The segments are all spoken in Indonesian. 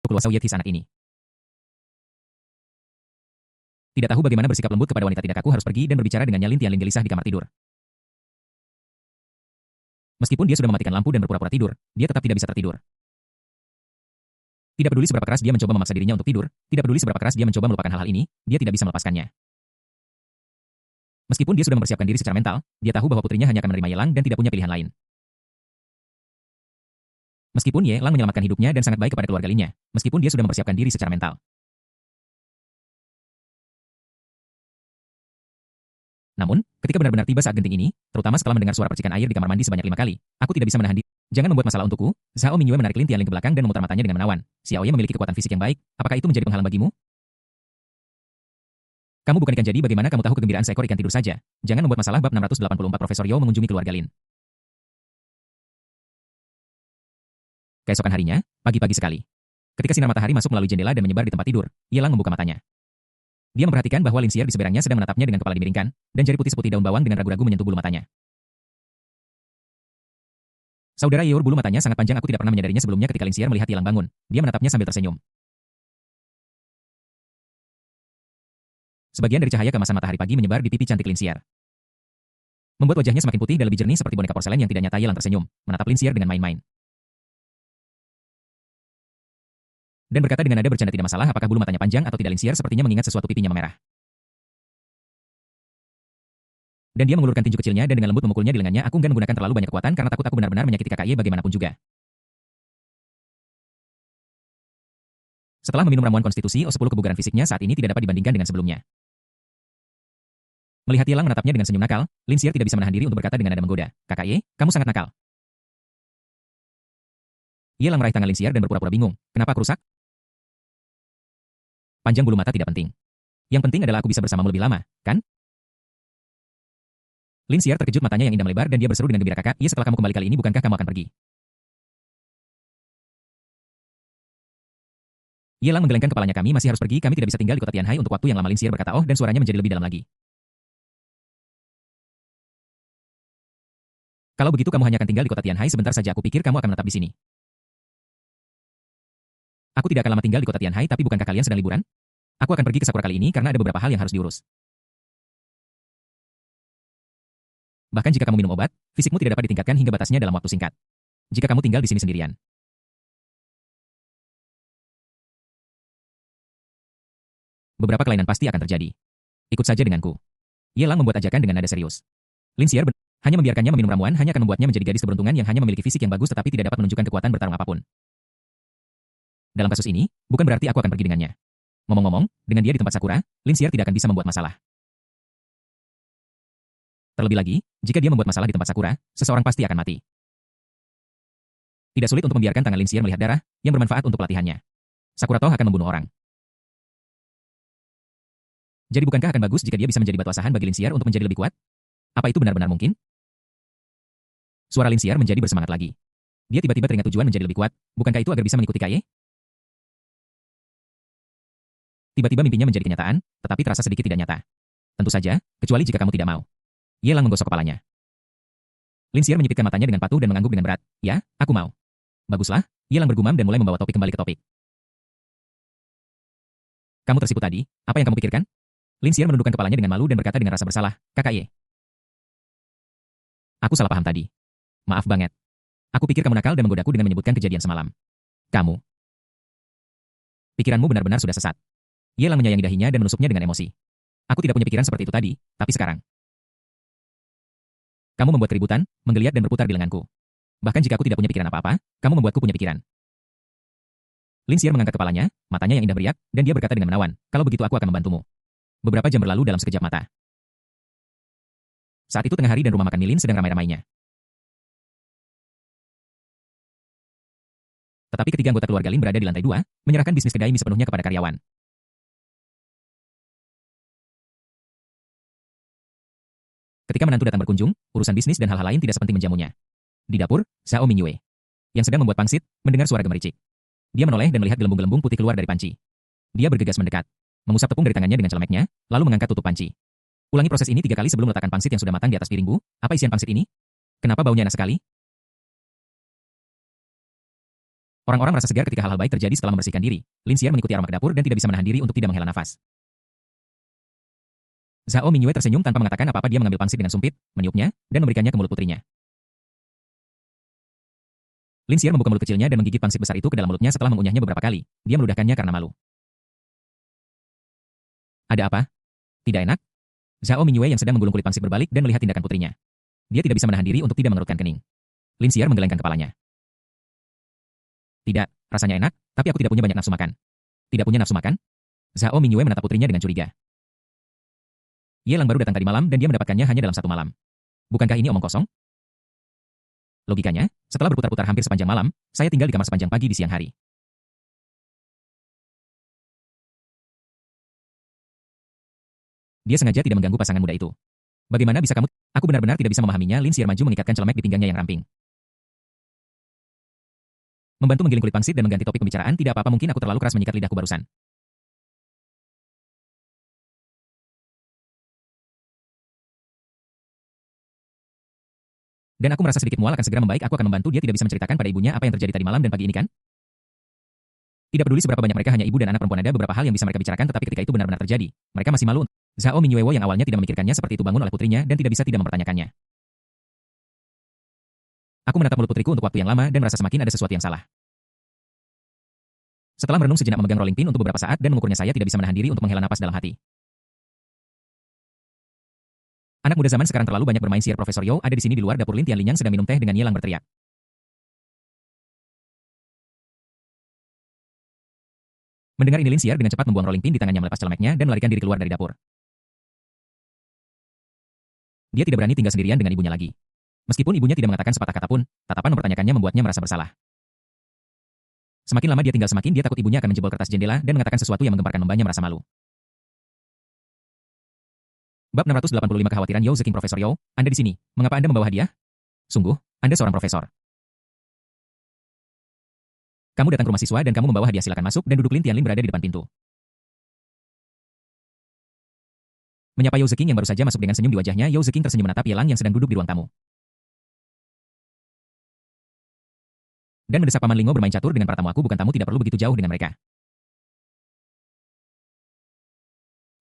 keluar Xiaoye anak ini. Tidak tahu bagaimana bersikap lembut kepada wanita tidak kaku harus pergi dan berbicara dengannya. Lin Tianlin gelisah di kamar tidur. Meskipun dia sudah mematikan lampu dan berpura-pura tidur, dia tetap tidak bisa tertidur. Tidak peduli seberapa keras dia mencoba memaksa dirinya untuk tidur, tidak peduli seberapa keras dia mencoba melupakan hal-hal ini, dia tidak bisa melepaskannya. Meskipun dia sudah mempersiapkan diri secara mental, dia tahu bahwa putrinya hanya akan menerima Ye Lang dan tidak punya pilihan lain. Meskipun Ye Lang menyelamatkan hidupnya dan sangat baik kepada keluarga Linnya, meskipun dia sudah mempersiapkan diri secara mental. Namun, ketika benar-benar tiba saat genting ini, terutama setelah mendengar suara percikan air di kamar mandi sebanyak 5 kali, aku tidak bisa menahan diri. Jangan membuat masalah untukku. Zhao Mingyue menarik Lin Tianlin ke belakang dan memutar matanya dengan menawan. Xiaoye memiliki kekuatan fisik yang baik, apakah itu menjadi penghalang bagimu? Kamu bukan ikan, jadi bagaimana kamu tahu kegembiraan seekor ikan tidur saja? Jangan membuat masalah. Bab 684 Profesor Yao mengunjungi keluarga Lin. Keesokan harinya, pagi-pagi sekali. Ketika sinar matahari masuk melalui jendela dan menyebar di tempat tidur, Ye Lang membuka matanya. Dia memperhatikan bahwa Lin Xier di seberangnya sedang menatapnya dengan kepala dimiringkan, dan jari putih seputih daun bawang dengan ragu-ragu menyentuh bulu matanya. Saudara Yeor, bulu matanya sangat panjang. Aku tidak pernah menyadarinya sebelumnya. Ketika Lin Xier melihat Ye Lang bangun, dia menatapnya sambil tersenyum. Sebagian dari cahaya kemasan matahari pagi menyebar di pipi cantik Lin Xier, membuat wajahnya semakin putih dan lebih jernih seperti boneka porselen yang tidak nyata. Ye Lang tersenyum, menatap Lin Xier dengan main-main, dan berkata dengan nada bercanda, tidak masalah apakah bulu matanya panjang atau tidak. Lin Xier sepertinya mengingat sesuatu, pipinya memerah. Dan dia mengulurkan tinju kecilnya dan dengan lembut memukulnya di lengannya. Aku enggan menggunakan terlalu banyak kekuatan karena takut aku benar-benar menyakiti kakak Ye bagaimanapun juga. Setelah meminum ramuan konstitusi O10, kebugaran fisiknya saat ini tidak dapat dibandingkan dengan sebelumnya. Melihat Ye Lang menatapnya dengan senyum nakal, Lin Xier tidak bisa menahan diri untuk berkata dengan nada menggoda, "Kakak Ye, kamu sangat nakal." Ye Lang meraih tangan Lin Xier dan berpura-pura bingung. Kenapa aku rusak? Panjang bulu mata tidak penting. Yang penting adalah aku bisa bersamamu lebih lama, kan? Lin Xier terkejut, matanya yang indah melebar dan dia berseru dengan gembira, "Kakak Ye, setelah kamu kembali kali ini bukankah kamu akan pergi?" Ye Lang menggelengkan kepalanya. Kami masih harus pergi, kami tidak bisa tinggal di kota Tianhai untuk waktu yang lama. Lin Xier berkata, "Oh," dan suaranya menjadi lebih dalam lagi. "Kalau begitu kamu hanya akan tinggal di kota Tianhai sebentar saja. Aku pikir kamu akan menetap di sini." "Aku tidak akan lama tinggal di kota Tianhai, tapi bukankah kalian sedang liburan? Aku akan pergi ke Sakura kali ini karena ada beberapa hal yang harus diurus. Bahkan jika kamu minum obat, fisikmu tidak dapat ditingkatkan hingga batasnya dalam waktu singkat. Jika kamu tinggal di sini sendirian, beberapa kelainan pasti akan terjadi. Ikut saja denganku." Ye Lang membuat ajakan dengan nada serius. Lin Xier hanya membiarkannya meminum ramuan hanya akan membuatnya menjadi gadis keberuntungan yang hanya memiliki fisik yang bagus tetapi tidak dapat menunjukkan kekuatan bertarung apapun. Dalam kasus ini, bukan berarti aku akan pergi dengannya. Ngomong-ngomong, dengan dia di tempat Sakura, Lin Xier tidak akan bisa membuat masalah. Terlebih lagi, jika dia membuat masalah di tempat Sakura, seseorang pasti akan mati. Tidak sulit untuk membiarkan tangan Lin Xier melihat darah yang bermanfaat untuk pelatihannya. Sakura toh akan membunuh orang. Jadi bukankah akan bagus jika dia bisa menjadi batu asahan bagi Lin Xier untuk menjadi lebih kuat? Apa itu benar-benar mungkin? Suara Lin Xier menjadi bersemangat lagi. Dia tiba-tiba teringat tujuan menjadi lebih kuat. Bukankah itu agar bisa mengikuti Kaye? Tiba-tiba mimpinya menjadi kenyataan, tetapi terasa sedikit tidak nyata. Tentu saja, kecuali jika kamu tidak mau. Ye Lang menggosok kepalanya. Lin Xier menyipitkan matanya dengan patuh dan mengangguk dengan berat. "Ya, aku mau." "Baguslah." Ye Lang bergumam dan mulai membawa topik kembali ke topik. "Kamu tersipu tadi, apa yang kamu pikirkan?" Lin Xier menundukkan kepalanya dengan malu dan berkata dengan rasa bersalah, "Kakak Ye, aku salah paham tadi. Maaf banget. Aku pikir kamu nakal dan menggodaku dengan menyebutkan kejadian semalam. Kamu. Pikiranmu benar-benar sudah sesat." Ye Lang menyayangi dahinya dan menusuknya dengan emosi. "Aku tidak punya pikiran seperti itu tadi, tapi sekarang. Kamu membuat keributan, menggeliat dan berputar di lenganku. Bahkan jika aku tidak punya pikiran apa-apa, kamu membuatku punya pikiran." Lin Xier mengangkat kepalanya, matanya yang indah beriak, dan dia berkata dengan menawan, "Kalau begitu aku akan membantumu." Beberapa jam berlalu dalam sekejap mata. Saat itu tengah hari dan rumah makan Milin sedang ramai-ramainya. Tetapi ketiga anggota keluarga Lin berada di lantai 2, menyerahkan bisnis kedai mie sepenuhnya kepada karyawan. Ketika menantu datang berkunjung, urusan bisnis dan hal-hal lain tidak sepenting menjamunya. Di dapur, Zhao Mingyue, yang sedang membuat pangsit, mendengar suara gemericik. Dia menoleh dan melihat gelembung-gelembung putih keluar dari panci. Dia bergegas mendekat, mengusap tepung dari tangannya dengan celemeknya, lalu mengangkat tutup panci. "Ulangi proses ini 3 kali sebelum meletakkan pangsit yang sudah matang di atas piring, Bu. Apa isian pangsit ini? Kenapa baunya enak sekali?" Orang-orang merasa segar ketika hal-hal baik terjadi setelah membersihkan diri. Lin Xier mengikuti aroma ke dapur dan tidak bisa menahan diri untuk tidak menghela nafas. Zhao Mingyue tersenyum tanpa mengatakan apa-apa. Dia mengambil pangsit dengan sumpit, meniupnya, dan memberikannya ke mulut putrinya. Lin Xier membuka mulut kecilnya dan menggigit pangsit besar itu ke dalam mulutnya setelah mengunyahnya beberapa kali. Dia meludahkannya karena malu. Ada apa? Tidak enak? Zhao Mingyue yang sedang menggulung kulit pangsit berbalik dan melihat tindakan putrinya. Dia tidak bisa menahan diri untuk tidak mengerutkan kening. Lin Xier menggelengkan kepalanya. Tidak, rasanya enak, tapi aku tidak punya banyak nafsu makan. Tidak punya nafsu makan? Zhao Mingyue menatap putrinya dengan curiga. Ye Lang baru datang tadi malam dan dia mendapatkannya hanya dalam satu malam. Bukankah ini omong kosong? Logikanya, setelah berputar-putar hampir sepanjang malam, saya tinggal di kamar sepanjang pagi di siang hari. Dia sengaja tidak mengganggu pasangan muda itu. Bagaimana bisa kamu? Aku benar-benar tidak bisa memahaminya. Lin Xier maju mengikatkan celemek di pinggangnya yang ramping. Membantu menggiling kulit pangsit dan mengganti topik pembicaraan. Tidak apa-apa, mungkin aku terlalu keras menyikat lidahku barusan. Dan aku merasa sedikit mual akan segera membaik. Aku akan membantu. Dia tidak bisa menceritakan pada ibunya apa yang terjadi tadi malam dan pagi ini, kan? Tidak peduli seberapa banyak mereka, hanya ibu dan anak perempuan, ada beberapa hal yang bisa mereka bicarakan, tetapi ketika itu benar-benar terjadi, mereka masih malu. Zhao Mingyue yang awalnya tidak memikirkannya seperti itu bangun oleh putrinya dan tidak bisa tidak mempertanyakannya. Aku menatap mulut putriku untuk waktu yang lama dan merasa semakin ada sesuatu yang salah. Setelah merenung sejenak memegang rolling pin untuk beberapa saat dan mengukurnya, saya tidak bisa menahan diri untuk menghela napas dalam hati. Anak muda zaman sekarang terlalu banyak bermain sihir. Profesor Yao ada di sini. Di luar dapur, Lin Tianliang sedang minum teh dengan Ye Lang berteriak. Mendengar ini, Lin Xier dengan cepat membuang rolling pin di tangannya, melepas celemeknya dan melarikan diri keluar dari dapur. Dia tidak berani tinggal sendirian dengan ibunya lagi. Meskipun ibunya tidak mengatakan sepatah kata pun, tatapan mempertanyakannya membuatnya merasa bersalah. Semakin lama dia tinggal, semakin dia takut ibunya akan menjebol kertas jendela dan mengatakan sesuatu yang menggemparkan, membanya merasa malu. Bab 685 Kekhawatiran Yao Zeking. Profesor Yao, Anda di sini. Mengapa Anda membawa hadiah? Sungguh, Anda seorang profesor. Kamu datang ke rumah siswa dan kamu membawa hadiah. Silakan masuk dan duduk. Lin Tianlin berada di depan pintu. Menyapa Yao Zeking yang baru saja masuk dengan senyum di wajahnya. Yao Zeking tersenyum menatap Ye Lang yang sedang duduk di ruang tamu. Dan mendesak Paman Lingo bermain catur dengan para tamu. Aku bukan tamu, tidak perlu begitu jauh dengan mereka.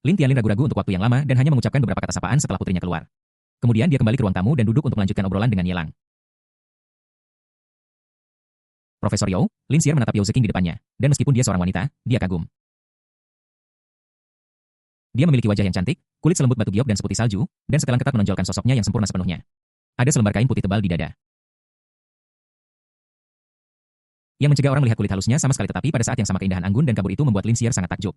Lin Tianlin ragu-ragu untuk waktu yang lama dan hanya mengucapkan beberapa kata sapaan setelah putrinya keluar. Kemudian dia kembali ke ruang tamu dan duduk untuk melanjutkan obrolan dengan Ye Lang. Profesor Yao, Lin Xier menatap Yao Zeking di depannya, dan meskipun dia seorang wanita, dia kagum. Dia memiliki wajah yang cantik, kulit selembut batu giok dan seputih salju, dan setelan ketat menonjolkan sosoknya yang sempurna sepenuhnya. Ada selembar kain putih tebal di dada yang mencegah orang melihat kulit halusnya sama sekali, tetapi pada saat yang sama keindahan anggun dan kabur itu membuat Lin Xier sangat takjub.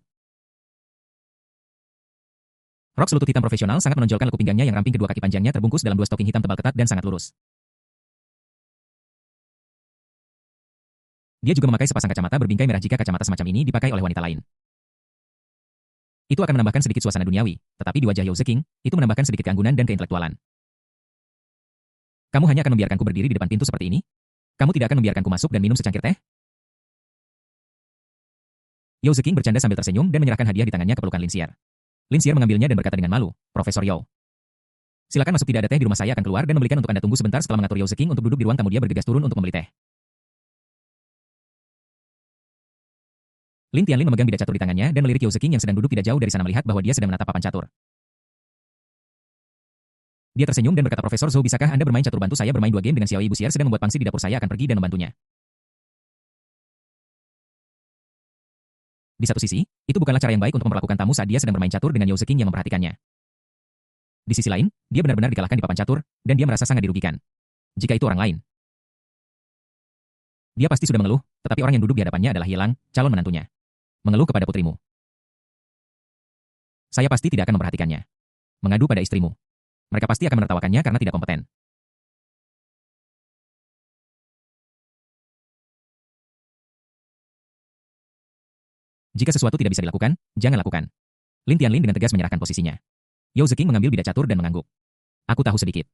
Rok selutut hitam profesional sangat menonjolkan lekuk pinggangnya yang ramping. Kedua kaki panjangnya terbungkus dalam dua stocking hitam tebal ketat dan sangat lurus. Dia juga memakai sepasang kacamata berbingkai merah. Jika kacamata semacam ini dipakai oleh wanita lain, itu akan menambahkan sedikit suasana duniawi, tetapi di wajah Yao Zeking, itu menambahkan sedikit keanggunan dan keintelektualan. Kamu hanya akan membiarkanku berdiri di depan pintu seperti ini? Kamu tidak akan membiarkanku masuk dan minum secangkir teh? Yao Zeking bercanda sambil tersenyum dan menyerahkan hadiah di tangannya ke pelukan Lin Xier. Lin Xier mengambilnya dan berkata dengan malu, Profesor Yao, silakan masuk, tidak ada teh di rumah, saya akan keluar dan membelikan untuk Anda. Tunggu sebentar. Setelah mengatur Yao Zeking untuk duduk di ruang tamu, dia bergegas turun untuk membeli teh. Lin Tianlin memegang bidak catur di tangannya dan melirik Yao Zeking yang sedang duduk tidak jauh dari sana, melihat bahwa dia sedang menatap papan catur. Dia tersenyum dan berkata, Profesor Zhou, bisakah Anda bermain catur? Bantu saya bermain 2 game dengan Xiao Ibu Xier sedang membuat pangsit di dapur, saya akan pergi dan membantunya. Di satu sisi, itu bukanlah cara yang baik untuk memperlakukan tamu saat dia sedang bermain catur dengan Yao Zeking yang memperhatikannya. Di sisi lain, dia benar-benar dikalahkan di papan catur, dan dia merasa sangat dirugikan. Jika itu orang lain, dia pasti sudah mengeluh, tetapi orang yang duduk di hadapannya adalah Ye Lang, calon menantunya. Mengeluh kepada putrimu. Saya pasti tidak akan memperhatikannya. Mengadu pada istrimu. Mereka pasti akan menertawakannya karena tidak kompeten. Jika sesuatu tidak bisa dilakukan, jangan lakukan. Lin Tianlin dengan tegas menyerahkan posisinya. Yao Zeking mengambil bidak catur dan mengangguk. Aku tahu sedikit.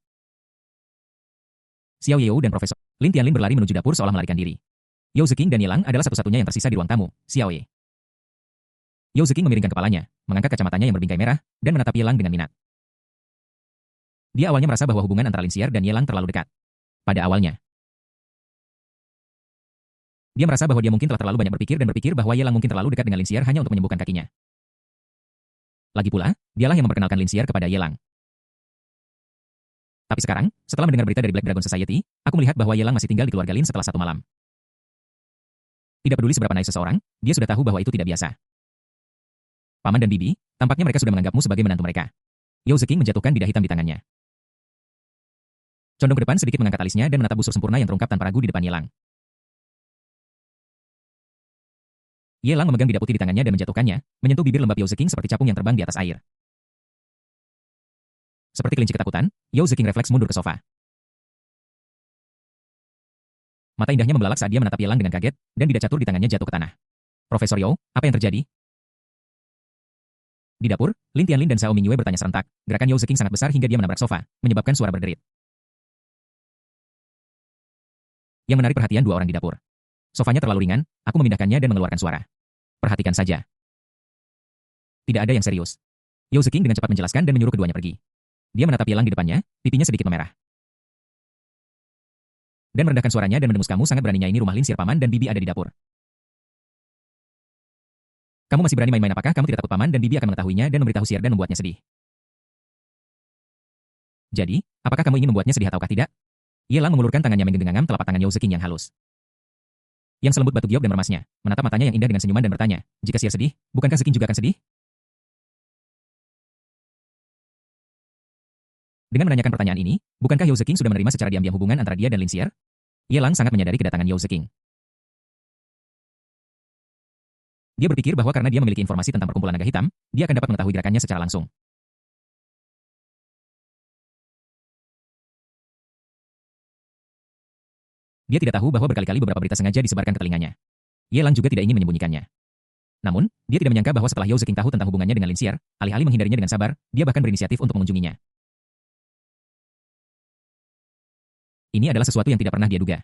Xiao Yeo dan Profesor Lin Tianlin berlari menuju dapur seolah melarikan diri. Yao Zeking dan Ye Lang adalah satu-satunya yang tersisa di ruang tamu. Xiao Ye. Yao Zeking memiringkan kepalanya, mengangkat kacamatanya yang berbingkai merah, dan menatap Ye Lang dengan minat. Dia awalnya merasa bahwa hubungan antara Lin Xier dan Ye Lang terlalu dekat. Pada awalnya, Dia merasa bahwa dia mungkin telah terlalu banyak berpikir dan berpikir bahwa Ye Lang mungkin terlalu dekat dengan Lin Xier hanya untuk menyembuhkan kakinya. Lagi pula, dialah yang memperkenalkan Lin Xier kepada Ye Lang. Tapi sekarang, setelah mendengar berita dari Black Dragon Society, aku melihat bahwa Ye Lang masih tinggal di keluarga Lin setelah 1 malam. Tidak peduli seberapa naif seseorang, dia sudah tahu bahwa itu tidak biasa. Paman dan Bibi, tampaknya mereka sudah menganggapmu sebagai menantu mereka. Yao Zeking menjatuhkan bidah hitam di tangannya. Condong ke depan sedikit mengangkat alisnya dan menatap busur sempurna yang terungkap tanpa ragu di depan Ye Lang. Ye Lang memegang bidah putih di tangannya dan menjatuhkannya, menyentuh bibir lembab Yao Zeking seperti capung yang terbang di atas air. Seperti kelinci ketakutan, Yao Zeking refleks mundur ke sofa. Mata indahnya membelalak saat dia menatap Ye Lang dengan kaget, dan bidah catur di tangannya jatuh ke tanah. Profesor Yao, apa yang terjadi? Di dapur, Lin Tianlin dan Xiao Mingyue bertanya serentak. Gerakan Yao Zeking sangat besar hingga dia menabrak sofa, menyebabkan suara bergerit. Yang menarik perhatian dua orang di dapur. Sofanya terlalu ringan, aku memindahkannya dan mengeluarkan suara. Perhatikan saja. Tidak ada yang serius. Yao Zeking dengan cepat menjelaskan dan menyuruh keduanya pergi. Dia menatap Ye Lang di depannya, pipinya sedikit memerah. Dan merendahkan suaranya dan mendengus, kamu sangat beraninya, ini rumah Lin Xier, paman dan Bibi ada di dapur. Kamu masih berani main-main, apakah kamu tidak takut paman dan Bibi akan mengetahuinya dan memberitahu Xier dan membuatnya sedih? Jadi, apakah kamu ingin membuatnya sedih ataukah tidak? Ye Lang mengulurkan tangannya menggenggam telapak tangan Yao Zeking yang halus. Yang selembut batu giok dan meremasnya, menatap matanya yang indah dengan senyuman dan bertanya, jika Xier sedih, bukankah Zeking juga akan sedih? Dengan menanyakan pertanyaan ini, bukankah Yao Zeking sudah menerima secara diam-diam hubungan antara dia dan Lin Xier? Ye Lang sangat menyadari kedatangan Yao Zeking. Dia berpikir bahwa karena dia memiliki informasi tentang perkumpulan naga hitam, dia akan dapat mengetahui gerakannya secara langsung. Dia tidak tahu bahwa berkali-kali beberapa berita sengaja disebarkan ke telinganya. Ye Lang juga tidak ingin menyembunyikannya. Namun, dia tidak menyangka bahwa setelah Yao Zeking tahu tentang hubungannya dengan Lin Xier, alih-alih menghindarinya dengan sabar, dia bahkan berinisiatif untuk mengunjunginya. Ini adalah sesuatu yang tidak pernah dia duga.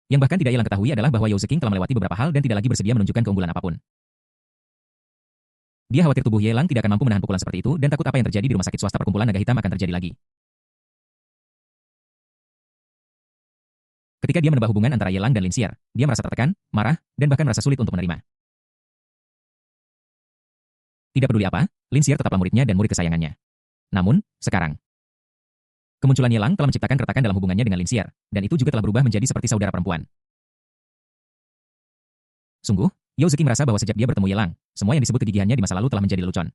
Yang bahkan tidak Ye Lang ketahui adalah bahwa Yao Zeking telah melewati beberapa hal dan tidak lagi bersedia menunjukkan keunggulan apapun. Dia khawatir tubuh Ye Lang tidak akan mampu menahan pukulan seperti itu dan takut apa yang terjadi di rumah sakit swasta perkumpulan naga hitam akan terjadi lagi. Ketika dia menebak hubungan antara Ye Lang dan Lin Xier, dia merasa tertekan, marah, dan bahkan merasa sulit untuk menerima. Tidak peduli apa, Lin Xier tetaplah muridnya dan murid kesayangannya. Namun, sekarang, kemunculan Ye Lang telah menciptakan keretakan dalam hubungannya dengan Lin Xier, dan itu juga telah berubah menjadi seperti saudara perempuan. Sungguh, Yao Zeking merasa bahwa sejak dia bertemu Ye Lang, semua yang disebut kegigihannya di masa lalu telah menjadi lelucon.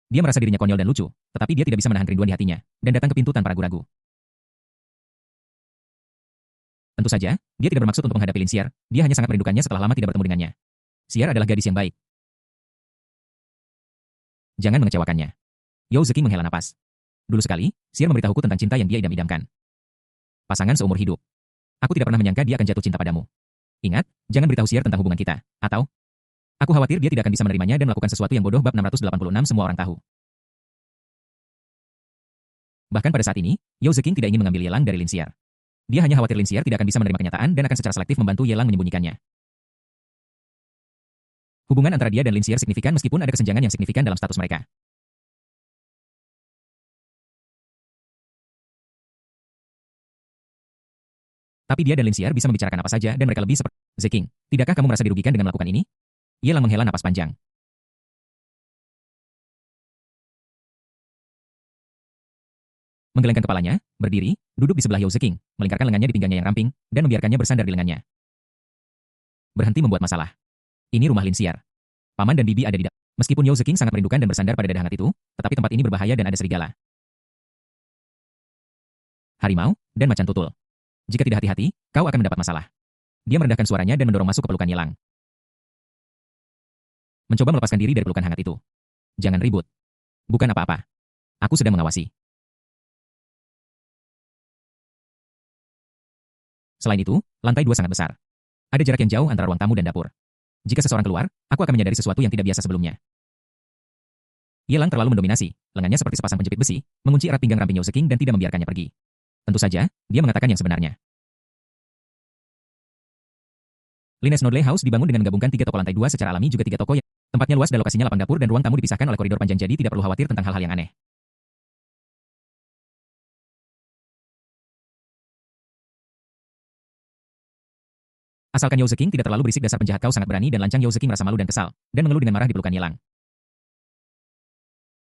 Dia merasa dirinya konyol dan lucu, tetapi dia tidak bisa menahan kerinduan di hatinya, dan datang ke pintu tanpa ragu-ragu. Tentu saja, dia tidak bermaksud untuk menghadapi Lin Xier, dia hanya sangat merindukannya setelah lama tidak bertemu dengannya. Xier adalah gadis yang baik. Jangan mengecewakannya. Yao Zeking menghela napas. Dulu sekali, Xier memberitahuku tentang cinta yang dia idam-idamkan. Pasangan seumur hidup. Aku tidak pernah menyangka dia akan jatuh cinta padamu. Ingat, jangan beritahu Xier tentang hubungan kita, atau aku khawatir dia tidak akan bisa menerimanya dan melakukan sesuatu yang bodoh. Bab 686 semua orang tahu. Bahkan pada saat ini, Yao Zeking tidak ingin mengambil Ye Lang dari Lin Xier. Dia hanya khawatir Lin Xier tidak akan bisa menerima kenyataan dan akan secara selektif membantu Ye Lang menyembunyikannya. Hubungan antara dia dan Lin Xier signifikan meskipun ada kesenjangan yang signifikan dalam status mereka. Tapi dia dan Lin Xier bisa membicarakan apa saja dan mereka lebih seperti Zeking. Tidakkah kamu merasa dirugikan dengan melakukan ini? Ye Lang menghela napas panjang. Menggelengkan kepalanya, berdiri, duduk di sebelah Yao Zeking, melingkarkan lengannya di pinggangnya yang ramping, dan membiarkannya bersandar di lengannya. Berhenti membuat masalah. Ini rumah Lin Xier. Paman dan Bibi ada di dalam. Meskipun Yao Zeking sangat merindukan dan bersandar pada dada hangat itu, tetapi tempat ini berbahaya dan ada serigala, harimau, dan macan tutul. Jika tidak hati-hati, kau akan mendapat masalah. Dia merendahkan suaranya dan mendorong masuk ke pelukan Ye Lang. Mencoba melepaskan diri dari pelukan hangat itu. Jangan ribut. Bukan apa-apa. Aku sedang mengawasi. Selain itu, lantai 2 sangat besar. Ada jarak yang jauh antara ruang tamu dan dapur. Jika seseorang keluar, aku akan menyadari sesuatu yang tidak biasa sebelumnya. Ye Lang terlalu mendominasi, lengannya seperti sepasang penjepit besi, mengunci erat pinggang ramping Yao Zeking dan tidak membiarkannya pergi. Tentu saja, dia mengatakan yang sebenarnya. Lines Nodle House dibangun dengan menggabungkan 3 toko lantai 2 secara alami, juga 3 toko yang tempatnya luas dan lokasinya lapang dapur dan ruang tamu dipisahkan oleh koridor panjang, jadi tidak perlu khawatir tentang hal-hal yang aneh. Asalkan Yao Zeking tidak terlalu berisik, dasar penjahat kau sangat berani dan lancang. Yao Zeking merasa malu dan kesal, dan mengeluh dengan marah di pelukan Yelang.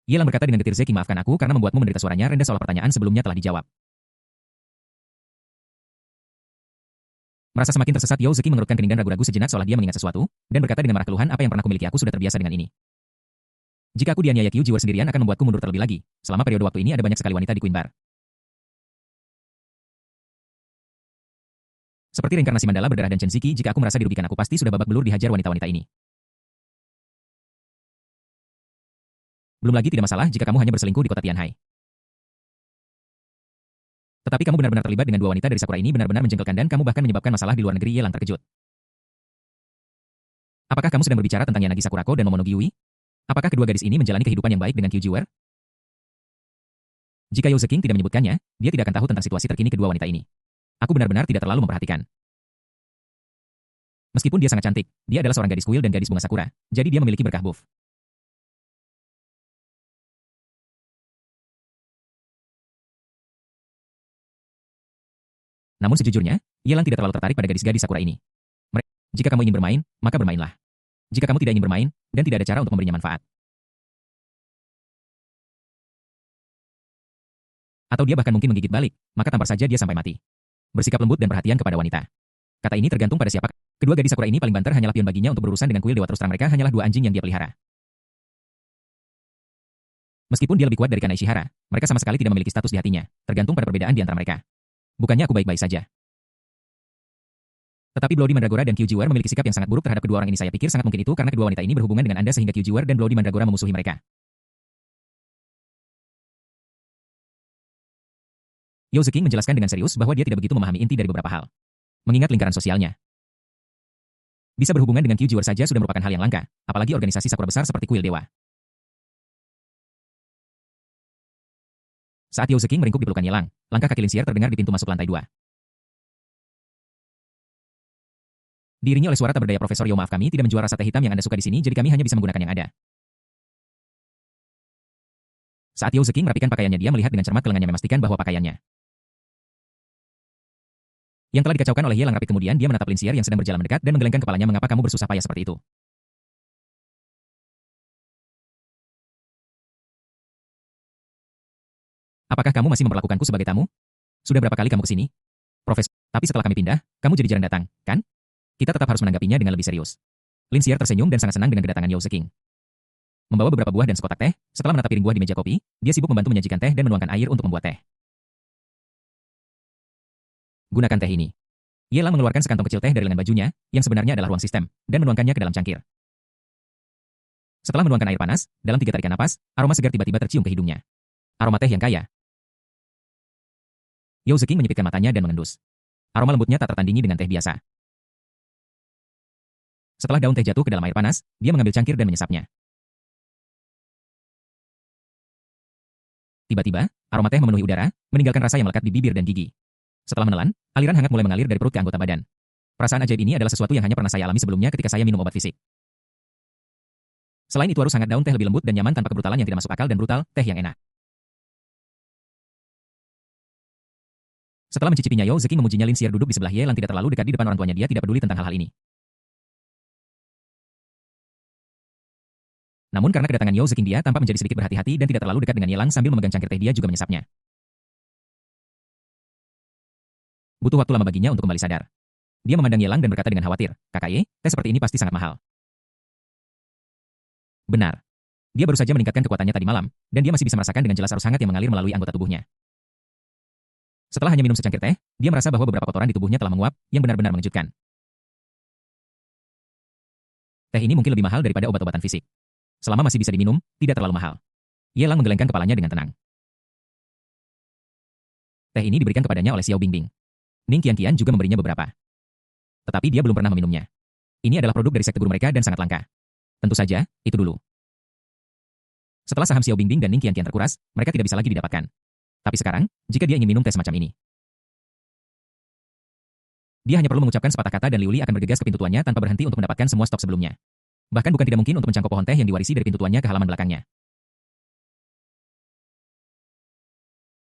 Yelang berkata dengan getir, Zeking, maafkan aku karena membuatmu menderita. Suaranya rendah seolah pertanyaan sebelumnya telah dijawab. Merasa semakin tersesat, Yao Zeking mengerutkan kening dan ragu-ragu sejenak seolah dia mengingat sesuatu, dan berkata dengan marah, keluhan apa yang pernah kumiliki, aku sudah terbiasa dengan ini. Jika aku dianiaya Qiu Jiwer sendirian akan membuatku mundur terlebih lagi. Selama periode waktu ini ada banyak sekali wanita di Queen Bar. Seperti reinkarnasi Mandala berdarah dan Chen Ziki, jika aku merasa dirugikan aku pasti sudah babak belur dihajar wanita-wanita ini. Belum lagi tidak masalah jika kamu hanya berselingkuh di kota Tianhai. Tetapi kamu benar-benar terlibat dengan dua wanita dari Sakura ini, benar-benar menjengkelkan dan kamu bahkan menyebabkan masalah di luar negeri. Yelang terkejut. Apakah kamu sedang berbicara tentang Yanagi Sakurako dan Momonogi Yui? Apakah kedua gadis ini menjalani kehidupan yang baik dengan Qiu Jiwer? Jika Yao Zeking tidak menyebutkannya, dia tidak akan tahu tentang situasi terkini kedua wanita ini. Aku benar-benar tidak terlalu memperhatikan. Meskipun dia sangat cantik, dia adalah seorang gadis kuil dan gadis bunga sakura, jadi dia memiliki berkah buff. Namun sejujurnya, Yelang tidak terlalu tertarik pada gadis-gadis sakura ini. Jika kamu ingin bermain, maka bermainlah. Jika kamu tidak ingin bermain, dan tidak ada cara untuk memberinya manfaat, atau dia bahkan mungkin menggigit balik, maka tampar saja dia sampai mati. Bersikap lembut dan perhatian kepada wanita. Kata ini tergantung pada siapa. Kedua gadis sakura ini paling banter hanyalah pion baginya untuk berurusan dengan kuil dewa. Terus terang mereka hanyalah dua anjing yang dia pelihara. Meskipun dia lebih kuat dari Kanai Shihara, mereka sama sekali tidak memiliki status di hatinya, tergantung pada perbedaan di antara mereka. Bukannya aku baik-baik saja. Tetapi Bloody Mandragora dan Qiu Jiwer memiliki sikap yang sangat buruk terhadap kedua orang ini. Saya pikir sangat mungkin itu karena kedua wanita ini berhubungan dengan Anda sehingga Qiu Jiwer dan Bloody Mandragora memusuhi mereka. Yao Zeking menjelaskan dengan serius bahwa dia tidak begitu memahami inti dari beberapa hal. Mengingat lingkaran sosialnya, bisa berhubungan dengan Qiu Jiwer saja sudah merupakan hal yang langka, apalagi organisasi sakura besar seperti kuil dewa. Saat Yao Zeking meringkuk di pelukan Yelang, langkah kaki Linsier terdengar di pintu masuk lantai 2. Diiringi oleh suara tak berdaya, Profesor Yao, maaf kami tidak menjual rasa teh hitam yang Anda suka di sini, jadi kami hanya bisa menggunakan yang ada. Saat Yao Zeking merapikan pakaiannya, dia melihat dengan cermat ke lengannya memastikan bahwa pakaiannya yang telah dikacaukan oleh Yelang rapi. Kemudian dia menatap Linsier yang sedang berjalan mendekat dan menggelengkan kepalanya. Mengapa kamu bersusah payah seperti itu? Apakah kamu masih memperlakukanku sebagai tamu? Sudah berapa kali kamu ke sini? Profesor, tapi setelah kami pindah, kamu jadi jarang datang, kan? Kita tetap harus menanggapinya dengan lebih serius. Linsier tersenyum dan sangat senang dengan kedatangan Yao Zeking. Membawa beberapa buah dan sekotak teh, setelah menatap piring buah di meja kopi, dia sibuk membantu menyajikan teh dan menuangkan air untuk membuat teh. Gunakan teh ini. Yelang mengeluarkan sekantong kecil teh dari lengan bajunya, yang sebenarnya adalah ruang sistem, dan menuangkannya ke dalam cangkir. Setelah menuangkan air panas, dalam 3 tarikan napas, aroma segar tiba-tiba tercium ke hidungnya. Aroma teh yang kaya. Yao Zeking menyipitkan matanya dan mengendus. Aroma lembutnya tak tertandingi dengan teh biasa. Setelah daun teh jatuh ke dalam air panas, dia mengambil cangkir dan menyesapnya. Tiba-tiba, aroma teh memenuhi udara, meninggalkan rasa yang melekat di bibir dan gigi. Setelah menelan, aliran hangat mulai mengalir dari perut ke anggota badan. Perasaan ajaib ini adalah sesuatu yang hanya pernah saya alami sebelumnya ketika saya minum obat fisik. Selain itu, arus hangat daun teh lebih lembut dan nyaman tanpa kebrutalan yang tidak masuk akal dan brutal, teh yang enak. Setelah mencicipinya, Yao Zeking memujinya. Linsier duduk di sebelah Yelang tidak terlalu dekat di depan orang tuanya. Dia tidak peduli tentang hal-hal ini. Namun karena kedatangan Yao Zeking, dia tampak menjadi sedikit berhati-hati dan tidak terlalu dekat dengan Yelang sambil memegang cangkir teh. Dia juga menyesapnya. Butuh waktu lama baginya untuk kembali sadar. Dia memandang Yelang dan berkata dengan khawatir, Kakak Ye, teh seperti ini pasti sangat mahal. Benar. Dia baru saja meningkatkan kekuatannya tadi malam, dan dia masih bisa merasakan dengan jelas arus hangat yang mengalir melalui anggota tubuhnya. Setelah hanya minum secangkir teh, dia merasa bahwa beberapa kotoran di tubuhnya telah menguap, yang benar-benar mengejutkan. Teh ini mungkin lebih mahal daripada obat-obatan fisik. Selama masih bisa diminum, tidak terlalu mahal. Yelang menggelengkan kepalanya dengan tenang. Teh ini diberikan kepadanya oleh Xiao Bingbing. Ning Qianqian juga memberinya beberapa. Tetapi dia belum pernah meminumnya. Ini adalah produk dari sekte guru mereka dan sangat langka. Tentu saja, itu dulu. Setelah saham Xiao Bingbing dan Ning Qianqian terkuras, mereka tidak bisa lagi didapatkan. Tapi sekarang, jika dia ingin minum teh semacam ini, dia hanya perlu mengucapkan sepatah kata dan Liu Li akan bergegas ke pintu tuannya tanpa berhenti untuk mendapatkan semua stok sebelumnya. Bahkan bukan tidak mungkin untuk mencangkok pohon teh yang diwarisi dari pintu tuannya ke halaman belakangnya.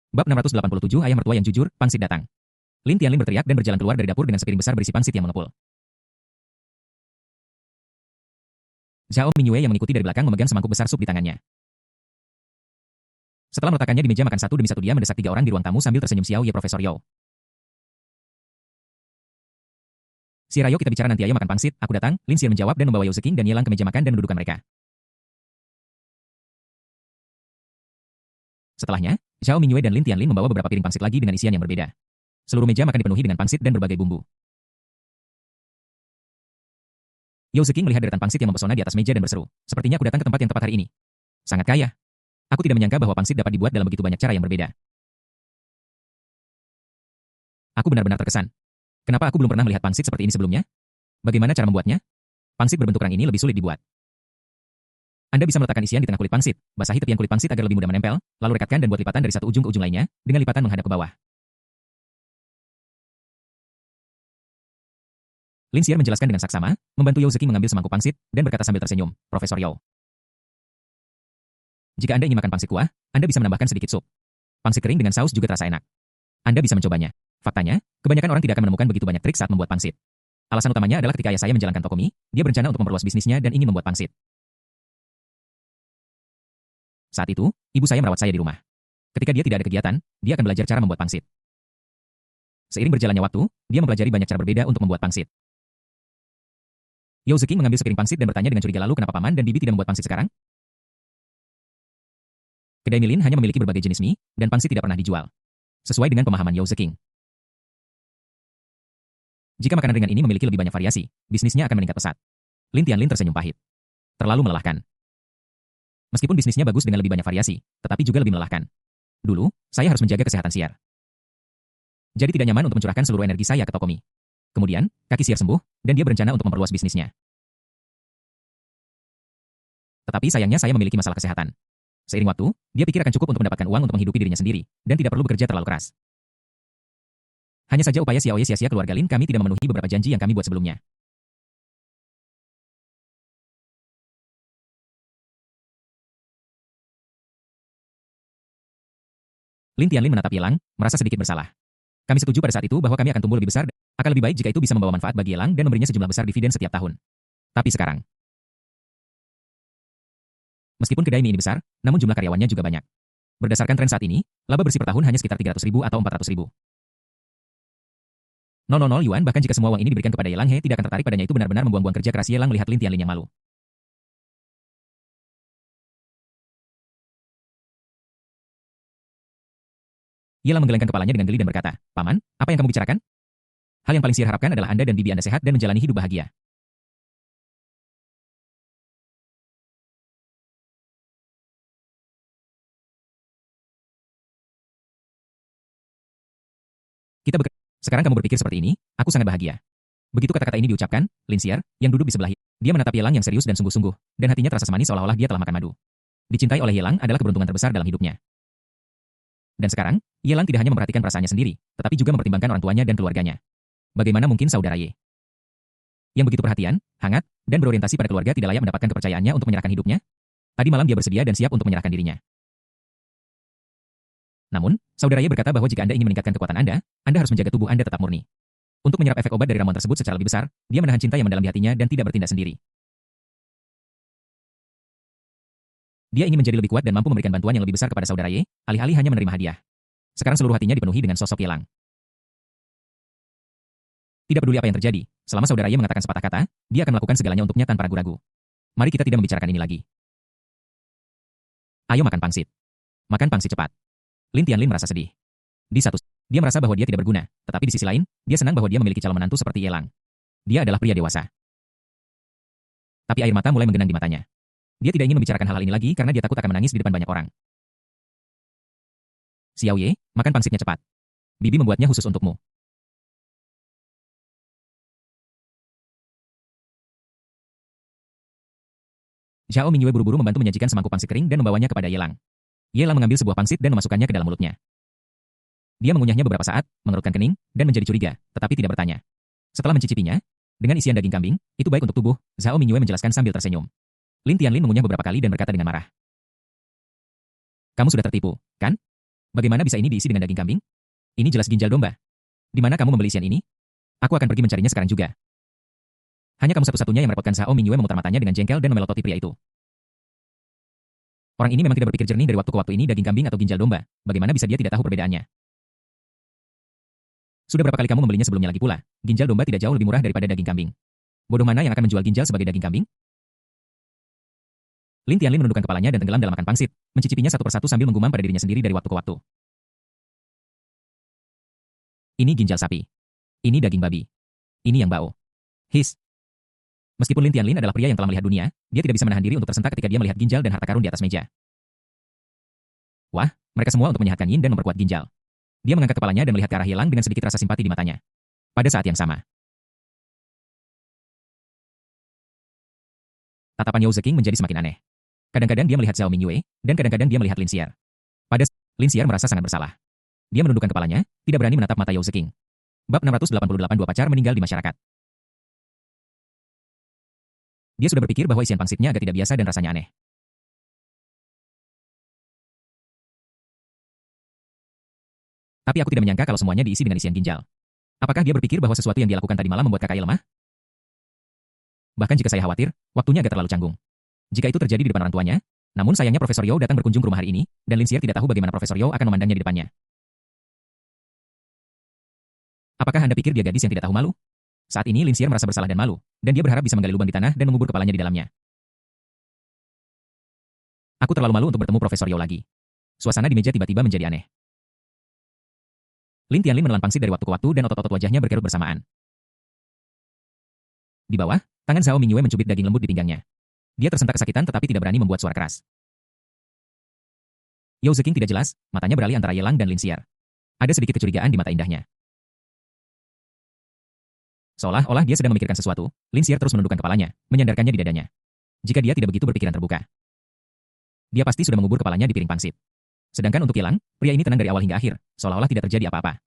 Bab 687, Ayah Mertua yang Jujur, Pangsit datang. Lin Tianlin berteriak dan berjalan keluar dari dapur dengan sepiring besar berisi pangsit yang mengepul. Zhao Mingyue yang mengikuti dari belakang memegang semangkuk besar sup di tangannya. Setelah meletakkannya di meja makan satu demi satu dia mendesak 3 orang di ruang tamu sambil tersenyum. Xiao Ye, Profesor Yao. Sir, ayo kita bicara nanti, ayo makan pangsit, aku datang. Lin Xier menjawab dan membawa Yao Zeking dan Ye Lang ke meja makan dan mendudukkan mereka. Setelahnya, Zhao Mingyue dan Lin Tianlin membawa beberapa piring pangsit lagi dengan isian yang berbeda. Seluruh meja makan dipenuhi dengan pangsit dan berbagai bumbu. Yao Zeking melihat deretan pangsit yang mempesona di atas meja dan berseru, sepertinya aku datang ke tempat yang tepat hari ini. Sangat kaya. Aku tidak menyangka bahwa pangsit dapat dibuat dalam begitu banyak cara yang berbeda. Aku benar-benar terkesan. Kenapa aku belum pernah melihat pangsit seperti ini sebelumnya? Bagaimana cara membuatnya? Pangsit berbentuk kerang ini lebih sulit dibuat. Anda bisa meletakkan isian di tengah kulit pangsit, basahi tepian kulit pangsit agar lebih mudah menempel, lalu rekatkan dan buat lipatan dari satu ujung ke ujung lainnya, dengan lipatan menghadap ke bawah. Lin Xier menjelaskan dengan saksama, membantu Yao Zeking mengambil semangkuk pangsit, dan berkata sambil tersenyum, Profesor Yao. Jika Anda ingin makan pangsit kuah, Anda bisa menambahkan sedikit sup. Pangsit kering dengan saus juga terasa enak. Anda bisa mencobanya. Faktanya, kebanyakan orang tidak akan menemukan begitu banyak trik saat membuat pangsit. Alasan utamanya adalah ketika ayah saya menjalankan toko mie, dia berencana untuk memperluas bisnisnya dan ingin membuat pangsit. Saat itu, ibu saya merawat saya di rumah. Ketika dia tidak ada kegiatan, dia akan belajar cara membuat pangsit. Seiring berjalannya waktu, dia mempelajari banyak cara berbeda untuk membuat pangsit. Yao Zeking mengambil sepiring pangsit dan bertanya dengan curiga, lalu kenapa paman dan bibi tidak membuat pangsit sekarang? Kedai Milin hanya memiliki berbagai jenis mie, dan pangsit tidak pernah dijual. Sesuai dengan pemahaman Yao Zeking. Jika makanan ringan ini memiliki lebih banyak variasi, bisnisnya akan meningkat pesat. Lin Tianlin tersenyum pahit. Terlalu melelahkan. Meskipun bisnisnya bagus dengan lebih banyak variasi, tetapi juga lebih melelahkan. Dulu, saya harus menjaga kesehatan Xier. Jadi tidak nyaman untuk mencurahkan seluruh energi saya ke toko mie. Kemudian, kaki Xier sembuh, dan dia berencana untuk memperluas bisnisnya. Tetapi sayangnya saya memiliki masalah kesehatan. Seiring waktu, dia pikir akan cukup untuk mendapatkan uang untuk menghidupi dirinya sendiri, dan tidak perlu bekerja terlalu keras. Hanya saja upaya Xiao Ye sia-sia. Keluarga Lin kami tidak memenuhi beberapa janji yang kami buat sebelumnya. Lin Tianlin menatap Ye Lang, merasa sedikit bersalah. Kami setuju pada saat itu bahwa kami akan tumbuh lebih besar, akan lebih baik jika itu bisa membawa manfaat bagi Ye Lang dan memberinya sejumlah besar dividen setiap tahun. Tapi sekarang, meskipun kedai mie ini besar, namun jumlah karyawannya juga banyak. Berdasarkan tren saat ini, laba bersih per tahun hanya sekitar 300.000 atau 400.000. 000 yuan, bahkan jika semua uang ini diberikan kepada Ye Lang, He tidak akan tertarik padanya. Itu benar-benar membuang-buang kerja keras. Ye Lang melihat Lin Tianlin yang malu. Ye Lang menggelengkan kepalanya dengan geli dan berkata, Paman, apa yang kamu bicarakan? Hal yang paling Xier harapkan adalah Anda dan bibi Anda sehat dan menjalani hidup bahagia. Kita bekerja. Sekarang kamu berpikir seperti ini, aku sangat bahagia. Begitu kata-kata ini diucapkan, Lin Xier, yang duduk di sebelah dia menatap Ye Lang yang serius dan sungguh-sungguh, dan hatinya terasa semanis seolah-olah dia telah makan madu. Dicintai oleh Ye Lang adalah keberuntungan terbesar dalam hidupnya. Dan sekarang, Ye Lang tidak hanya memperhatikan perasaannya sendiri, tetapi juga mempertimbangkan orang tuanya dan keluarganya. Bagaimana mungkin saudara Ye, yang begitu perhatian, hangat, dan berorientasi pada keluarga tidak layak mendapatkan kepercayaannya untuk menyerahkan hidupnya? Tadi malam dia bersedia dan siap untuk menyerahkan dirinya. Namun, saudara Ye berkata bahwa jika Anda ingin meningkatkan kekuatan Anda harus menjaga tubuh Anda tetap murni. Untuk menyerap efek obat dari ramuan tersebut secara lebih besar, dia menahan cinta yang mendalam di hatinya dan tidak bertindak sendiri. Dia ingin menjadi lebih kuat dan mampu memberikan bantuan yang lebih besar kepada saudara Ye, alih-alih hanya menerima hadiah. Sekarang seluruh hatinya dipenuhi dengan sosok Ye Lang. Tidak peduli apa yang terjadi, selama saudara Ye mengatakan sepatah kata, dia akan melakukan segalanya untuknya tanpa ragu-ragu. Mari kita tidak membicarakan ini lagi. Ayo makan pangsit. Makan pangsit cepat. Lin Tianlin merasa sedih. Di satu, dia merasa bahwa dia tidak berguna, tetapi di sisi lain, dia senang bahwa dia memiliki calon menantu seperti Ye Lang. Dia adalah pria dewasa. Tapi air mata mulai menggenang di matanya. Dia tidak ingin membicarakan hal-hal ini lagi karena dia takut akan menangis di depan banyak orang. Xiao Ye, makan pangsitnya cepat. Bibi membuatnya khusus untukmu. Zhao Mingyue buru-buru membantu menyajikan semangkuk pangsit kering dan membawanya kepada Ye Lang. Ye Lang mengambil sebuah pangsit dan memasukkannya ke dalam mulutnya. Dia mengunyahnya beberapa saat, mengerutkan kening, dan menjadi curiga, tetapi tidak bertanya. Setelah mencicipinya, dengan isian daging kambing, itu baik untuk tubuh, Zhao Mingyue menjelaskan sambil tersenyum. Lin Tianlin mengunyah beberapa kali dan berkata dengan marah. Kamu sudah tertipu, kan? Bagaimana bisa ini diisi dengan daging kambing? Ini jelas ginjal domba. Di mana kamu membeli isian ini? Aku akan pergi mencarinya sekarang juga. Hanya kamu satu-satunya yang merepotkan. Zhao Mingyue memutar matanya dengan jengkel dan memelototi pria itu. Orang ini memang tidak berpikir jernih dari waktu ke waktu. Ini daging kambing atau ginjal domba. Bagaimana bisa dia tidak tahu perbedaannya? Sudah berapa kali kamu membelinya sebelumnya lagi pula? Ginjal domba tidak jauh lebih murah daripada daging kambing. Bodoh mana yang akan menjual ginjal sebagai daging kambing? Lin Tianlin menundukkan kepalanya dan tenggelam dalam makan pangsit, mencicipinya satu persatu sambil menggumam pada dirinya sendiri dari waktu ke waktu. Ini ginjal sapi. Ini daging babi. Ini yang bau. His. Meskipun Lin Tianlin adalah pria yang telah melihat dunia, dia tidak bisa menahan diri untuk tersentak ketika dia melihat ginjal dan harta karun di atas meja. Wah, mereka semua untuk menyehatkan yin dan memperkuat ginjal. Dia mengangkat kepalanya dan melihat ke arah Ye Lang dengan sedikit rasa simpati di matanya. Pada saat yang sama, tatapan Yao Zeking menjadi semakin aneh. Kadang-kadang dia melihat Zhao Mingyue, dan kadang-kadang dia melihat Lin Xier. Lin Xier merasa sangat bersalah. Dia menundukkan kepalanya, tidak berani menatap mata Yao Zeking. Bab 688 Dua pacar meninggal di masyarakat. Dia sudah berpikir bahwa isian pangsitnya agak tidak biasa dan rasanya aneh. Tapi aku tidak menyangka kalau semuanya diisi dengan isian ginjal. Apakah dia berpikir bahwa sesuatu yang dia lakukan tadi malam membuat kakaknya lemah? Bahkan jika saya khawatir, waktunya agak terlalu canggung. Jika itu terjadi di depan orang tuanya, namun sayangnya Profesor Yao datang berkunjung ke rumah hari ini, dan Lin Xier tidak tahu bagaimana Profesor Yao akan memandangnya di depannya. Apakah Anda pikir dia gadis yang tidak tahu malu? Saat ini Lin Xier merasa bersalah dan malu, dan dia berharap bisa menggali lubang di tanah dan mengubur kepalanya di dalamnya. Aku terlalu malu untuk bertemu Profesor Yao lagi. Suasana di meja tiba-tiba menjadi aneh. Lin Tianlin menelan pangsit dari waktu ke waktu dan otot-otot wajahnya berkerut bersamaan. Di bawah, tangan Zhao Mingyue mencubit daging lembut di pinggangnya. Dia tersentak kesakitan tetapi tidak berani membuat suara keras. Yao Zeking tidak jelas, matanya beralih antara Ye Lang dan Lin Xier. Ada sedikit kecurigaan di mata indahnya. Seolah-olah dia sedang memikirkan sesuatu, Lin Xier terus menundukkan kepalanya, menyandarkannya di dadanya. Jika dia tidak begitu berpikiran terbuka, dia pasti sudah mengubur kepalanya di piring pangsit. Sedangkan untuk Ye Lang, pria ini tenang dari awal hingga akhir, seolah-olah tidak terjadi apa-apa.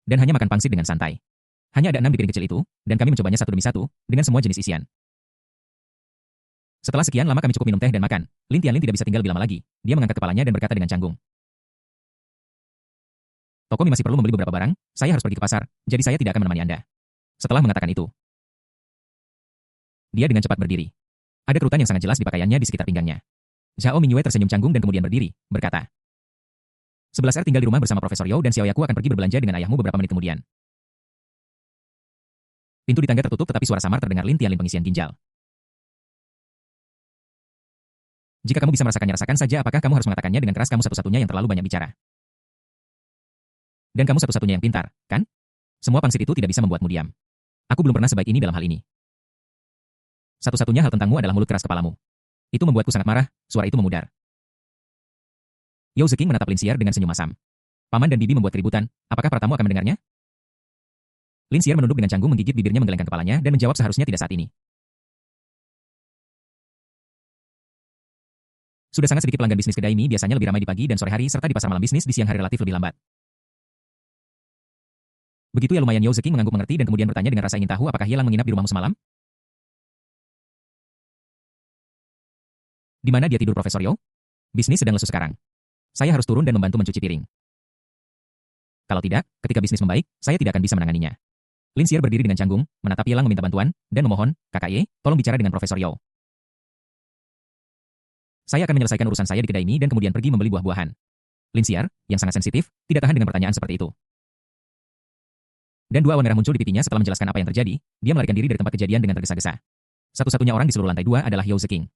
Dan hanya makan pangsit dengan santai. Hanya ada 6 di piring kecil itu, dan kami mencobanya satu demi satu, dengan semua jenis isian. Setelah sekian lama kami cukup minum teh dan makan, Lin Tianlin tidak bisa tinggal lebih lama lagi. Dia mengangkat kepalanya dan berkata dengan canggung. Toko masih perlu membeli beberapa barang, saya harus pergi ke pasar, jadi saya tidak akan menemani Anda. Setelah mengatakan itu, dia dengan cepat berdiri. Ada kerutan yang sangat jelas di pakaiannya di sekitar pinggangnya. Zhao Mingyue tersenyum canggung dan kemudian berdiri, berkata. 11R tinggal di rumah bersama Profesor Yao dan Xiao Yaku akan pergi berbelanja dengan ayahmu beberapa menit kemudian. Pintu di tangga tertutup tetapi suara samar terdengar Lin Tianlin pengisian ginjal. Jika kamu bisa merasakannya, rasakan saja. Apakah kamu harus mengatakannya dengan keras? Kamu satu-satunya yang terlalu banyak bicara. Dan kamu satu-satunya yang pintar, kan? Semua pangsit itu tidak bisa membuatmu diam. Aku belum pernah sebaik ini dalam hal ini. Satu-satunya hal tentangmu adalah mulut keras kepalamu. Itu membuatku sangat marah, suara itu memudar. Yao Zeking menatap Lin Xier dengan senyum masam. Paman dan bibi membuat keributan, apakah para tamu akan mendengarnya? Lin Xier menunduk dengan canggung, menggigit bibirnya, menggelengkan kepalanya dan menjawab seharusnya tidak saat ini. Sudah sangat sedikit pelanggan bisnis kedai mie, biasanya lebih ramai di pagi dan sore hari serta di pasar malam. Bisnis di siang hari relatif lebih lambat. Begitu ya, lumayan. Yao Zeking mengangguk mengerti dan kemudian bertanya dengan rasa ingin tahu, apakah Ye Lang menginap di rumahmu semalam? Di mana dia tidur, Profesor Yao? Bisnis sedang lesu sekarang. Saya harus turun dan membantu mencuci piring. Kalau tidak, ketika bisnis membaik, saya tidak akan bisa menanganinya. Lin Xier berdiri dengan canggung, menatap Ye Lang meminta bantuan, dan memohon, Kakak Ye, tolong bicara dengan Profesor Yao. Saya akan menyelesaikan urusan saya di kedai mie dan kemudian pergi membeli buah-buahan. Lin Xier, yang sangat sensitif, tidak tahan dengan pertanyaan seperti itu. Dan dua awan merah muncul di pipinya setelah menjelaskan apa yang terjadi. Dia melarikan diri dari tempat kejadian dengan tergesa-gesa. Satu-satunya orang di seluruh lantai 2 adalah Yao Zeking,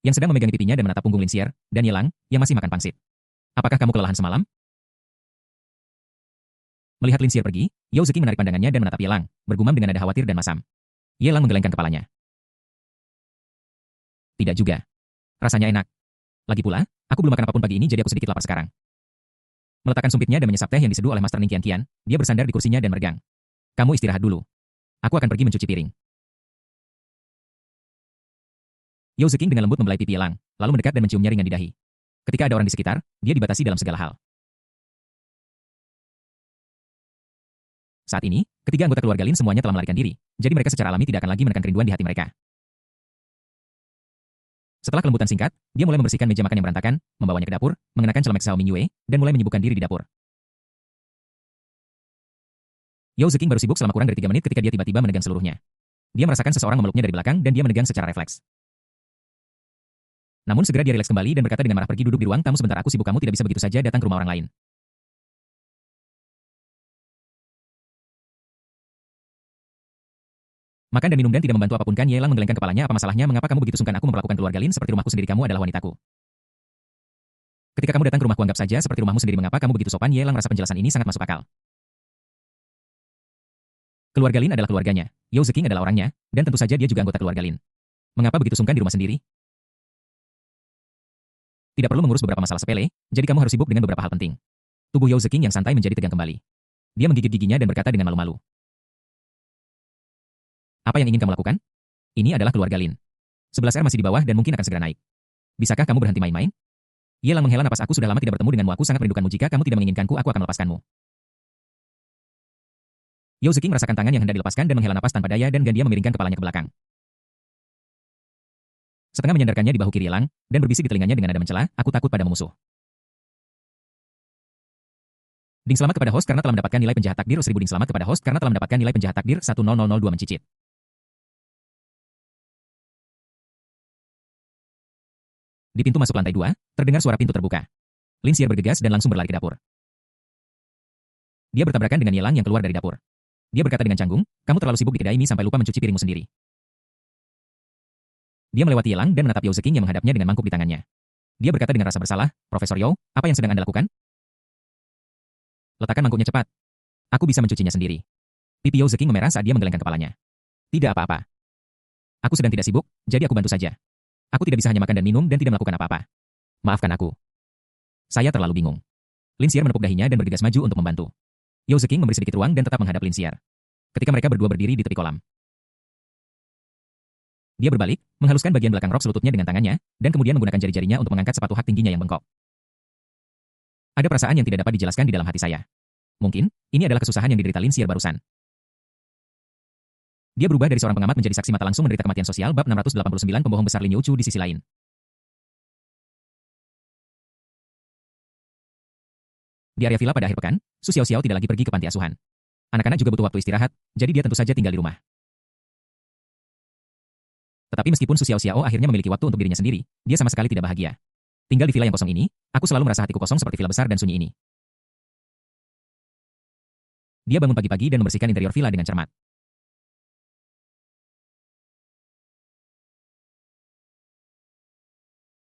yang sedang memegangi pipinya dan menatap punggung Lin Xier, dan Ye Lang, yang masih makan pangsit. Apakah kamu kelelahan semalam? Melihat Lin Xier pergi, Yao Zeking menarik pandangannya dan menatap Ye Lang, bergumam dengan nada khawatir dan masam. Ye Lang menggelengkan kepalanya. Tidak juga. Rasanya enak. Lagi pula, aku belum makan apapun pagi ini, jadi aku sedikit lapar sekarang. Meletakkan sumpitnya dan menyesap teh yang diseduh oleh Master Ning Qian, dia bersandar di kursinya dan meregang. Kamu istirahat dulu. Aku akan pergi mencuci piring. Yao Zeking dengan lembut membelai pipi Ye Lang, lalu mendekat dan menciumnya ringan di dahi. Ketika ada orang di sekitar, dia dibatasi dalam segala hal. Saat ini, ketiga anggota keluarga Lin semuanya telah melarikan diri, jadi mereka secara alami tidak akan lagi menekan kerinduan di hati mereka. Setelah kelembutan singkat, dia mulai membersihkan meja makan yang berantakan, membawanya ke dapur, mengenakan celemek Zhao Mingyue, dan mulai menyibukkan diri di dapur. Yao Zeking baru sibuk selama kurang dari 3 menit ketika dia tiba-tiba menegang seluruhnya. Dia merasakan seseorang memeluknya dari belakang dan dia menegang secara refleks. Namun segera dia rileks kembali dan berkata dengan marah, pergi duduk di ruang tamu sebentar, aku sibuk, kamu tidak bisa begitu saja datang ke rumah orang lain. Makan dan minum dan tidak membantu apapun kan? Ye Lang menggelengkan kepalanya, apa masalahnya? Mengapa kamu begitu sungkan? Aku memperlakukan keluarga Lin seperti rumahku sendiri, kamu adalah wanitaku. Ketika kamu datang ke rumahku anggap saja seperti rumahmu sendiri, mengapa kamu begitu sopan? Ye Lang merasa penjelasan ini sangat masuk akal. Keluarga Lin adalah keluarganya, Yao Zeking adalah orangnya, dan tentu saja dia juga anggota keluarga Lin. Mengapa begitu sungkan di rumah sendiri? Tidak perlu mengurus beberapa masalah sepele, jadi kamu harus sibuk dengan beberapa hal penting. Tubuh Yao Zeking yang santai menjadi tegang kembali. Dia menggigit giginya dan berkata dengan malu-malu. Apa yang ingin kamu lakukan? Ini adalah keluarga Lin. 11R masih di bawah dan mungkin akan segera naik. Bisakah kamu berhenti main-main? Ye Lang menghela napas, aku sudah lama tidak bertemu denganmu, aku sangat merindukanmu, jika kamu tidak menginginkanku, aku akan melepaskanmu. Yao Zeking merasakan tangan yang hendak dilepaskan dan menghela napas tanpa daya dan dia memiringkan kepalanya ke belakang. Setengah menyandarkannya di bahu kiri Ye Lang, dan berbisik di telinganya dengan nada mencela, aku takut padamu musuh. Ding selamat kepada host karena telah mendapatkan nilai penjahat takdir 1000. Ding selamat kepada host karena telah mendapatkan nilai penjahat takdir 10002 mencicit. Di pintu masuk lantai 2, terdengar suara pintu terbuka. Lin Xier bergegas dan langsung berlari ke dapur. Dia bertabrakan dengan Ye Lang yang keluar dari dapur. Dia berkata dengan canggung, kamu terlalu sibuk di kedai ini sampai lupa mencuci piringmu sendiri. Dia melewati Ye Lang dan menatap Yao Zeking yang menghadapnya dengan mangkuk di tangannya. Dia berkata dengan rasa bersalah, Profesor Yao, apa yang sedang Anda lakukan? Letakkan mangkuknya cepat. Aku bisa mencucinya sendiri. Pipi Yao Zeking memerah saat dia menggelengkan kepalanya. Tidak apa-apa. Aku sedang tidak sibuk, jadi aku bantu saja. Aku tidak bisa hanya makan dan minum dan tidak melakukan apa-apa. Maafkan aku. Saya terlalu bingung. Lin Xier menepuk dahinya dan bergegas maju untuk membantu. Yao Zeking memberi sedikit ruang dan tetap menghadap Lin Xier. Ketika mereka berdua berdiri di tepi kolam. Dia berbalik, menghaluskan bagian belakang rok selututnya dengan tangannya, dan kemudian menggunakan jari-jarinya untuk mengangkat sepatu hak tingginya yang bengkok. Ada perasaan yang tidak dapat dijelaskan di dalam hati saya. Mungkin, ini adalah kesusahan yang diderita Lin Xier barusan. Dia berubah dari seorang pengamat menjadi saksi mata langsung menderita kematian sosial. Bab 689 Pembohong besar Lin Youchu di sisi lain. Di area villa pada akhir pekan, Su Xiaoxiao tidak lagi pergi ke panti asuhan. Anak-anak juga butuh waktu istirahat, jadi dia tentu saja tinggal di rumah. Tetapi meskipun Su Xiaoxiao akhirnya memiliki waktu untuk dirinya sendiri, dia sama sekali tidak bahagia. Tinggal di villa yang kosong ini, aku selalu merasa hatiku kosong seperti villa besar dan sunyi ini. Dia bangun pagi-pagi dan membersihkan interior villa dengan cermat.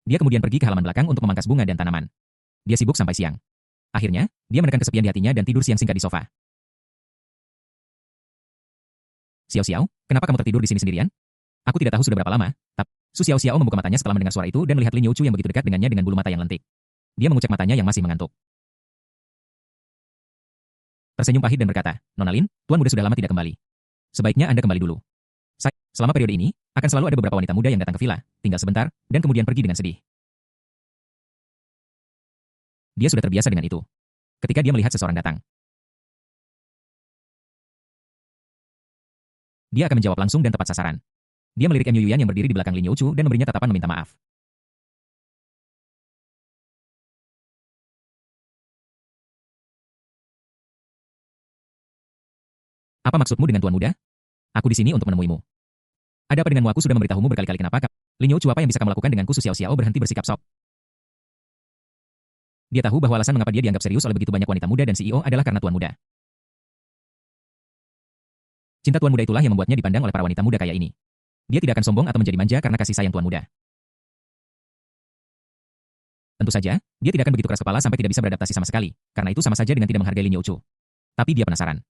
Dia kemudian pergi ke halaman belakang untuk memangkas bunga dan tanaman. Dia sibuk sampai siang. Akhirnya, dia menekan kesepian di hatinya dan tidur siang singkat di sofa. Xiao-Xiao, kenapa kamu tertidur di sini sendirian? Aku tidak tahu sudah berapa lama, tapi Su Xiaoxiao membuka matanya setelah mendengar suara itu dan melihat Lin Youchu yang begitu dekat dengannya dengan bulu mata yang lentik. Dia mengucek matanya yang masih mengantuk. Tersenyum pahit dan berkata, Nona Lin, Tuan Muda sudah lama tidak kembali. Sebaiknya Anda kembali dulu. Selama periode ini, akan selalu ada beberapa wanita muda yang datang ke villa, tinggal sebentar, dan kemudian pergi dengan sedih. Dia sudah terbiasa dengan itu. Ketika dia melihat seseorang datang, dia akan menjawab langsung dan tepat sasaran. Dia melirik Mu Yuyan yang berdiri di belakang Lin Youchu dan memberinya tatapan meminta maaf. Apa maksudmu dengan Tuan Muda? Aku di sini untuk menemuimu. Ada apa denganmu? Aku sudah memberitahumu berkali-kali kenapa Lin Youchu, apa yang bisa kamu lakukan denganku? Su Xiaoxiao berhenti bersikap sok. Dia tahu bahwa alasan mengapa dia dianggap serius oleh begitu banyak wanita muda dan CEO adalah karena Tuan Muda. Cinta Tuan Muda itulah yang membuatnya dipandang oleh para wanita muda kaya ini. Dia tidak akan sombong atau menjadi manja karena kasih sayang Tuan Muda. Tentu saja, dia tidak akan begitu keras kepala sampai tidak bisa beradaptasi sama sekali, karena itu sama saja dengan tidak menghargai Lin Youchu. Tapi dia penasaran.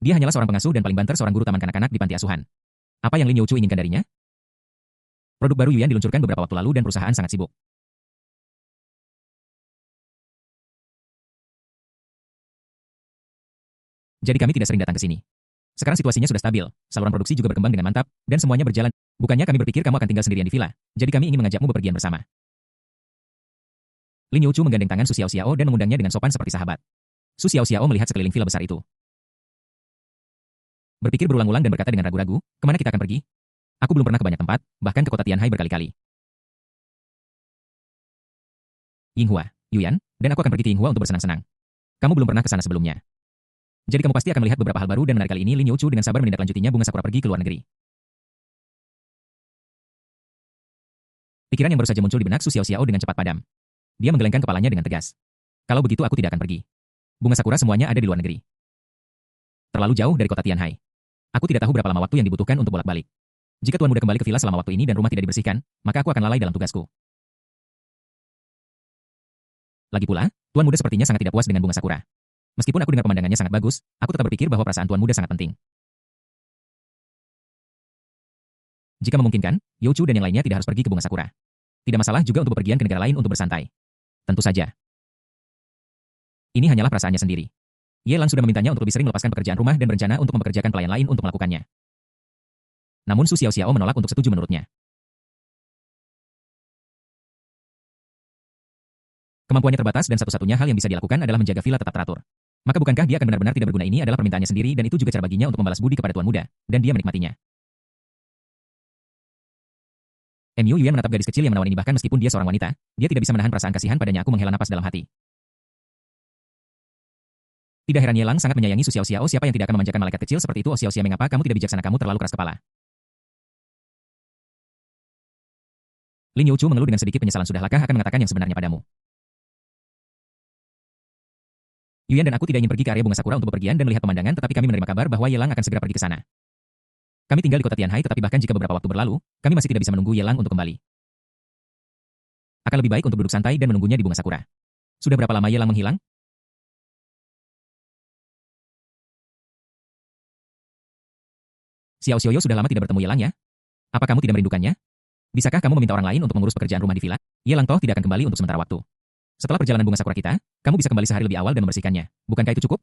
Dia hanyalah seorang pengasuh dan paling banter seorang guru taman kanak-kanak di panti asuhan. Apa yang Lin Youchu inginkan darinya? Produk baru Yuyan diluncurkan beberapa waktu lalu dan perusahaan sangat sibuk. Jadi kami tidak sering datang ke sini. Sekarang situasinya sudah stabil, saluran produksi juga berkembang dengan mantap, dan semuanya berjalan. Bukannya kami berpikir kamu akan tinggal sendirian di villa, jadi kami ingin mengajakmu bepergian bersama. Lin Youchu menggandeng tangan Su Xiaoxiao dan mengundangnya dengan sopan seperti sahabat. Su Xiaoxiao melihat sekeliling villa besar itu. Berpikir berulang-ulang dan berkata dengan ragu-ragu, kemana kita akan pergi? Aku belum pernah ke banyak tempat, bahkan ke kota Tianhai berkali-kali. Yinghua, Yuyan, dan aku akan pergi ke Yinghua untuk bersenang-senang. Kamu belum pernah ke sana sebelumnya. Jadi kamu pasti akan melihat beberapa hal baru dan menarik kali ini. Lin Youchu dengan sabar menindaklanjutinya. Bunga Sakura pergi ke luar negeri. Pikiran yang baru saja muncul di benak Su Xiaoxiao dengan cepat padam. Dia menggelengkan kepalanya dengan tegas. Kalau begitu aku tidak akan pergi. Bunga Sakura semuanya ada di luar negeri. Terlalu jauh dari kota Tianhai. Aku tidak tahu berapa lama waktu yang dibutuhkan untuk bolak-balik. Jika Tuan Muda kembali ke villa selama waktu ini dan rumah tidak dibersihkan, maka aku akan lalai dalam tugasku. Lagi pula, Tuan Muda sepertinya sangat tidak puas dengan Bunga Sakura. Meskipun aku dengar pemandangannya sangat bagus, aku tetap berpikir bahwa perasaan Tuan Muda sangat penting. Jika memungkinkan, Youchu dan yang lainnya tidak harus pergi ke Bunga Sakura. Tidak masalah juga untuk bepergian ke negara lain untuk bersantai. Tentu saja. Ini hanyalah perasaannya sendiri. Ye Lang sudah memintanya untuk lebih sering melepaskan pekerjaan rumah dan berencana untuk mempekerjakan pelayan lain untuk melakukannya. Namun Su Xiaoxiao menolak untuk setuju menurutnya. Kemampuannya terbatas dan satu-satunya hal yang bisa dilakukan adalah menjaga villa tetap teratur. Maka bukankah dia akan benar-benar tidak berguna? Ini adalah permintaannya sendiri dan itu juga cara baginya untuk membalas budi kepada Tuan Muda, dan dia menikmatinya. Mu Yuan menatap gadis kecil yang menawan ini bahkan meskipun dia seorang wanita, dia tidak bisa menahan perasaan kasihan padanya. Aku menghela napas dalam hati. Tidak heran Ye Lang sangat menyayangi Su Xiaoxiao. Siapa yang tidak akan memanjakan malaikat kecil seperti itu? Oh Xiaoxiao, mengapa kamu tidak bijaksana? Kamu terlalu keras kepala. Lin Youchu mengeluh dengan sedikit penyesalan. Sudahlahkah akan mengatakan yang sebenarnya padamu? Yuan dan aku tidak ingin pergi ke area Bunga Sakura untuk bepergian dan melihat pemandangan, tetapi kami menerima kabar bahwa Ye Lang akan segera pergi ke sana. Kami tinggal di kota Tianhai, tetapi bahkan jika beberapa waktu berlalu, kami masih tidak bisa menunggu Ye Lang untuk kembali. Akan lebih baik untuk duduk santai dan menunggunya di Bunga Sakura. Sudah berapa lama Ye Lang menghilang? Xiao Xiaoyo sudah lama tidak bertemu Ye Lang ya? Apa kamu tidak merindukannya? Bisakah kamu meminta orang lain untuk mengurus pekerjaan rumah di villa? Ye Lang toh tidak akan kembali untuk sementara waktu. Setelah perjalanan Bunga Sakura kita, kamu bisa kembali sehari lebih awal dan membersihkannya. Bukankah itu cukup?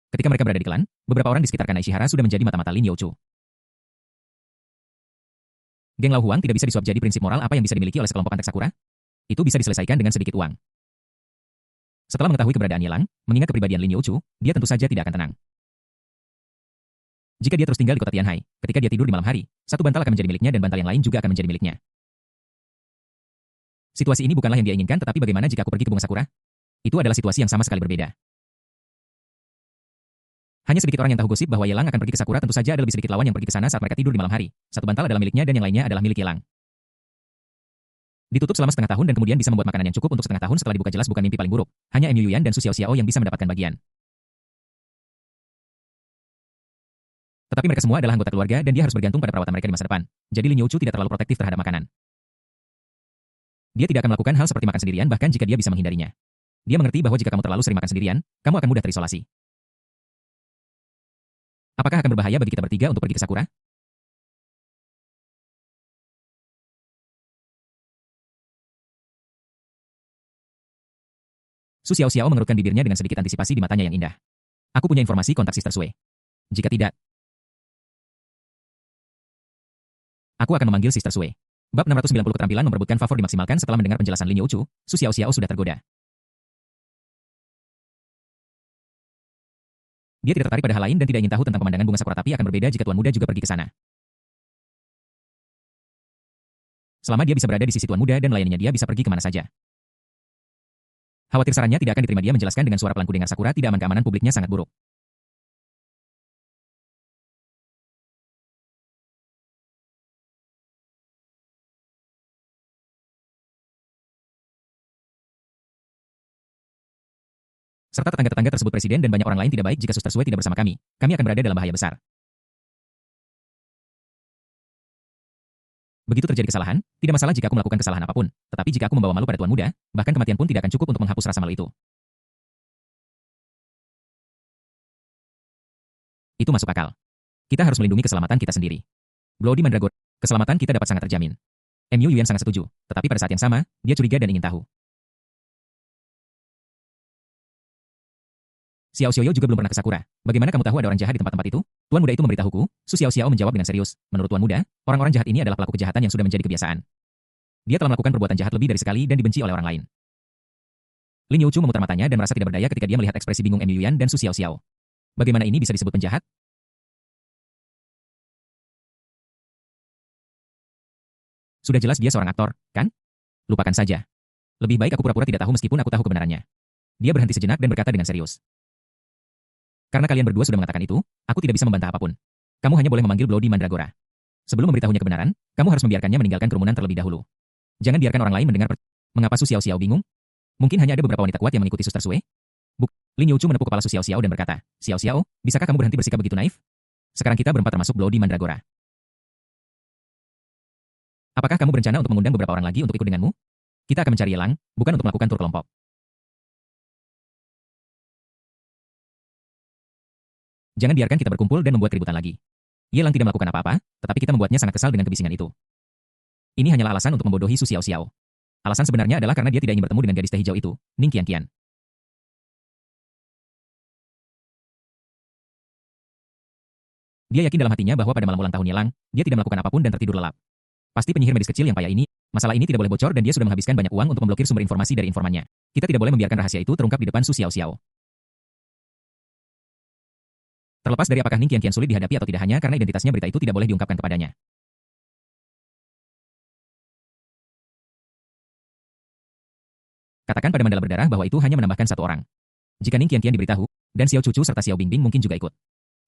Ketika mereka berada di klan, beberapa orang di sekitar Kanai Shihara sudah menjadi mata-mata Lin Youchu. Geng Lao Huang tidak bisa disuap. Jadi prinsip moral apa yang bisa dimiliki oleh sekelompok antek Sakura? Itu bisa diselesaikan dengan sedikit uang. Setelah mengetahui keberadaan Ye Lang, mengingat kepribadian Lin Youchu, dia tentu saja tidak akan tenang. Jika dia terus tinggal di kota Tianhai, ketika dia tidur di malam hari, satu bantal akan menjadi miliknya dan bantal yang lain juga akan menjadi miliknya. Situasi ini bukanlah yang dia inginkan, tetapi bagaimana jika aku pergi ke Bunga Sakura? Itu adalah situasi yang sama sekali berbeda. Hanya sedikit orang yang tahu gosip bahwa Ye Lang akan pergi ke Sakura. Tentu saja ada lebih sedikit lawan yang pergi ke sana saat mereka tidur di malam hari. Satu bantal adalah miliknya dan yang lainnya adalah milik Ye Lang. Ditutup selama setengah tahun dan kemudian bisa membuat makanan yang cukup untuk setengah tahun. Setelah dibuka jelas bukan mimpi paling buruk. Hanya Mu Yuan dan Su Xiaoxiao yang bisa mendapatkan bagian. Tetapi mereka semua adalah anggota keluarga dan dia harus bergantung pada perawatan mereka di masa depan. Jadi Lin Youchu tidak terlalu protektif terhadap makanan. Dia tidak akan melakukan hal seperti makan sendirian bahkan jika dia bisa menghindarinya. Dia mengerti bahwa jika kamu terlalu sering makan sendirian, kamu akan mudah terisolasi. Apakah akan berbahaya bagi kita bertiga untuk pergi ke Sakura? Su Xiaoxiao mengerutkan bibirnya dengan sedikit antisipasi di matanya yang indah. Aku punya informasi kontak Sister Sue. Jika tidak, aku akan memanggil Sister Sue. Bab 690 keterampilan memperebutkan favor dimaksimalkan. Setelah mendengar penjelasan Lin Youchu, Su Xiaoxiao sudah tergoda. Dia tidak tertarik pada hal lain dan tidak ingin tahu tentang pemandangan Bunga Sakura, tapi akan berbeda jika Tuan Muda juga pergi ke sana. Selama dia bisa berada di sisi Tuan Muda dan melayaninya, dia bisa pergi kemana saja. Khawatir sarannya tidak akan diterima. Dia menjelaskan dengan suara pelan. Ku dengar Sakura tidak aman, keamanan publiknya sangat buruk. Serta tetangga-tetangga tersebut presiden dan banyak orang lain tidak baik. Jika Suster Sue tidak bersama kami akan berada dalam bahaya besar. Begitu terjadi kesalahan, tidak masalah jika aku melakukan kesalahan apapun, tetapi jika aku membawa malu pada Tuan Muda, bahkan kematian pun tidak akan cukup untuk menghapus rasa malu itu. Itu masuk akal. Kita harus melindungi keselamatan kita sendiri. Bloody Mandragora, keselamatan kita dapat sangat terjamin. Mu Yuan sangat setuju, tetapi pada saat yang sama, dia curiga dan ingin tahu. Xiao Xiaoyo juga belum pernah ke Sakura. Bagaimana kamu tahu ada orang jahat di tempat-tempat itu? Tuan Muda itu memberitahuku. Su Xiaoxiao menjawab dengan serius. Menurut Tuan Muda, orang-orang jahat ini adalah pelaku kejahatan yang sudah menjadi kebiasaan. Dia telah melakukan perbuatan jahat lebih dari sekali dan dibenci oleh orang lain. Lin Youchu memutar matanya dan merasa tidak berdaya ketika dia melihat ekspresi bingung Mu Yuan dan Su Xiaoxiao. Bagaimana ini bisa disebut penjahat? Sudah jelas dia seorang aktor, kan? Lupakan saja. Lebih baik aku pura-pura tidak tahu meskipun aku tahu kebenarannya. Dia berhenti sejenak dan berkata dengan serius. Karena kalian berdua sudah mengatakan itu, aku tidak bisa membantah apapun. Kamu hanya boleh memanggil Bloody Mandragora. Sebelum memberitahunya kebenaran, kamu harus membiarkannya meninggalkan kerumunan terlebih dahulu. Jangan biarkan orang lain mendengar. Mengapa Su Xiao Xiao bingung? Mungkin hanya ada beberapa wanita kuat yang mengikuti Suster Sue? Lin Youchu menepuk kepala Su Xiao Xiao dan berkata, Xiao Xiao, bisakah kamu berhenti bersikap begitu naif? Sekarang kita berempat termasuk Bloody Mandragora. Apakah kamu berencana untuk mengundang beberapa orang lagi untuk ikut denganmu? Kita akan mencari Yelang, bukan untuk melakukan tur kelompok. Jangan biarkan kita berkumpul dan membuat keributan lagi. Yelang tidak melakukan apa-apa, tetapi kita membuatnya sangat kesal dengan kebisingan itu. Ini hanyalah alasan untuk membodohi Su Xiao Xiao. Alasan sebenarnya adalah karena dia tidak ingin bertemu dengan gadis teh hijau itu, Ning Qianqian. Dia yakin dalam hatinya bahwa pada malam ulang tahun Yelang, dia tidak melakukan apapun dan tertidur lelap. Pasti penyihir medis kecil yang payah ini, masalah ini tidak boleh bocor dan dia sudah menghabiskan banyak uang untuk memblokir sumber informasi dari informannya. Kita tidak boleh membiarkan rahasia itu terungkap di depan Su Xiao Xiao. Terlepas dari apakah Ning Qianqian sulit dihadapi atau tidak hanya karena identitasnya berita itu tidak boleh diungkapkan kepadanya. Katakan pada Mandala berdarah bahwa itu hanya menambahkan satu orang. Jika Ning Qianqian diberitahu, dan Xiao Cucu serta Xiao Bingbing mungkin juga ikut.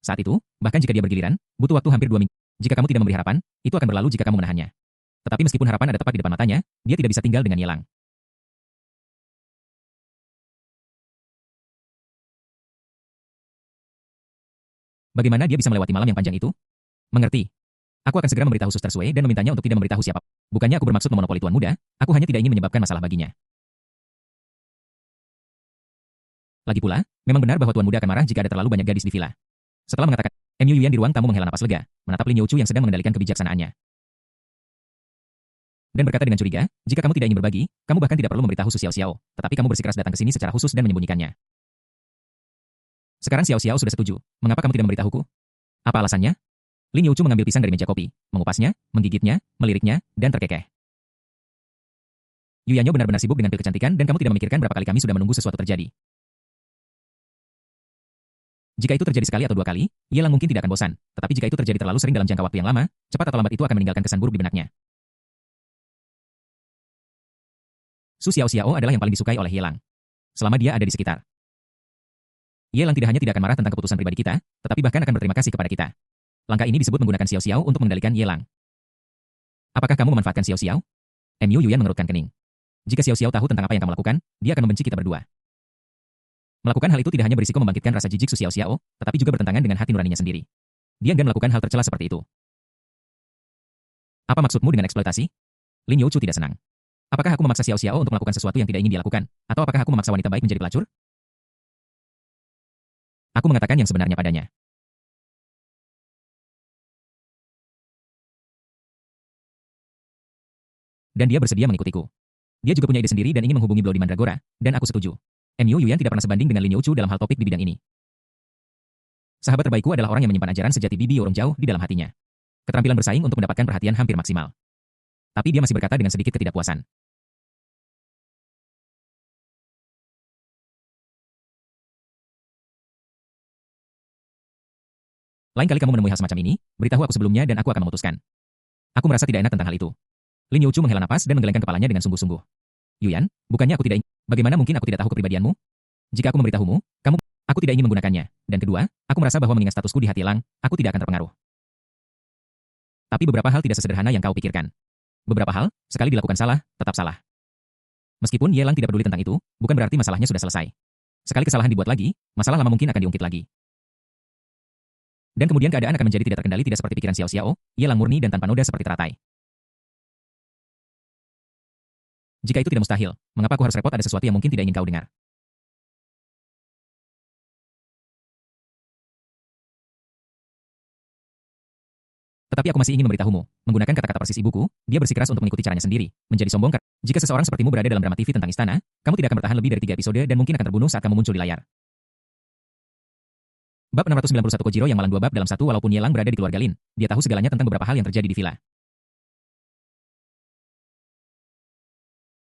Saat itu, bahkan jika dia bergiliran, butuh waktu hampir 2 minggu. Jika kamu tidak memberi harapan, itu akan berlalu jika kamu menahannya. Tetapi meskipun harapan ada tepat di depan matanya, dia tidak bisa tinggal dengan Yelang. Bagaimana dia bisa melewati malam yang panjang itu? Mengerti. Aku akan segera memberitahu Suster Sue dan memintanya untuk tidak memberitahu siapa. Bukannya aku bermaksud memonopoli Tuan Muda, aku hanya tidak ingin menyebabkan masalah baginya. Lagi pula, memang benar bahwa Tuan Muda akan marah jika ada terlalu banyak gadis di villa. Setelah mengatakan, Mu Yuyan di ruang tamu menghela napas lega, menatap Lin Youchu yang sedang mengendalikan kebijaksanaannya. Dan berkata dengan curiga, jika kamu tidak ingin berbagi, kamu bahkan tidak perlu memberitahu Su Xiao Xiao, tetapi kamu bersikeras datang ke sini secara khusus dan menyembunyikannya. Sekarang Xiao Xiao sudah setuju, mengapa kamu tidak memberitahuku? Apa alasannya? Lin Youchu mengambil pisang dari meja kopi, mengupasnya, menggigitnya, meliriknya, dan terkekeh. Yuyanyo benar-benar sibuk dengan pil kecantikan dan kamu tidak memikirkan berapa kali kami sudah menunggu sesuatu terjadi. Jika itu terjadi sekali atau 2 kali, Yelang mungkin tidak akan bosan, tetapi jika itu terjadi terlalu sering dalam jangka waktu yang lama, cepat atau lambat itu akan meninggalkan kesan buruk di benaknya. Su Xiao Xiao adalah yang paling disukai oleh Yelang. Selama dia ada di sekitar. Yelang tidak hanya tidak akan marah tentang keputusan pribadi kita, tetapi bahkan akan berterima kasih kepada kita. Langkah ini disebut menggunakan Xiao Xiao untuk mengendalikan Yelang. Apakah kamu memanfaatkan Xiao Xiao? Mu Yuyan mengerutkan kening. Jika Xiao Xiao tahu tentang apa yang kamu lakukan, dia akan membenci kita berdua. Melakukan hal itu tidak hanya berisiko membangkitkan rasa jijik Su Xiao Xiao, tetapi juga bertentangan dengan hati nuraninya sendiri. Dia enggan melakukan hal tercela seperti itu. Apa maksudmu dengan eksploitasi? Lin Youchu tidak senang. Apakah aku memaksa Xiao Xiao untuk melakukan sesuatu yang tidak ingin dia lakukan? Atau apakah aku memaksa wanita baik menjadi pelacur? Aku mengatakan yang sebenarnya padanya. Dan dia bersedia mengikutiku. Dia juga punya ide sendiri dan ingin menghubungi Bloody Mandragora, dan aku setuju. Mu Yuyan tidak pernah sebanding dengan Lin Youchu dalam hal topik di bidang ini. Sahabat terbaikku adalah orang yang menyimpan ajaran sejati Bibi Yorong jauh di dalam hatinya. Keterampilan bersaing untuk mendapatkan perhatian hampir maksimal. Tapi dia masih berkata dengan sedikit ketidakpuasan. Lain kali kamu menemui hal semacam ini, beritahu aku sebelumnya dan aku akan memutuskan. Aku merasa tidak enak tentang hal itu. Lin Youchu menghela napas dan menggelengkan kepalanya dengan sungguh-sungguh. Yuyan, bukannya aku tidak ingin. Bagaimana mungkin aku tidak tahu kepribadianmu? Jika aku memberitahumu, aku tidak ingin menggunakannya. Dan kedua, aku merasa bahwa mengingat statusku di hati Yelang, aku tidak akan terpengaruh. Tapi beberapa hal tidak sesederhana yang kau pikirkan. Beberapa hal, sekali dilakukan salah, tetap salah. Meskipun Yelang tidak peduli tentang itu, bukan berarti masalahnya sudah selesai. Sekali kesalahan dibuat lagi, masalah lama mungkin akan diungkit lagi. Dan kemudian keadaan akan menjadi tidak terkendali tidak seperti pikiran Xiao Xiao, Yelang murni dan tanpa noda seperti teratai. Jika itu tidak mustahil, mengapa aku harus repot ada sesuatu yang mungkin tidak ingin kau dengar? Tetapi aku masih ingin memberitahumu, menggunakan kata-kata persis ibuku, dia bersikeras untuk mengikuti caranya sendiri, menjadi sombong karena jika seseorang sepertimu berada dalam drama TV tentang istana, kamu tidak akan bertahan lebih dari 3 episode dan mungkin akan terbunuh saat kamu muncul di layar. Bab 691 Kojiro yang malang 2 bab dalam 1 walaupun Yelang berada di keluarga Lin, dia tahu segalanya tentang beberapa hal yang terjadi di villa.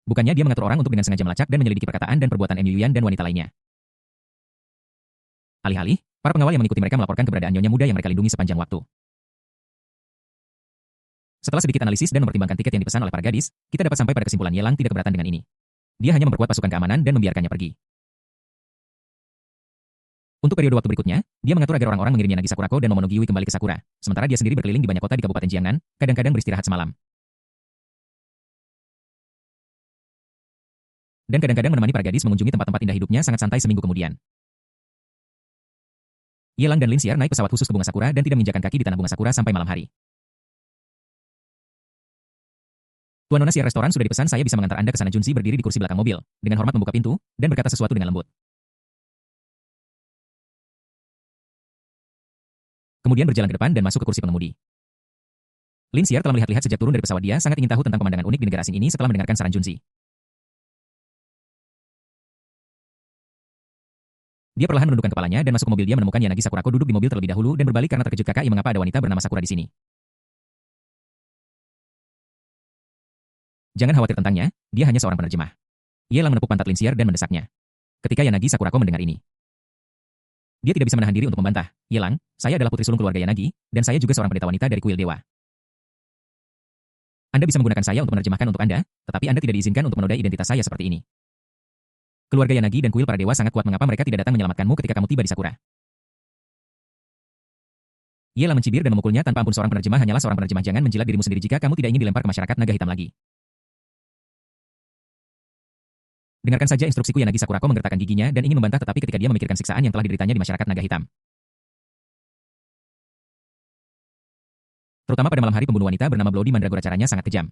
Bukannya dia mengatur orang untuk dengan sengaja melacak dan menyelidiki perkataan dan perbuatan Mu Yuyan dan wanita lainnya. Alih-alih, para pengawal yang mengikuti mereka melaporkan keberadaan nyonya muda yang mereka lindungi sepanjang waktu. Setelah sedikit analisis dan mempertimbangkan tiket yang dipesan oleh para gadis, kita dapat sampai pada kesimpulan Yelang tidak keberatan dengan ini. Dia hanya memperkuat pasukan keamanan dan membiarkannya pergi. Untuk periode waktu berikutnya, dia mengatur agar orang-orang mengirimnya Nagi Sakurako dan Momonogiwi kembali ke Sakura, sementara dia sendiri berkeliling di banyak kota di Kabupaten Jiangnan, kadang-kadang beristirahat semalam. Dan kadang-kadang menemani para gadis mengunjungi tempat-tempat indah hidupnya sangat santai seminggu kemudian. Yelang dan Lin Xier naik pesawat khusus ke Bunga Sakura dan tidak menginjakan kaki di tanah Bunga Sakura sampai malam hari. Tuan Nona Xier, restoran sudah dipesan, saya bisa mengantar Anda ke sana. Junzi berdiri di kursi belakang mobil, dengan hormat membuka pintu, dan berkata sesuatu dengan lembut. Kemudian berjalan ke depan dan masuk ke kursi pengemudi. Lin Xier telah melihat-lihat sejak turun dari pesawat. Dia sangat ingin tahu tentang pemandangan unik di negara asing ini setelah mendengarkan saran Junzi. Dia perlahan menundukkan kepalanya dan masuk ke mobil. Dia menemukan Yanagi Sakurako duduk di mobil terlebih dahulu dan berbalik karena terkejut. KKI, mengapa ada wanita bernama Sakura di sini? Jangan khawatir tentangnya, dia hanya seorang penerjemah. Yelang menepuk pantat Lin Xier dan mendesaknya. Ketika Yanagi Sakurako mendengar ini, dia tidak bisa menahan diri untuk membantah. Yelang, saya adalah putri sulung keluarga Yanagi, dan saya juga seorang pendeta wanita dari kuil dewa. Anda bisa menggunakan saya untuk menerjemahkan untuk Anda, tetapi Anda tidak diizinkan untuk menodai identitas saya seperti ini. Keluarga Yanagi dan kuil para dewa sangat kuat. Mengapa mereka tidak datang menyelamatkanmu ketika kamu tiba di Sakura? Yelang mencibir dan memukulnya tanpa ampun. Seorang penerjemah hanyalah seorang penerjemah. Jangan menjilat dirimu sendiri jika kamu tidak ingin dilempar ke masyarakat naga hitam lagi. Dengarkan saja instruksiku. Yanagi Sakurako menggertakkan giginya dan ingin membantah, tetapi ketika dia memikirkan siksaan yang telah dideritanya di masyarakat naga hitam, terutama pada malam hari, pembunuh wanita bernama Bloody Mandragora, caranya sangat kejam.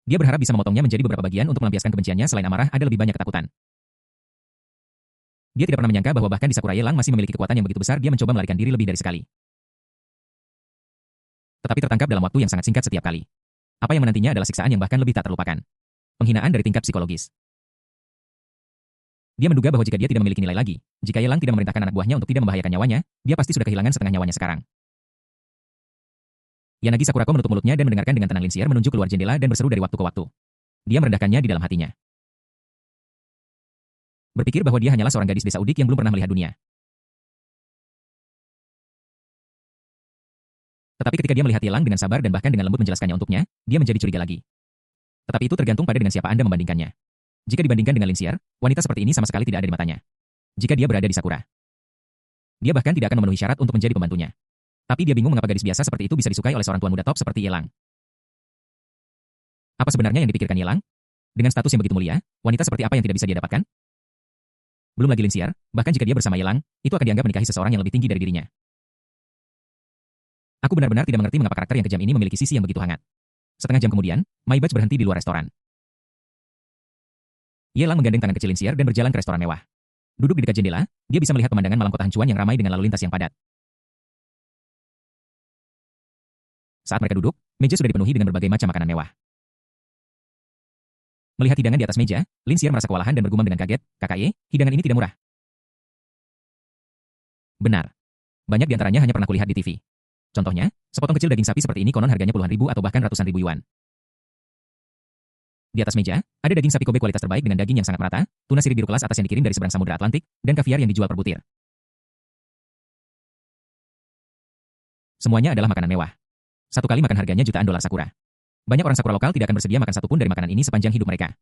Dia berharap bisa memotongnya menjadi beberapa bagian untuk melampiaskan kebenciannya. Selain amarah, ada lebih banyak ketakutan. Dia tidak pernah menyangka bahwa bahkan di Sakura Yelang masih memiliki kekuatan yang begitu besar. Dia mencoba melarikan diri lebih dari sekali, tetapi tertangkap dalam waktu yang sangat singkat setiap kali. Apa yang menantinya adalah siksaan yang bahkan lebih tak terlupakan. Penghinaan dari tingkat psikologis. Dia menduga bahwa jika dia tidak memiliki nilai lagi, jika Yelang tidak memerintahkan anak buahnya untuk tidak membahayakan nyawanya, dia pasti sudah kehilangan setengah nyawanya sekarang. Yanagi Sakurako menutup mulutnya dan mendengarkan dengan tenang. Lin Xier menunjuk keluar jendela dan berseru dari waktu ke waktu. Dia merendahkannya di dalam hatinya, berpikir bahwa dia hanyalah seorang gadis desa udik yang belum pernah melihat dunia. Tetapi ketika dia melihat Yelang dengan sabar dan bahkan dengan lembut menjelaskannya untuknya, dia menjadi curiga lagi. Tetapi itu tergantung pada dengan siapa Anda membandingkannya. Jika dibandingkan dengan Lin Xier, wanita seperti ini sama sekali tidak ada di matanya. Jika dia berada di Sakura, dia bahkan tidak akan memenuhi syarat untuk menjadi pembantunya. Tapi dia bingung mengapa gadis biasa seperti itu bisa disukai oleh seorang tuan muda top seperti Yelang. Apa sebenarnya yang dipikirkan Yelang? Dengan status yang begitu mulia, wanita seperti apa yang tidak bisa dia dapatkan? Belum lagi Lin Xier, bahkan jika dia bersama Yelang, itu akan dianggap menikahi seseorang yang lebih tinggi dari dirinya. Aku benar-benar tidak mengerti mengapa karakter yang kejam ini memiliki sisi yang begitu hangat. Setengah jam kemudian, Maibach berhenti di luar restoran. Yelang menggandeng tangan kecil Lin Xier dan berjalan ke restoran mewah. Duduk di dekat jendela, dia bisa melihat pemandangan malam kota Hancuan yang ramai dengan lalu lintas yang padat. Saat mereka duduk, meja sudah dipenuhi dengan berbagai macam makanan mewah. Melihat hidangan di atas meja, Lin Xier merasa kewalahan dan bergumam dengan kaget, "KKY, hidangan ini tidak murah." Benar. Banyak di antaranya hanya pernah kulihat di TV. Contohnya, sepotong kecil daging sapi seperti ini konon harganya puluhan ribu atau bahkan ratusan ribu yuan. Di atas meja, ada daging sapi Kobe kualitas terbaik dengan daging yang sangat merata, tuna sirip biru kelas atas yang dikirim dari seberang Samudra Atlantik, dan kaviar yang dijual per butir. Semuanya adalah makanan mewah. Satu kali makan harganya jutaan dolar Sakura. Banyak orang Sakura lokal tidak akan bersedia makan satupun dari makanan ini sepanjang hidup mereka.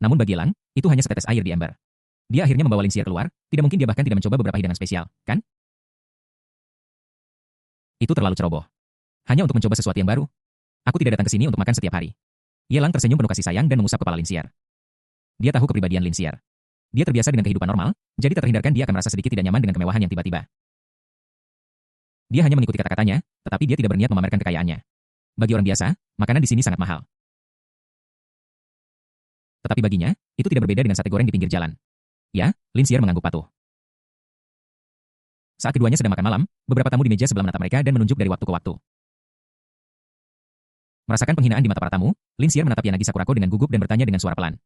Namun bagi Yelang, itu hanya setetes air di ember. Dia akhirnya membawa Lin Xier keluar, tidak mungkin dia bahkan tidak mencoba beberapa hidangan spesial, kan? Itu terlalu ceroboh. Hanya untuk mencoba sesuatu yang baru. Aku tidak datang ke sini untuk makan setiap hari. Yelang tersenyum penuh kasih sayang dan mengusap kepala Lin Xier. Dia tahu kepribadian Lin Xier. Dia terbiasa dengan kehidupan normal, jadi tak terhindarkan dia akan merasa sedikit tidak nyaman dengan kemewahan yang tiba-tiba. Dia hanya mengikuti kata-katanya, tetapi dia tidak berniat memamerkan kekayaannya. Bagi orang biasa, makanan di sini sangat mahal. Tetapi baginya, itu tidak berbeda dengan sate goreng di pinggir jalan. Ya, Lin Xier mengangguk patuh. Saat keduanya sedang makan malam, beberapa tamu di meja sebelah menatap mereka dan menunjuk dari waktu ke waktu. Merasakan penghinaan di mata para tamu, Lin Xier menatap Yanagi Sakurako dengan gugup dan bertanya dengan suara pelan.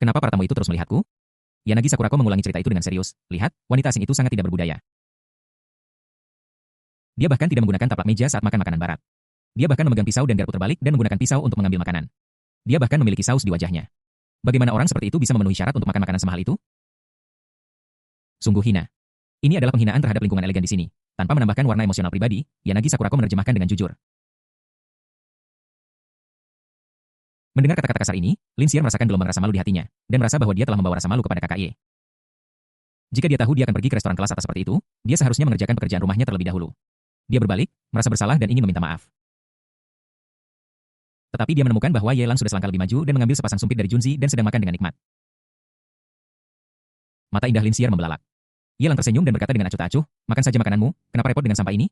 "Kenapa para tamu itu terus melihatku?" Yanagi Sakurako mengulangi cerita itu dengan serius. "Lihat, wanita asing itu sangat tidak berbudaya. Dia bahkan tidak menggunakan taplak meja saat makan makanan barat. Dia bahkan memegang pisau dan garpu terbalik dan menggunakan pisau untuk mengambil makanan. Dia bahkan memiliki saus di wajahnya. Bagaimana orang seperti itu bisa memenuhi syarat untuk makan makanan semahal itu? Sungguh hina. Ini adalah penghinaan terhadap lingkungan elegan di sini." Tanpa menambahkan warna emosional pribadi, Yanagi Sakurako menerjemahkan dengan jujur. Mendengar kata-kata kasar ini, Lin Xier merasakan gelombang rasa malu di hatinya, dan merasa bahwa dia telah membawa rasa malu kepada kakak Ye. Jika dia tahu dia akan pergi ke restoran kelas atas seperti itu, dia seharusnya mengerjakan pekerjaan rumahnya terlebih dahulu. Dia berbalik, merasa bersalah dan ingin meminta maaf. Tetapi dia menemukan bahwa Ye Lang sudah selangkah lebih maju dan mengambil sepasang sumpit dari Junzi dan sedang makan dengan nikmat. Mata indah Lin Xier membelalak. Ye Lang tersenyum dan berkata dengan acuh tak acuh, makan saja makananmu, kenapa repot dengan sampah ini?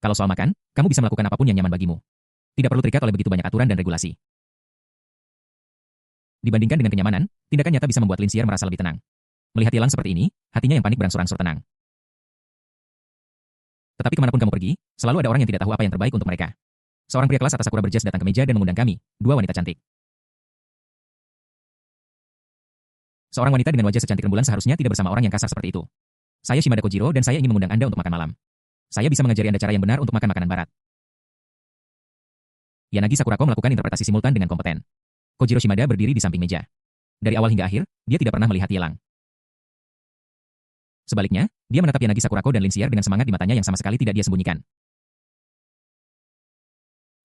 Kalau soal makan, kamu bisa melakukan apapun yang nyaman bagimu. Tidak perlu terikat oleh begitu banyak aturan dan regulasi. Dibandingkan dengan kenyamanan, tindakan nyata bisa membuat Lin Xier merasa lebih tenang. Melihat Ye Lang seperti ini, hatinya yang panik berangsur-angsur tenang. Tetapi kemanapun kamu pergi, selalu ada orang yang tidak tahu apa yang terbaik untuk mereka. Seorang pria kelas atas Sakura berjas datang ke meja dan mengundang kami, dua wanita cantik. Seorang wanita dengan wajah secantik rembulan seharusnya tidak bersama orang yang kasar seperti itu. Saya Shimada Kojiro dan saya ingin mengundang Anda untuk makan malam. Saya bisa mengajari Anda cara yang benar untuk makan makanan barat. Yanagi Sakurako melakukan interpretasi simultan dengan kompeten. Kojiro Shimada berdiri di samping meja. Dari awal hingga akhir, dia tidak pernah melihat Ye Lang. Sebaliknya, dia menatap Yanagi Sakurako dan Lin Xier dengan semangat di matanya yang sama sekali tidak dia sembunyikan.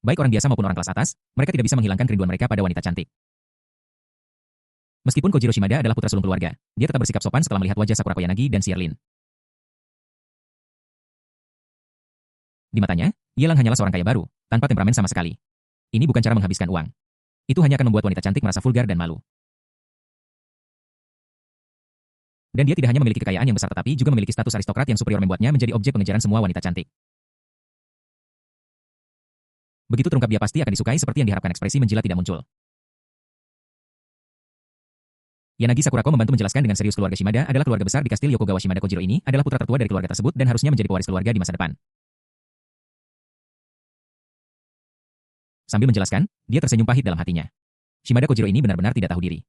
Baik orang biasa maupun orang kelas atas, mereka tidak bisa menghilangkan kerinduan mereka pada wanita cantik. Meskipun Kojiro Shimada adalah putra sulung keluarga, dia tetap bersikap sopan setelah melihat wajah Sakurako Yanagi dan Xier Lin. Di matanya, Ye Lang hanyalah seorang kaya baru, tanpa temperamen sama sekali. Ini bukan cara menghabiskan uang. Itu hanya akan membuat wanita cantik merasa vulgar dan malu. Dan dia tidak hanya memiliki kekayaan yang besar tetapi juga memiliki status aristokrat yang superior membuatnya menjadi objek pengejaran semua wanita cantik. Begitu terungkap dia pasti akan disukai seperti yang diharapkan ekspresi menjilat tidak muncul. Yanagi Sakurako membantu menjelaskan dengan serius keluarga Shimada adalah keluarga besar di kastil Yokogawa. Shimada Kojiro ini adalah putra tertua dari keluarga tersebut dan harusnya menjadi pewaris keluarga di masa depan. Sambil menjelaskan, dia tersenyum pahit dalam hatinya. Shimada Kojiro ini benar-benar tidak tahu diri.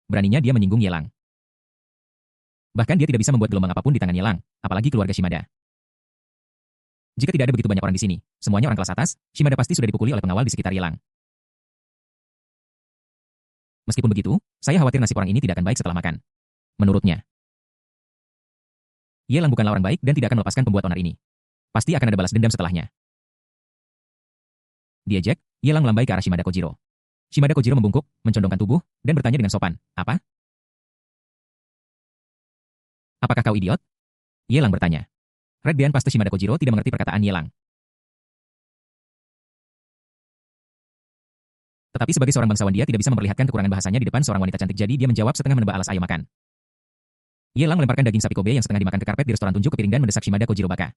Beraninya dia menyinggung Ye Lang. Bahkan dia tidak bisa membuat gelombang apapun di tangan Ye Lang, apalagi keluarga Shimada. Jika tidak ada begitu banyak orang di sini, semuanya orang kelas atas, Shimada pasti sudah dipukuli oleh pengawal di sekitar Ye Lang. Meskipun begitu, saya khawatir nasib orang ini tidak akan baik setelah makan. Menurutnya, Ye Lang bukanlah orang baik dan tidak akan melepaskan pembuat onar ini. Pasti akan ada balas dendam setelahnya. Diejek, Ye Lang melambai ke arah Shimada Kojiro. Shimada Kojiro membungkuk, mencondongkan tubuh, dan bertanya dengan sopan, "Apa? Apakah kau idiot?" Ye Lang bertanya. Red Bean Paste Shimada Kojiro tidak mengerti perkataan Ye Lang. Tetapi sebagai seorang bangsawan dia tidak bisa memperlihatkan kekurangan bahasanya di depan seorang wanita cantik jadi dia menjawab setengah menebak alas ayo makan. Ye Lang melemparkan daging sapi Kobe yang setengah dimakan ke karpet di restoran tunjuk ke piring dan mendesak Shimada Kojiro baka.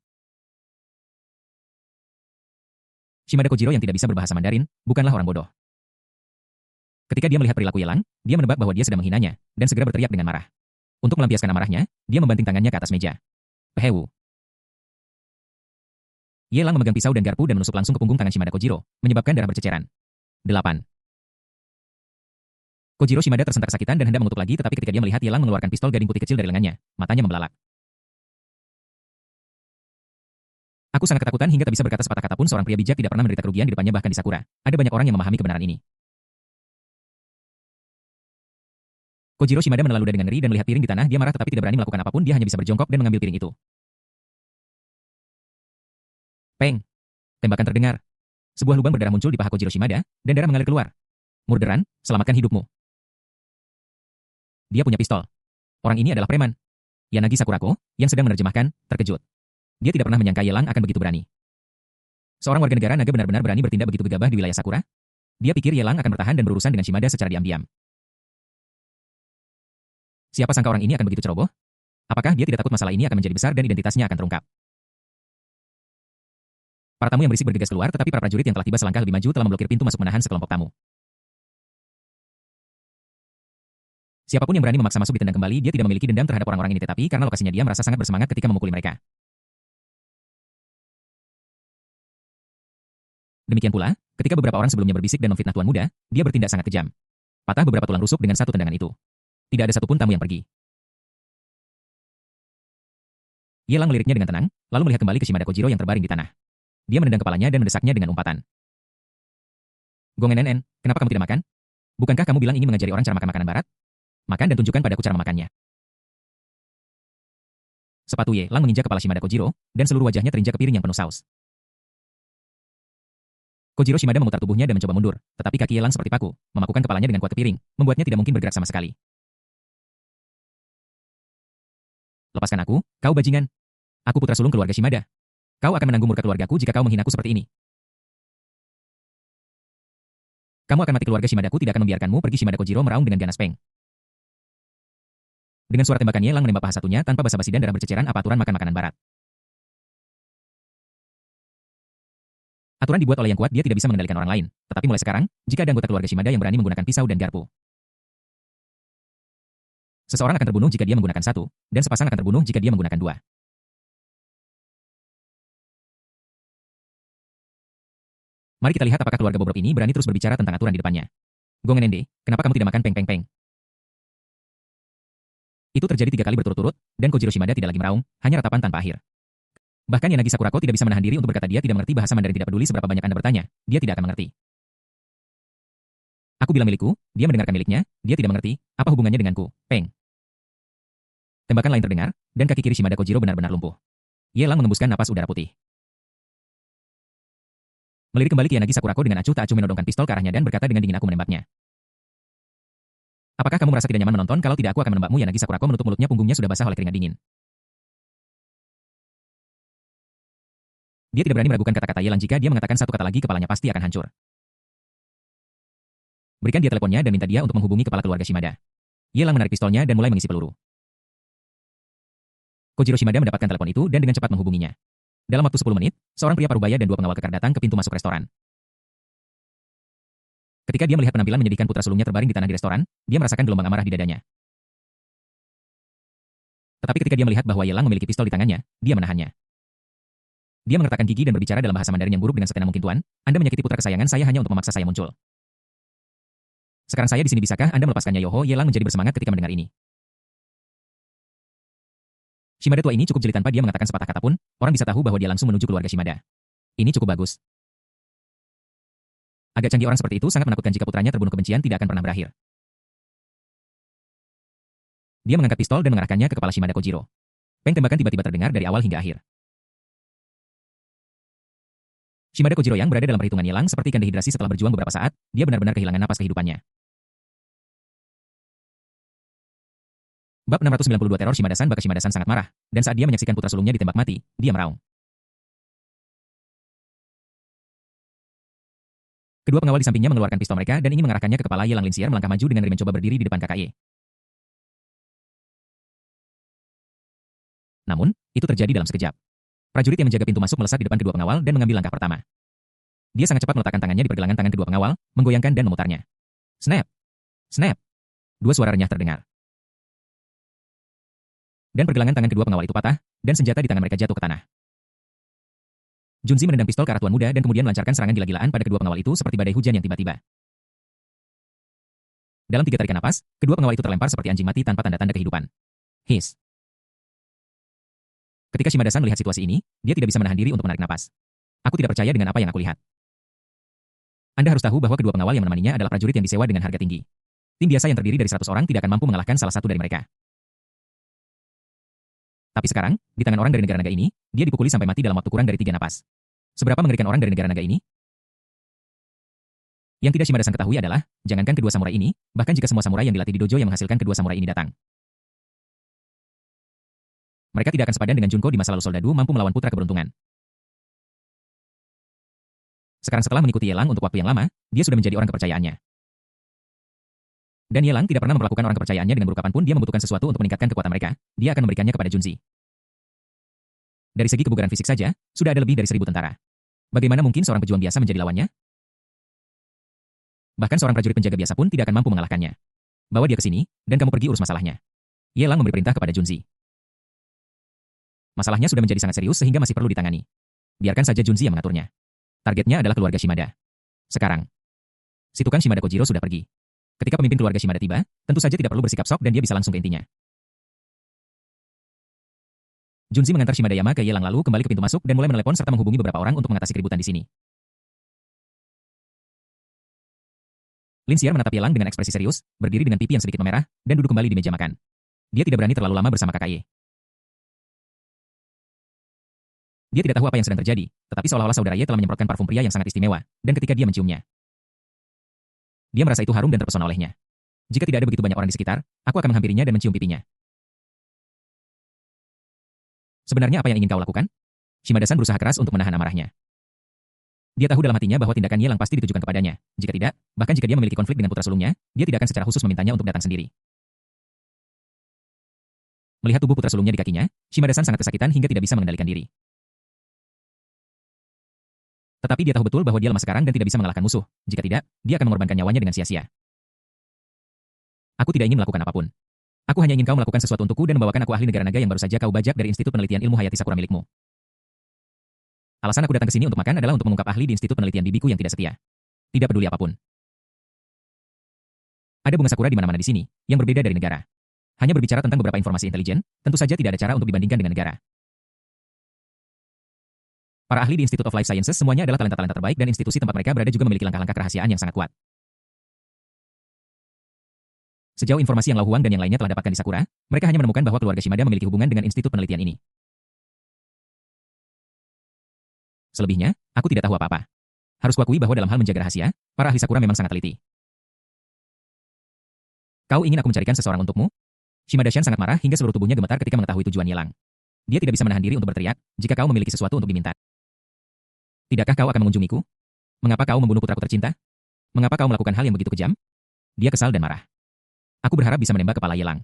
Shimada Kojiro yang tidak bisa berbahasa Mandarin, bukanlah orang bodoh. Ketika dia melihat perilaku Ye Lang, dia menebak bahwa dia sedang menghinanya, dan segera berteriak dengan marah. Untuk melampiaskan amarahnya, dia membanting tangannya ke atas meja. Pehewu. Ye Lang memegang pisau dan garpu dan menusuk langsung ke punggung tangan Shimada Kojiro, menyebabkan darah berceceran. 8. Kojiro Shimada tersentak kesakitan dan hendak mengutuk lagi tetapi ketika dia melihat Ye Lang mengeluarkan pistol gading putih kecil dari lengannya, matanya membelalak. Aku sangat ketakutan hingga tak bisa berkata sepatah kata pun seorang pria bijak tidak pernah menderita kerugian di depannya bahkan di Sakura. Ada banyak orang yang memahami kebenaran ini. Kojiro Shimada menelan ludah dengan ngeri dan melihat piring di tanah dia marah tetapi tidak berani melakukan apapun dia hanya bisa berjongkok dan mengambil piring itu. Peng. Tembakan terdengar. Sebuah lubang berdarah muncul di paha Kojiro Shimada dan darah mengalir keluar. Murderan, selamatkan hidupmu. Dia punya pistol. Orang ini adalah preman. Yanagi Sakurako, yang sedang menerjemahkan, terkejut. Dia tidak pernah menyangka Ye Lang akan begitu berani. Seorang warga negara naga benar-benar berani bertindak begitu gegabah di wilayah Sakura. Dia pikir Ye Lang akan bertahan dan berurusan dengan Shimada secara diam-diam. Siapa sangka orang ini akan begitu ceroboh? Apakah dia tidak takut masalah ini akan menjadi besar dan identitasnya akan terungkap? Para tamu yang berisik bergegas keluar tetapi para prajurit yang telah tiba selangkah lebih maju telah memblokir pintu masuk menahan sekelompok tamu. Siapapun yang berani memaksa masuk ditendang kembali dia tidak memiliki dendam terhadap orang-orang ini tetapi karena lokasinya dia merasa sangat bersemangat ketika memukuli mereka. Demikian pula, ketika beberapa orang sebelumnya berbisik dan memfitnah tuan muda, dia bertindak sangat kejam. Patah beberapa tulang rusuk dengan satu tendangan itu. Tidak ada satupun tamu yang pergi. Ye Lang meliriknya dengan tenang, lalu melihat kembali ke Shimada Kojiro yang terbaring di tanah. Dia menendang kepalanya dan mendesaknya dengan umpatan. Gong NNN, kenapa kamu tidak makan? Bukankah kamu bilang ingin mengajari orang cara makan makanan barat? Makan dan tunjukkan padaku cara memakannya. Sepatu Ye Lang menginjak kepala Shimada Kojiro, dan seluruh wajahnya terinjak ke piring yang penuh saus. Kojiro Shimada memutar tubuhnya dan mencoba mundur, tetapi kaki Yelang seperti paku, memakukan kepalanya dengan kuat ke piring, membuatnya tidak mungkin bergerak sama sekali. Lepaskan aku, kau bajingan. Aku putra sulung keluarga Shimada. Kau akan menanggung murka keluargaku jika kau menghinaku seperti ini. Kamu akan mati. Keluarga Shimadaku tidak akan membiarkanmu pergi. Shimada Kojiro meraung dengan ganas. Peng. Dengan suara tembakan Yelang menembak paha satunya tanpa basa-basi dan darah berceceran. Apa aturan makan makanan barat? Aturan dibuat oleh yang kuat. Dia tidak bisa mengendalikan orang lain. Tetapi mulai sekarang, jika ada anggota keluarga Shimada yang berani menggunakan pisau dan garpu, seseorang akan terbunuh jika dia menggunakan satu, dan sepasang akan terbunuh jika dia menggunakan dua. Mari kita lihat apakah keluarga bobrok ini berani terus berbicara tentang aturan di depannya. Gongenende, kenapa kamu tidak makan peng-peng-peng? Itu terjadi 3 kali berturut-turut, dan Kojiro Shimada tidak lagi meraung, hanya ratapan tanpa akhir. Bahkan Yanagi Sakurako tidak bisa menahan diri untuk berkata dia tidak mengerti bahasa Mandarin. Tidak peduli seberapa banyak Anda bertanya, dia tidak akan mengerti. Aku bilang milikku, dia mendengarkan miliknya, dia tidak mengerti, apa hubungannya denganku, peng. Tembakan lain terdengar, dan kaki kiri Shimada Kojiro benar-benar lumpuh. Yelang mengembuskan napas udara putih. Melirik kembali ke Yanagi Sakurako dengan acuh tak acuh menodongkan pistol ke arahnya dan berkata dengan dingin, aku menembaknya. Apakah kamu merasa tidak nyaman menonton? Kalau tidak, aku akan menembakmu. Yanagi Sakurako menutup mulutnya, punggungnya sudah basah oleh keringat dingin. Dia tidak berani meragukan kata-kata Yelang. Jika dia mengatakan satu kata lagi, kepalanya pasti akan hancur. Berikan dia teleponnya dan minta dia untuk menghubungi kepala keluarga Shimada. Yelang menarik pistolnya dan mulai mengisi peluru. Kojiro Shimada mendapatkan telepon itu dan dengan cepat menghubunginya. Dalam waktu 10 menit, seorang pria parubaya dan 2 pengawal kekar datang ke pintu masuk restoran. Ketika dia melihat penampilan menyedihkan putra sulungnya terbaring di tanah di restoran, dia merasakan gelombang amarah di dadanya. Tetapi ketika dia melihat bahwa Yelang memiliki pistol di tangannya, dia menahannya. Dia mengertakkan gigi dan berbicara dalam bahasa Mandarin yang buruk dengan setenang mungkin. Tuan, Anda menyakiti putra kesayangan saya hanya untuk memaksa saya muncul. Sekarang saya di sini, bisakah Anda melepaskannya? Yoho, Yelang menjadi bersemangat ketika mendengar ini. Shimada tua ini cukup jeli. Tanpa dia mengatakan sepatah kata pun, orang bisa tahu bahwa dia langsung menuju keluarga Shimada. Ini cukup bagus. Agak canggih orang seperti itu sangat menakutkan. Jika putranya terbunuh, kebencian tidak akan pernah berakhir. Dia mengangkat pistol dan mengarahkannya ke kepala Shimada Kojiro. Peng. Tembakan tiba-tiba terdengar dari awal hingga akhir. Shimada Kojiro yang berada dalam perhitungan Yelang seperti ikan dehidrasi setelah berjuang beberapa saat, dia benar-benar kehilangan napas kehidupannya. Bab 692 Teror Shimada-san. Baka Shimada-san sangat marah, dan saat dia menyaksikan putra sulungnya ditembak mati, dia meraung. Kedua pengawal di sampingnya mengeluarkan pistol mereka dan ingin mengarahkannya ke kepala Yelang. Linsier melangkah maju dengan ngeri mencoba berdiri di depan KKY. Namun, itu terjadi dalam sekejap. Prajurit yang menjaga pintu masuk melesat di depan kedua pengawal dan mengambil langkah pertama. Dia sangat cepat meletakkan tangannya di pergelangan tangan kedua pengawal, menggoyangkan dan memutarnya. Snap! Snap! 2 suara renyah terdengar. Dan pergelangan tangan kedua pengawal itu patah, dan senjata di tangan mereka jatuh ke tanah. Junzi menendang pistol ke arah tuan muda dan kemudian melancarkan serangan gila-gilaan pada kedua pengawal itu seperti badai hujan yang tiba-tiba. Dalam 3 tarikan napas, kedua pengawal itu terlempar seperti anjing mati tanpa tanda-tanda kehidupan. Hiss. Ketika Shimada-san melihat situasi ini, dia tidak bisa menahan diri untuk menarik napas. Aku tidak percaya dengan apa yang aku lihat. Anda harus tahu bahwa kedua pengawal yang menemaninya adalah prajurit yang disewa dengan harga tinggi. Tim biasa yang terdiri dari 100 orang tidak akan mampu mengalahkan salah satu dari mereka. Tapi sekarang, di tangan orang dari negara naga ini, dia dipukuli sampai mati dalam waktu kurang dari 3 napas. Seberapa mengerikan orang dari negara naga ini? Yang tidak Shimada-san ketahui adalah, jangankan kedua samurai ini, bahkan jika semua samurai yang dilatih di dojo yang menghasilkan kedua samurai ini datang, mereka tidak akan sepadan dengan Junko di masa lalu. Soldadu mampu melawan putra keberuntungan. Sekarang setelah mengikuti Yelang untuk waktu yang lama, dia sudah menjadi orang kepercayaannya. Dan Yelang tidak pernah memperlakukan orang kepercayaannya dengan buruk. Kapanpun dia membutuhkan sesuatu untuk meningkatkan kekuatan mereka, dia akan memberikannya kepada Junzi. Dari segi kebugaran fisik saja, sudah ada lebih dari 1000 tentara. Bagaimana mungkin seorang pejuang biasa menjadi lawannya? Bahkan seorang prajurit penjaga biasa pun tidak akan mampu mengalahkannya. Bawa dia ke sini, dan kamu pergi urus masalahnya. Yelang memberi perintah kepada Junzi. Masalahnya sudah menjadi sangat serius sehingga masih perlu ditangani. Biarkan saja Junzi yang mengaturnya. Targetnya adalah keluarga Shimada. Sekarang, si tukang Shimada Kojiro sudah pergi. Ketika pemimpin keluarga Shimada tiba, tentu saja tidak perlu bersikap sok dan dia bisa langsung ke intinya. Junzi mengantar Shimada Yama ke Yelang lalu kembali ke pintu masuk dan mulai menelepon serta menghubungi beberapa orang untuk mengatasi keributan di sini. Linsier menatap Yelang dengan ekspresi serius, berdiri dengan pipi yang sedikit memerah, dan duduk kembali di meja makan. Dia tidak berani terlalu lama bersama KKY. Dia tidak tahu apa yang sedang terjadi, tetapi seolah-olah saudara Ye telah menyemprotkan parfum pria yang sangat istimewa, dan ketika dia menciumnya, dia merasa itu harum dan terpesona olehnya. Jika tidak ada begitu banyak orang di sekitar, aku akan menghampirinya dan mencium pipinya. Sebenarnya apa yang ingin kau lakukan? Shimada-san berusaha keras untuk menahan amarahnya. Dia tahu dalam hatinya bahwa tindakan Ye Lang pasti ditujukan kepadanya. Jika tidak, bahkan jika dia memiliki konflik dengan putra sulungnya, dia tidak akan secara khusus memintanya untuk datang sendiri. Melihat tubuh putra sulungnya di kakinya, Shimada-san sangat kesakitan hingga tidak bisa mengendalikan diri. Tetapi dia tahu betul bahwa dia lemah sekarang dan tidak bisa mengalahkan musuh. Jika tidak, dia akan mengorbankan nyawanya dengan sia-sia. Aku tidak ingin melakukan apapun. Aku hanya ingin kau melakukan sesuatu untukku dan membawakan aku ahli negara naga yang baru saja kau bajak dari Institut Penelitian Ilmu Hayati Sakura milikmu. Alasan aku datang ke sini untuk makan adalah untuk mengungkap ahli di Institut Penelitian bibiku yang tidak setia. Tidak peduli apapun. Ada bunga sakura di mana-mana di sini, yang berbeda dari negara. Hanya berbicara tentang beberapa informasi intelijen, tentu saja tidak ada cara untuk dibandingkan dengan negara. Para ahli di Institute of Life Sciences semuanya adalah talenta-talenta terbaik dan institusi tempat mereka berada juga memiliki langkah-langkah kerahasiaan yang sangat kuat. Sejauh informasi yang Lao Huang dan yang lainnya telah dapatkan di Sakura, mereka hanya menemukan bahwa keluarga Shimada memiliki hubungan dengan institut penelitian ini. Selebihnya, aku tidak tahu apa-apa. Harus kuakui bahwa dalam hal menjaga rahasia, para ahli Sakura memang sangat teliti. Kau ingin aku mencarikan seseorang untukmu? Shimada-san sangat marah hingga seluruh tubuhnya gemetar ketika mengetahui tujuan Ye Lang. Dia tidak bisa menahan diri untuk berteriak, jika kau memiliki sesuatu untuk diminta. Tidakkah kau akan mengunjungiku? Mengapa kau membunuh putraku tercinta? Mengapa kau melakukan hal yang begitu kejam? Dia kesal dan marah. Aku berharap bisa menembak kepala Ye Lang.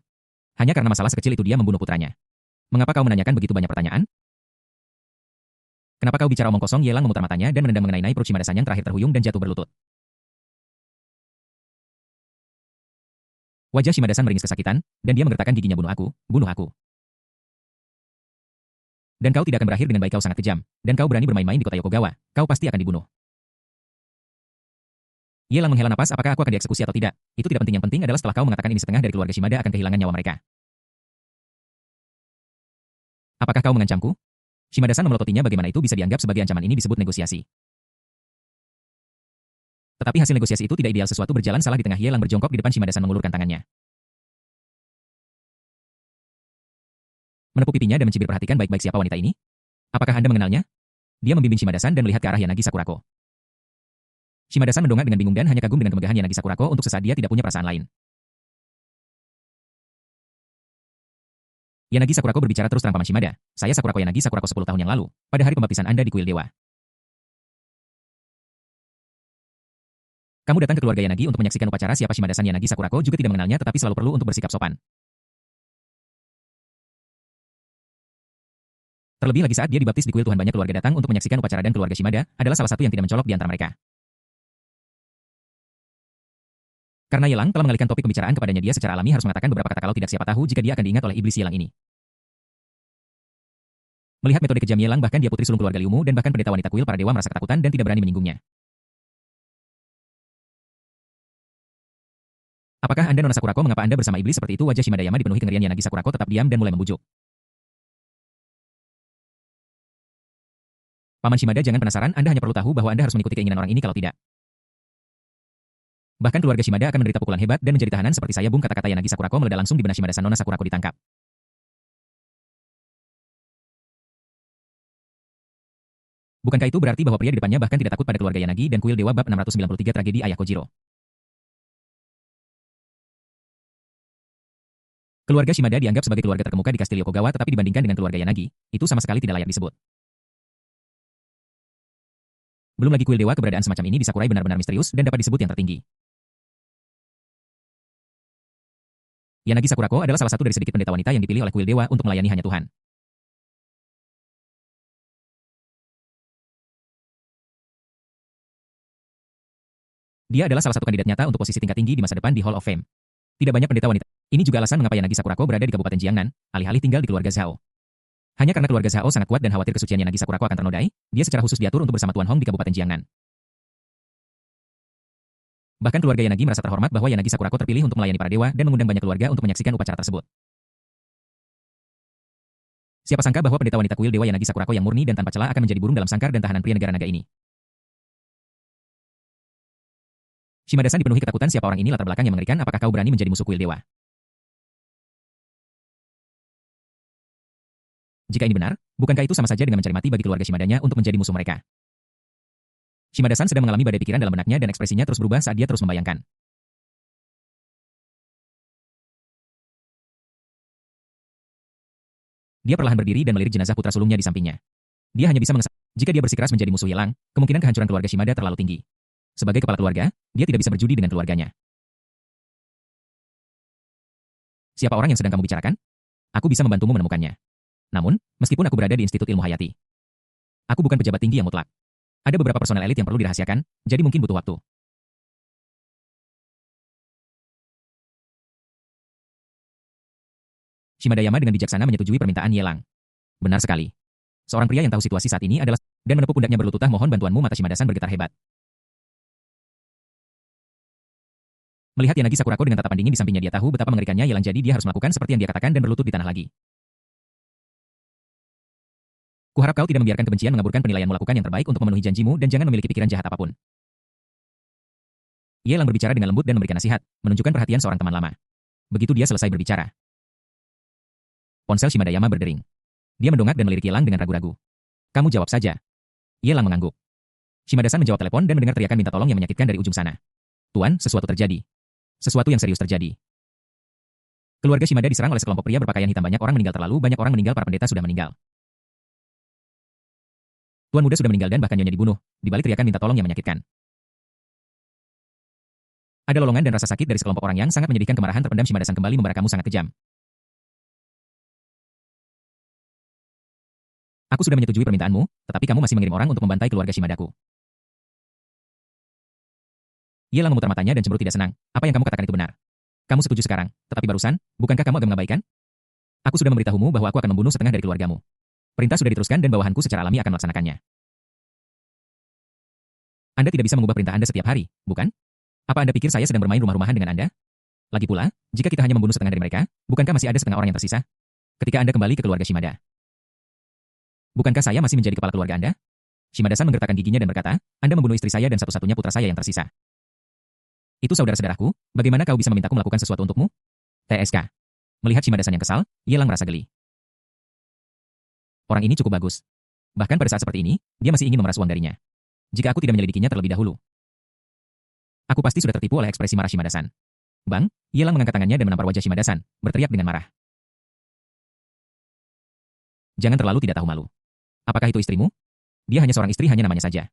Hanya karena masalah sekecil itu dia membunuh putranya. Mengapa kau menanyakan begitu banyak pertanyaan? Kenapa kau bicara omong kosong? Ye Lang memutar matanya dan menendang mengenai perut Shimada-san yang terakhir terhuyung dan jatuh berlutut. Wajah Shimada-san meringis kesakitan, dan dia menggertakkan giginya. Bunuh aku, bunuh aku. Dan kau tidak akan berakhir dengan baik. Kau sangat kejam, dan kau berani bermain-main di kota Yokogawa, kau pasti akan dibunuh. Ye Lang menghela napas. Apakah aku akan dieksekusi atau tidak? Itu tidak penting. Yang penting adalah setelah kau mengatakan ini setengah dari keluarga Shimada akan kehilangan nyawa mereka. Apakah kau mengancamku? Shimada-san memelototinya. Bagaimana itu bisa dianggap sebagai ancaman? Ini disebut negosiasi. Tetapi hasil negosiasi itu tidak ideal. Sesuatu berjalan salah di tengah. Ye Lang berjongkok di depan Shimada-san mengulurkan tangannya. Menepuk pipinya dan mencibir. Perhatikan baik-baik siapa wanita ini? Apakah Anda mengenalnya? Dia membimbing Shimada-san dan melihat ke arah Yanagi Sakurako. Shimada-san mendongak dengan bingung dan hanya kagum dengan kemegahan Yanagi Sakurako. Untuk sesaat dia tidak punya perasaan lain. Yanagi Sakurako berbicara terus terang. Paman Shimada, saya Sakurako Yanagi Sakurako 10 tahun yang lalu, pada hari pembaptisan Anda di kuil dewa. Kamu datang ke keluarga Yanagi untuk menyaksikan upacara. Siapa Shimada-san? Yanagi Sakurako juga tidak mengenalnya tetapi selalu perlu untuk bersikap sopan. Terlebih lagi saat dia dibaptis di kuil Tuhan. Banyak keluarga datang untuk menyaksikan upacara dan keluarga Shimada adalah salah satu yang tidak mencolok di antara mereka. Karena Ye Lang telah mengalihkan topik pembicaraan kepadanya, dia secara alami harus mengatakan beberapa kata. Kalau tidak, siapa tahu jika dia akan diingat oleh iblis Ye Lang ini. Melihat metode kejam Ye Lang, bahkan dia putri sulung keluarga Liu Mu dan bahkan pendeta wanita kuil para dewa merasa ketakutan dan tidak berani menyinggungnya. Apakah Anda Nona Sakurako? Mengapa Anda bersama iblis seperti itu? Wajah Shimada-yama dipenuhi kengerian. Yanagi Sakurako tetap diam dan mulai membujuk. Paman Shimada, jangan penasaran. Anda hanya perlu tahu bahwa Anda harus mengikuti keinginan orang ini. Kalau tidak, bahkan keluarga Shimada akan menderita pukulan hebat dan menjadi tahanan seperti saya. Bung, kata-kata Yanagi Sakurako meledak langsung di benak Shimada-san. Nona Sakurako ditangkap. Bukankah itu berarti bahwa pria di depannya bahkan tidak takut pada keluarga Yanagi dan kuil dewa? Bab 693 Tragedi Ayah Kojiro. Keluarga Shimada dianggap sebagai keluarga terkemuka di Kastil Yokogawa, tetapi dibandingkan dengan keluarga Yanagi, itu sama sekali tidak layak disebut. Belum lagi kuil dewa, keberadaan semacam ini di Sakurai benar-benar misterius dan dapat disebut yang tertinggi. Yanagi Sakurako adalah salah satu dari sedikit pendeta wanita yang dipilih oleh kuil dewa untuk melayani hanya Tuhan. Dia adalah salah satu kandidat nyata untuk posisi tingkat tinggi di masa depan di Hall of Fame. Tidak banyak pendeta wanita. Ini juga alasan mengapa Yanagi Sakurako berada di Kabupaten Jiangnan, alih-alih tinggal di keluarga Zhao. Hanya karena keluarga Zhao sangat kuat dan khawatir kesucian Yanagi Sakurako akan ternodai, dia secara khusus diatur untuk bersama Tuan Hong di Kabupaten Jiangnan. Bahkan keluarga Yanagi merasa terhormat bahwa Yanagi Sakurako terpilih untuk melayani para dewa dan mengundang banyak keluarga untuk menyaksikan upacara tersebut. Siapa sangka bahwa pendeta wanita kuil dewa Yanagi Sakurako yang murni dan tanpa celah akan menjadi burung dalam sangkar dan tahanan pria negara naga ini. Shimada-san dipenuhi ketakutan. Siapa orang ini? Latar belakang yang mengerikan. Apakah kau berani menjadi musuh kuil dewa? Jika ini benar, bukankah itu sama saja dengan mencari mati bagi keluarga Shimadanya untuk menjadi musuh mereka? Shimada-san sedang mengalami badai pikiran dalam benaknya dan ekspresinya terus berubah saat dia terus membayangkan. Dia perlahan berdiri dan melirik jenazah putra sulungnya di sampingnya. Dia hanya bisa mengesal. Jika dia bersikeras menjadi musuh Yelang, kemungkinan kehancuran keluarga Shimada terlalu tinggi. Sebagai kepala keluarga, dia tidak bisa berjudi dengan keluarganya. Siapa orang yang sedang kamu bicarakan? Aku bisa membantumu menemukannya. Namun, meskipun aku berada di Institut Ilmu Hayati, aku bukan pejabat tinggi yang mutlak. Ada beberapa personel elit yang perlu dirahasiakan, jadi mungkin butuh waktu. Shimadayama dengan bijaksana menyetujui permintaan Yelang. Benar sekali. Seorang pria yang tahu situasi saat ini adalah dan menepuk pundaknya berlutut, mohon bantuanmu. Mata Shimada-san bergetar hebat. Melihat Yanagi Sakurako dengan tatapan dingin di sampingnya, dia tahu betapa mengerikannya Yelang, jadi dia harus melakukan seperti yang dia katakan dan berlutut di tanah lagi. Kuharap kau tidak membiarkan kebencian mengaburkan penilaianmu. Lakukan yang terbaik untuk memenuhi janjimu dan jangan memiliki pikiran jahat apapun. Yelang berbicara dengan lembut dan memberikan nasihat, menunjukkan perhatian seorang teman lama. Begitu dia selesai berbicara, ponsel Shimadayama berdering. Dia mendongak dan melirik Yelang dengan ragu-ragu. Kamu jawab saja. Yelang mengangguk. Shimada-san menjawab telepon dan mendengar teriakan minta tolong yang menyakitkan dari ujung sana. Tuan, sesuatu terjadi. Sesuatu yang serius terjadi. Keluarga Shimada diserang oleh sekelompok pria berpakaian hitam. Banyak orang meninggal, terlalu banyak orang meninggal. Para pendeta sudah meninggal. Tuan muda sudah meninggal dan bahkan nyonya dibunuh. Di balik teriakan minta tolong yang menyakitkan, ada lolongan dan rasa sakit dari sekelompok orang yang sangat menyedihkan. Kemarahan terpendam Shimada-san kembali membara. Kamu sangat kejam. Aku sudah menyetujui permintaanmu, tetapi kamu masih mengirim orang untuk membantai keluarga Shimadaku. Yelang memutar matanya dan cemburu tidak senang. Apa yang kamu katakan itu benar. Kamu setuju sekarang, tetapi barusan, bukankah kamu agak mengabaikan? Aku sudah memberitahumu bahwa aku akan membunuh setengah dari keluargamu. Perintah sudah diteruskan dan bawahanku secara alami akan melaksanakannya. Anda tidak bisa mengubah perintah Anda setiap hari, bukan? Apa Anda pikir saya sedang bermain rumah-rumahan dengan Anda? Lagi pula, jika kita hanya membunuh setengah dari mereka, bukankah masih ada setengah orang yang tersisa? Ketika Anda kembali ke keluarga Shimada, bukankah saya masih menjadi kepala keluarga Anda? Shimada-san menggertakkan giginya dan berkata, Anda membunuh istri saya dan satu-satunya putra saya yang tersisa. Itu saudara-saudaraku, bagaimana kau bisa memintaku melakukan sesuatu untukmu? TSK. Melihat Shimada-san yang kesal, Yelang merasa geli. Orang ini cukup bagus. Bahkan pada saat seperti ini, dia masih ingin memeras uang darinya. Jika aku tidak menyelidikinya terlebih dahulu, aku pasti sudah tertipu oleh ekspresi marah Shimada-san. Bang, Yelang mengangkat tangannya dan menampar wajah Shimada-san, berteriak dengan marah. Jangan terlalu tidak tahu malu. Apakah itu istrimu? Dia hanya seorang istri, hanya namanya saja.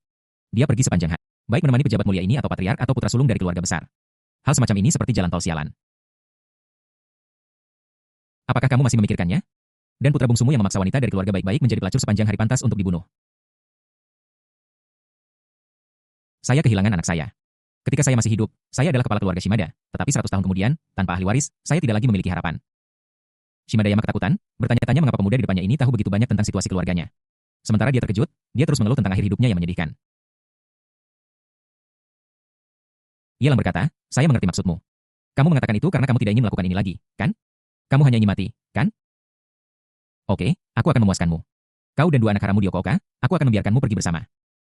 Dia pergi sepanjang hari. Baik menemani pejabat mulia ini atau patriark atau putra sulung dari keluarga besar. Hal semacam ini seperti jalan tol sialan. Apakah kamu masih memikirkannya? Dan putra bungsumu yang memaksa wanita dari keluarga baik-baik menjadi pelacur sepanjang hari pantas untuk dibunuh. Saya kehilangan anak saya. Ketika saya masih hidup, saya adalah kepala keluarga Shimada, tetapi 100 tahun kemudian, tanpa ahli waris, saya tidak lagi memiliki harapan. Shimadayama ketakutan, bertanya-tanya mengapa pemuda di depannya ini tahu begitu banyak tentang situasi keluarganya. Sementara dia terkejut, dia terus mengeluh tentang akhir hidupnya yang menyedihkan. Yelang berkata, saya mengerti maksudmu. Kamu mengatakan itu karena kamu tidak ingin melakukan ini lagi, kan? Kamu hanya ingin mati, kan? Oke, aku akan memuaskanmu. Kau dan dua anak harammu di Yokoka, aku akan membiarkanmu pergi bersama.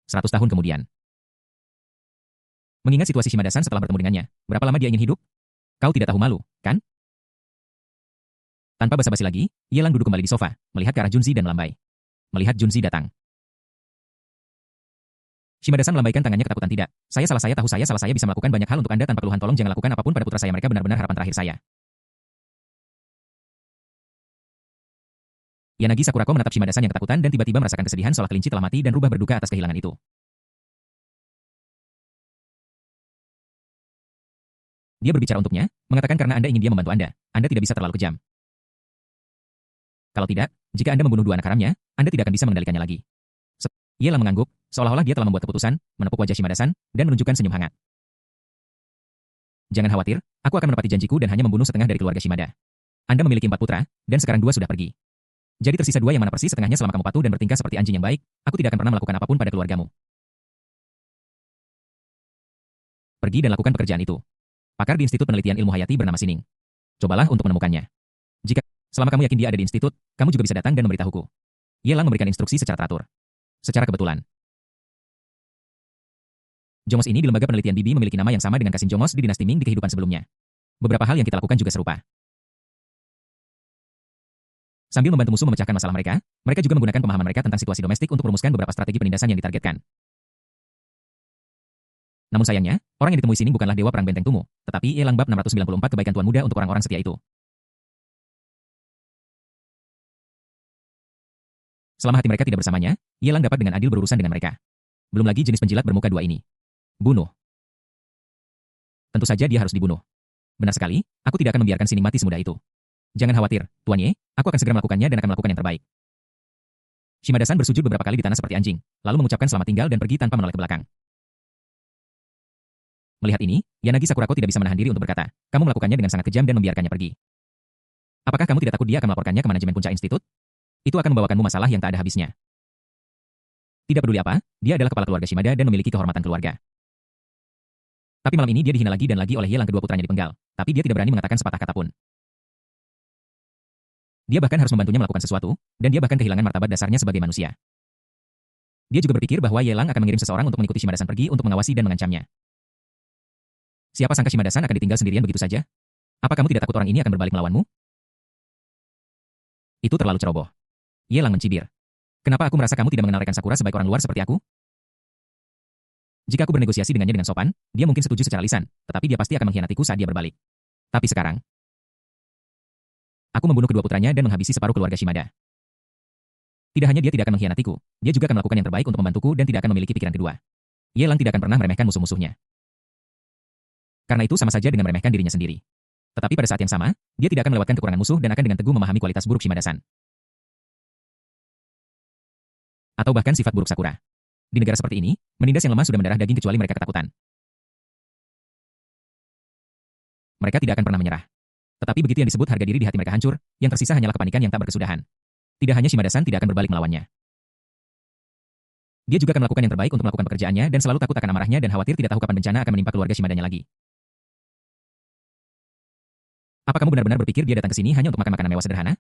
100 tahun kemudian. Mengingat situasi Shimada-san setelah bertemu dengannya, berapa lama dia ingin hidup? Kau tidak tahu malu, kan? Tanpa basa-basi lagi, Yelang duduk kembali di sofa, melihat ke arah Junzi dan melambai. Melihat Junzi datang, Shimada-san melambaikan tangannya ketakutan. Tidak, saya tahu saya salah, saya bisa melakukan banyak hal untuk Anda tanpa keluhan. Tolong jangan lakukan apapun pada putra saya, mereka benar-benar harapan terakhir saya. Yanagi Sakurako menatap Shimada-san yang ketakutan dan tiba-tiba merasakan kesedihan seolah kelinci telah mati dan rubah berduka atas kehilangan itu. Dia berbicara untuknya, mengatakan karena Anda ingin dia membantu Anda tidak bisa terlalu kejam. Kalau tidak, jika Anda membunuh dua anak haramnya, Anda tidak akan bisa mengendalikannya lagi. Yelang mengangguk, seolah-olah dia telah membuat keputusan, menepuk wajah Shimada-san, dan menunjukkan senyum hangat. Jangan khawatir, aku akan menepati janjiku dan hanya membunuh setengah dari keluarga Shimada. Anda memiliki 4 putra, dan sekarang 2 sudah pergi. Jadi tersisa 2 yang mana persis setengahnya. Selama kamu patuh dan bertingkah seperti anjing yang baik, aku tidak akan pernah melakukan apapun pada keluargamu. Pergi dan lakukan pekerjaan itu. Pakar di Institut Penelitian Ilmu Hayati bernama Sining. Cobalah untuk menemukannya. Selama kamu yakin dia ada di institut, kamu juga bisa datang dan memberitahuku. Yelang memberikan instruksi secara teratur. Secara kebetulan, Jongos ini di lembaga penelitian Bibi memiliki nama yang sama dengan Kasim Jongos di dinasti Ming di kehidupan sebelumnya. Beberapa hal yang kita lakukan juga serupa. Sambil membantu musuh memecahkan masalah mereka, mereka juga menggunakan pemahaman mereka tentang situasi domestik untuk merumuskan beberapa strategi penindasan yang ditargetkan. Namun sayangnya, orang yang ditemui sini bukanlah dewa perang benteng Tumu, tetapi Ye Lang bab 694 kebaikan Tuan Muda untuk orang-orang setia itu. Selama hati mereka tidak bersamanya, Ye Lang dapat dengan adil berurusan dengan mereka. Belum lagi jenis penjilat bermuka dua ini. Bunuh. Tentu saja dia harus dibunuh. Benar sekali, aku tidak akan membiarkan sini mati semudah itu. Jangan khawatir, Tuan Ye, aku akan segera melakukannya dan akan melakukan yang terbaik. Shimada-san bersujud beberapa kali di tanah seperti anjing, lalu mengucapkan selamat tinggal dan pergi tanpa menoleh ke belakang. Melihat ini, Yanagi Sakurako tidak bisa menahan diri untuk berkata, kamu melakukannya dengan sangat kejam dan membiarkannya pergi. Apakah kamu tidak takut dia akan melaporkannya ke manajemen puncak institut? Itu akan membawakanmu masalah yang tak ada habisnya. Tidak peduli apa, dia adalah kepala keluarga Shimada dan memiliki kehormatan keluarga. Tapi malam ini dia dihina lagi dan lagi oleh Ye Lang kedua putranya dipenggal, tapi dia tidak berani mengatakan sepatah kata pun. Dia bahkan harus membantunya melakukan sesuatu, dan dia bahkan kehilangan martabat dasarnya sebagai manusia. Dia juga berpikir bahwa Ye Lang akan mengirim seseorang untuk mengikuti Shimada-san pergi untuk mengawasi dan mengancamnya. Siapa sangka Shimada-san akan ditinggal sendirian begitu saja? Apa kamu tidak takut orang ini akan berbalik melawanmu? Itu terlalu ceroboh. Ye Lang mencibir. Kenapa aku merasa kamu tidak mengenal rekan Sakura sebaik orang luar seperti aku? Jika aku bernegosiasi dengannya dengan sopan, dia mungkin setuju secara lisan, tetapi dia pasti akan mengkhianatiku saat dia berbalik. Tapi sekarang, aku membunuh kedua putranya dan menghabisi separuh keluarga Shimada. Tidak hanya dia tidak akan mengkhianatiku, dia juga akan melakukan yang terbaik untuk membantuku dan tidak akan memiliki pikiran kedua. Ye Lang tidak akan pernah meremehkan musuh-musuhnya. Karena itu sama saja dengan meremehkan dirinya sendiri. Tetapi pada saat yang sama, dia tidak akan melewatkan kekurangan musuh dan akan dengan teguh memahami kualitas buruk Shimada-san. Atau bahkan sifat buruk Sakura. Di negara seperti ini, menindas yang lemah sudah mendarah daging kecuali mereka ketakutan. Mereka tidak akan pernah menyerah. Tetapi begitu yang disebut harga diri di hati mereka hancur, yang tersisa hanyalah kepanikan yang tak berkesudahan. Tidak hanya Shimada-san tidak akan berbalik melawannya. Dia juga akan melakukan yang terbaik untuk melakukan pekerjaannya dan selalu takut akan amarahnya dan khawatir tidak tahu kapan bencana akan menimpa keluarga Shimada-nya lagi. Apa kamu benar-benar berpikir dia datang ke sini hanya untuk makan makanan mewah sederhana?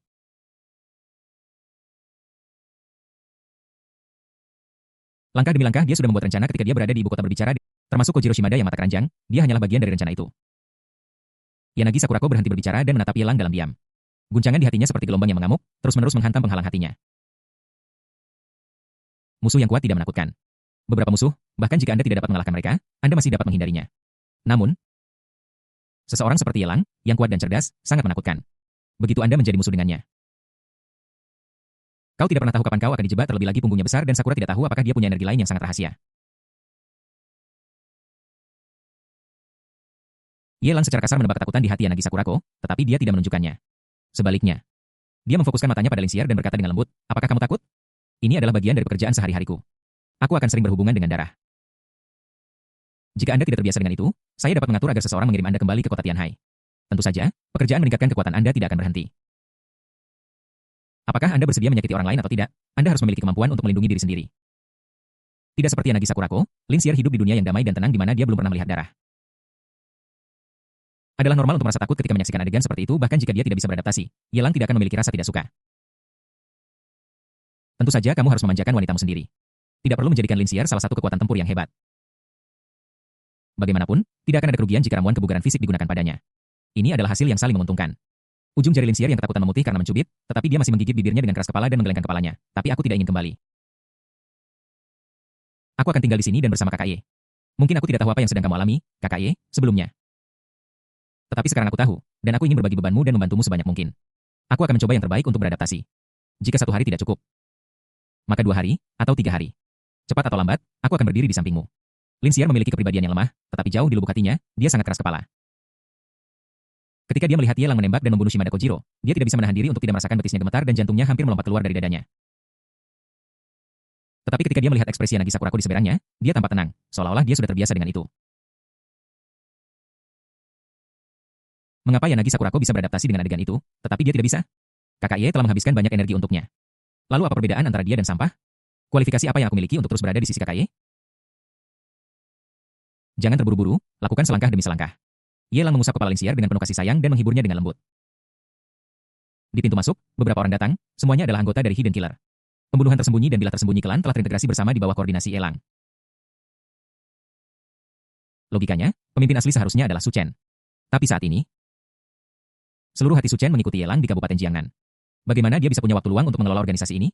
Langkah demi langkah dia sudah membuat rencana ketika dia berada di ibu kota berbicara, termasuk Kojiro Shimada yang mata keranjang, dia hanyalah bagian dari rencana itu. Yanagi Sakurako berhenti berbicara dan menatap Ye Lang dalam diam. Guncangan di hatinya seperti gelombang yang mengamuk, terus-menerus menghantam penghalang hatinya. Musuh yang kuat tidak menakutkan. Beberapa musuh, bahkan jika Anda tidak dapat mengalahkan mereka, Anda masih dapat menghindarinya. Namun, seseorang seperti Ye Lang, yang kuat dan cerdas, sangat menakutkan. Begitu Anda menjadi musuh dengannya. Kau tidak pernah tahu kapan kau akan dijebak, terlebih lagi punggungnya besar dan Sakura tidak tahu apakah dia punya energi lain yang sangat rahasia. Ye Lang secara kasar menebak ketakutan di hati Yanagi Sakurako, tetapi dia tidak menunjukkannya. Sebaliknya, dia memfokuskan matanya pada Lin Xier dan berkata dengan lembut, apakah kamu takut? Ini adalah bagian dari pekerjaan sehari-hariku. Aku akan sering berhubungan dengan darah. Jika Anda tidak terbiasa dengan itu, saya dapat mengatur agar seseorang mengirim Anda kembali ke kota Tianhai. Tentu saja, pekerjaan meningkatkan kekuatan Anda tidak akan berhenti. Apakah Anda bersedia menyakiti orang lain atau tidak? Anda harus memiliki kemampuan untuk melindungi diri sendiri. Tidak seperti Yanagi Sakurako, Lin Xier hidup di dunia yang damai dan tenang di mana dia belum pernah melihat darah. Adalah normal untuk merasa takut ketika menyaksikan adegan seperti itu bahkan jika dia tidak bisa beradaptasi. Ye Lang tidak akan memiliki rasa tidak suka. Tentu saja kamu harus memanjakan wanitamu sendiri. Tidak perlu menjadikan Lin Xier salah satu kekuatan tempur yang hebat. Bagaimanapun, tidak akan ada kerugian jika ramuan kebugaran fisik digunakan padanya. Ini adalah hasil yang saling menguntungkan. Ujung jari Lin Xier yang ketakutan memutih karena mencubit, tetapi dia masih menggigit bibirnya dengan keras kepala dan menggelengkan kepalanya. Tapi aku tidak ingin kembali. Aku akan tinggal di sini dan bersama Kakak Ye. Mungkin aku tidak tahu apa yang sedang kamu alami, Kakak Ye, sebelumnya. Tetapi sekarang aku tahu, dan aku ingin berbagi bebanmu dan membantumu sebanyak mungkin. Aku akan mencoba yang terbaik untuk beradaptasi. Jika 1 hari tidak cukup, maka 2 hari, atau 3 hari. Cepat atau lambat, aku akan berdiri di sampingmu. Lin Xier memiliki kepribadian yang lemah, tetapi jauh di lubuk hatinya, dia sangat keras kepala. Ketika dia melihat Ye Lang menembak dan membunuh Shimada Kojiro, dia tidak bisa menahan diri untuk tidak merasakan betisnya gemetar dan jantungnya hampir melompat keluar dari dadanya. Tetapi ketika dia melihat ekspresi Yanagi Sakurako di seberangnya, dia tampak tenang, seolah-olah dia sudah terbiasa dengan itu. Mengapa Yanagi Sakurako bisa beradaptasi dengan adegan itu, tetapi dia tidak bisa? Kakak Ye telah menghabiskan banyak energi untuknya. Lalu apa perbedaan antara dia dan sampah? Kualifikasi apa yang aku miliki untuk terus berada di sisi Kakak Ye? Jangan terburu-buru, lakukan selangkah demi selangkah. Ye Lang mengusap kepala Lin Xier dengan penuh kasih sayang dan menghiburnya dengan lembut. Di pintu masuk, beberapa orang datang, semuanya adalah anggota dari Hidden Killer. Pembunuhan tersembunyi dan bilah tersembunyi klan telah terintegrasi bersama di bawah koordinasi Ye Lang. Logikanya, pemimpin asli seharusnya adalah Su Chen. Tapi saat ini, seluruh hati Su Chen mengikuti Ye Lang di Kabupaten Jiangnan. Bagaimana dia bisa punya waktu luang untuk mengelola organisasi ini?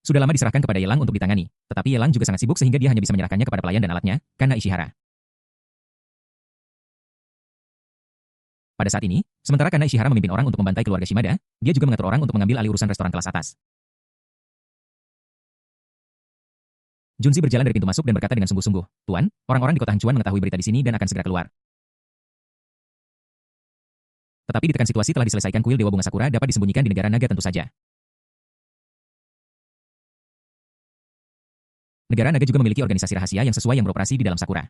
Sudah lama diserahkan kepada Yelang untuk ditangani, tetapi Yelang juga sangat sibuk sehingga dia hanya bisa menyerahkannya kepada pelayan dan alatnya, Kana Ishihara. Pada saat ini, sementara Kana Ishihara memimpin orang untuk membantai keluarga Shimada, dia juga mengatur orang untuk mengambil alih urusan restoran kelas atas. Junzi berjalan dari pintu masuk dan berkata dengan sungguh-sungguh, "Tuan, orang-orang di kota Hancuan mengetahui berita di sini dan akan segera keluar." Tetapi ditekan situasi telah diselesaikan, kuil Dewa Bunga Sakura dapat disembunyikan di negara naga tentu saja. Negara naga juga memiliki organisasi rahasia yang sesuai yang beroperasi di dalam Sakura.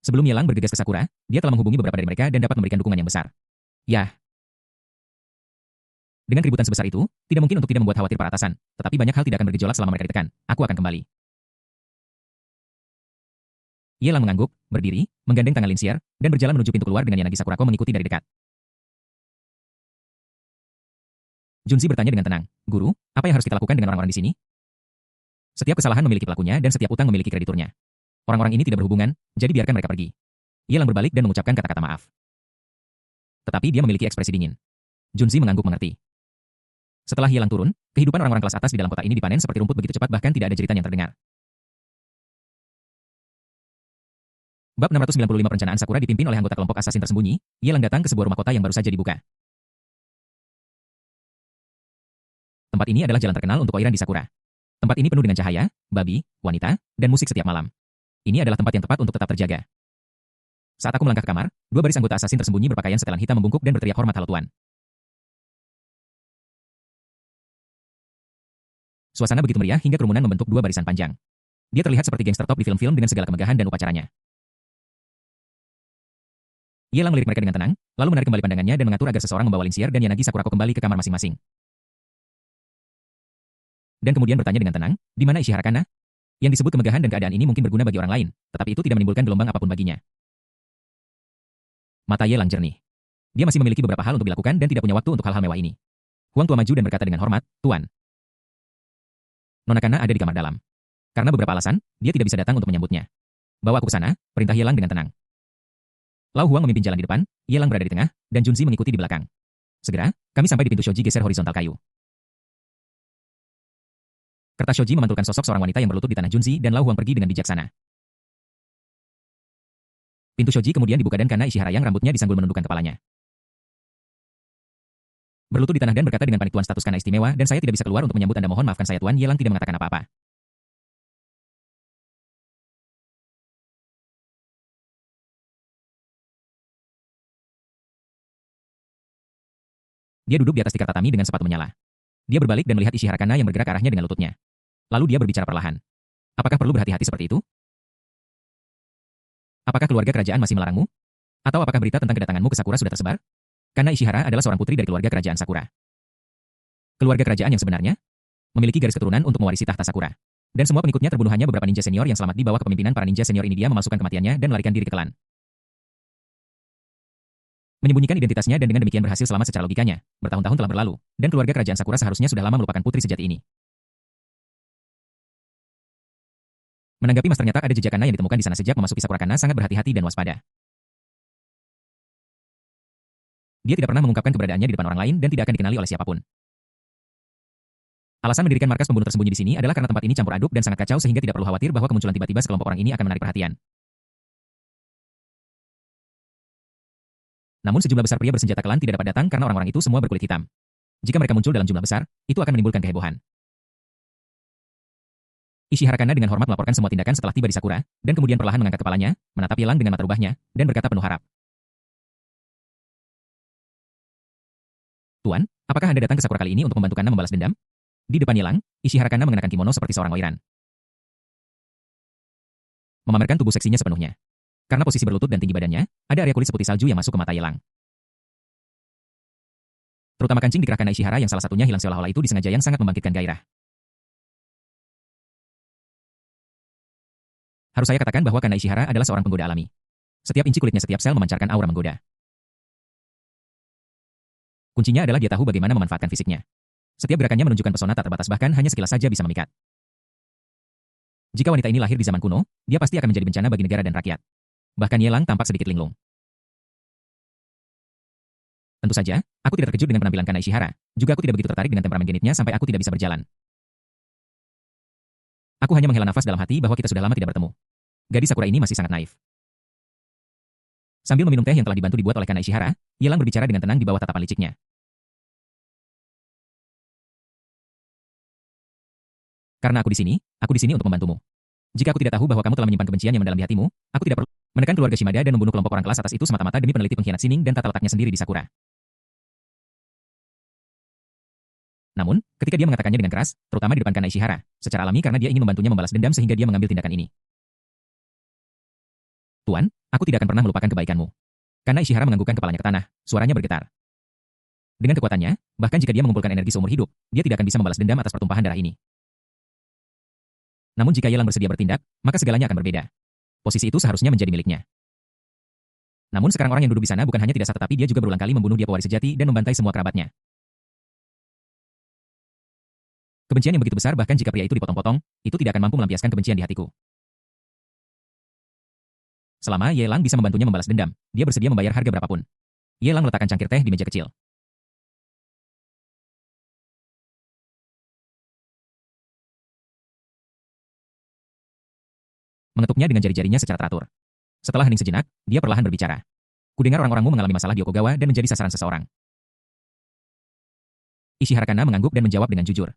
Sebelum Yelang bergegas ke Sakura, dia telah menghubungi beberapa dari mereka dan dapat memberikan dukungan yang besar. Ya, dengan keributan sebesar itu, tidak mungkin untuk tidak membuat khawatir para atasan, tetapi banyak hal tidak akan bergejolak selama mereka ditekan. Aku akan kembali. Yelang mengangguk, berdiri, menggandeng tangan Linsier, dan berjalan menuju pintu keluar dengan Yanagi Sakurako mengikuti dari dekat. Junzi bertanya dengan tenang, "Guru, apa yang harus kita lakukan dengan orang-orang di sini?" Setiap kesalahan memiliki pelakunya dan setiap utang memiliki krediturnya. Orang-orang ini tidak berhubungan, jadi biarkan mereka pergi. Yelang berbalik dan mengucapkan kata-kata maaf. Tetapi dia memiliki ekspresi dingin. Junzi mengangguk mengerti. Setelah Yelang turun, kehidupan orang-orang kelas atas di dalam kota ini dipanen seperti rumput begitu cepat bahkan tidak ada jeritan yang terdengar. Bab 695 Perencanaan Sakura dipimpin oleh anggota kelompok asasin tersembunyi, Yelang datang ke sebuah rumah kota yang baru saja dibuka. Tempat ini adalah jalan terkenal untuk oiran di Sakura. Tempat ini penuh dengan cahaya, babi, wanita, dan musik setiap malam. Ini adalah tempat yang tepat untuk tetap terjaga. Saat aku melangkah ke kamar, dua baris anggota asasin tersembunyi berpakaian setelan hitam membungkuk dan berteriak hormat, "Halo Tuan." Suasana begitu meriah hingga kerumunan membentuk dua barisan panjang. Dia terlihat seperti gangster top di film-film dengan segala kemegahan dan upacaranya. Yelang melirik mereka dengan tenang, lalu menarik kembali pandangannya dan mengatur agar seseorang membawa Linsier dan Yanagi Sakurako kembali ke kamar masing-masing. Dan kemudian bertanya dengan tenang, "Di mana Ishihara Kana?" Yang disebut kemegahan dan keadaan ini mungkin berguna bagi orang lain, tetapi itu tidak menimbulkan gelombang apapun baginya. Mata Yelang jernih. Dia masih memiliki beberapa hal untuk dilakukan dan tidak punya waktu untuk hal-hal mewah ini. Huang tua maju dan berkata dengan hormat, "Tuan, Nona Kana ada di kamar dalam. Karena beberapa alasan, dia tidak bisa datang untuk menyambutnya. Bawa aku ke sana," perintah Yelang dengan tenang. Lau Huang memimpin jalan di depan, Yelang berada di tengah, dan Junzi mengikuti di belakang. Segera, kami sampai di pintu shoji geser horizontal kayu. Kertas shoji memantulkan sosok seorang wanita yang berlutut di tanah Junzi dan Lau Huang pergi dengan bijaksana. Pintu shoji kemudian dibuka dan Kana Ishihara yang rambutnya disanggul menundukkan kepalanya. Berlutut di tanah dan berkata dengan panik, "Tuan, status Kana istimewa dan saya tidak bisa keluar untuk menyambut Anda. Mohon maafkan saya, Tuan." Yelang tidak mengatakan apa-apa. Dia duduk di atas tikar tatami dengan sepatu menyala. Dia berbalik dan melihat Ishihara Kana yang bergerak ke arahnya dengan lututnya. Lalu dia berbicara perlahan. "Apakah perlu berhati-hati seperti itu? Apakah keluarga kerajaan masih melarangmu? Atau apakah berita tentang kedatanganmu ke Sakura sudah tersebar?" Kana Ishihara adalah seorang putri dari keluarga kerajaan Sakura. Keluarga kerajaan yang sebenarnya memiliki garis keturunan untuk mewarisi tahta Sakura. Dan semua pengikutnya terbunuh. Hanya beberapa ninja senior yang selamat di bawah kepemimpinan para ninja senior ini. Dia memasukkan kematiannya dan melarikan diri ke klan. Menyembunyikan identitasnya dan dengan demikian berhasil selama secara logikanya. Bertahun-tahun telah berlalu, dan keluarga kerajaan Sakura seharusnya sudah lama melupakan putri sejati ini. Menanggapi Mas, ternyata ada jejak Kana yang ditemukan di sana sejak memasuki Sakura. Kana sangat berhati-hati dan waspada. Dia tidak pernah mengungkapkan keberadaannya di depan orang lain dan tidak akan dikenali oleh siapapun. Alasan mendirikan markas pembunuh tersembunyi di sini adalah karena tempat ini campur aduk dan sangat kacau sehingga tidak perlu khawatir bahwa kemunculan tiba-tiba sekelompok orang ini akan menarik perhatian. Namun sejumlah besar pria bersenjata klan tidak dapat datang karena orang-orang itu semua berkulit hitam. Jika mereka muncul dalam jumlah besar, itu akan menimbulkan kehebohan. Ishihara Kana dengan hormat melaporkan semua tindakan setelah tiba di Sakura, dan kemudian perlahan mengangkat kepalanya, menatap Yelang dengan mata rubahnya, dan berkata penuh harap. "Tuan, apakah Anda datang ke Sakura kali ini untuk membantu Kana membalas dendam?" Di depan Yelang, Ishihara Kana mengenakan kimono seperti seorang oiran. Memamerkan tubuh seksinya sepenuhnya. Karena posisi berlutut dan tinggi badannya, ada area kulit seputih salju yang masuk ke mata Yelang. Terutama kancing dikerahkan Ishihara yang salah satunya hilang seolah-olah itu disengaja yang sangat membangkitkan gairah. Harus saya katakan bahwa Kana Ishihara adalah seorang penggoda alami. Setiap inci kulitnya, setiap sel memancarkan aura menggoda. Kuncinya adalah dia tahu bagaimana memanfaatkan fisiknya. Setiap gerakannya menunjukkan pesona tak terbatas, bahkan hanya sekilas saja bisa memikat. Jika wanita ini lahir di zaman kuno, dia pasti akan menjadi bencana bagi negara dan rakyat. Bahkan Yelang tampak sedikit linglung. Tentu saja, aku tidak terkejut dengan penampilan Kana Ishihara. Juga aku tidak begitu tertarik dengan temperamen genitnya sampai aku tidak bisa berjalan. Aku hanya menghela nafas dalam hati bahwa kita sudah lama tidak bertemu. Gadis Sakura ini masih sangat naif. Sambil meminum teh yang telah dibantu dibuat oleh Kana Ishihara, Yelang berbicara dengan tenang di bawah tatapan liciknya. Karena aku di sini untuk membantumu. Jika aku tidak tahu bahwa kamu telah menyimpan kebencian yang mendalam di hatimu, aku tidak perlu menekan keluarga Shimada dan membunuh kelompok orang kelas atas itu semata-mata demi peneliti pengkhianat Shining dan tata letaknya sendiri di Sakura. Namun, ketika dia mengatakannya dengan keras, terutama di depan Kana Ishihara, secara alami karena dia ingin membantunya membalas dendam sehingga dia mengambil tindakan ini. Tuan, aku tidak akan pernah melupakan kebaikanmu. Kana Ishihara menganggukkan kepalanya ke tanah, suaranya bergetar. Dengan kekuatannya, bahkan jika dia mengumpulkan energi seumur hidup, dia tidak akan bisa membalas dendam atas pertumpahan darah ini. Namun jika Yelang bersedia bertindak, maka segalanya akan berbeda. Posisi itu seharusnya menjadi miliknya. Namun sekarang orang yang duduk di sana bukan hanya tidak sah tetapi dia juga berulang kali membunuh dia pewaris sejati dan membantai semua kerabatnya. Kebencian yang begitu besar bahkan jika pria itu dipotong-potong, itu tidak akan mampu melampiaskan kebencian di hatiku. Selama Yelang bisa membantunya membalas dendam, dia bersedia membayar harga berapapun. Yelang meletakkan cangkir teh di meja kecil. Mengetuknya dengan jari-jarinya secara teratur. Setelah hening sejenak, dia perlahan berbicara. Kudengar orang-orangmu mengalami masalah di Yokogawa dan menjadi sasaran seseorang. Ishihara Kana mengangguk dan menjawab dengan jujur.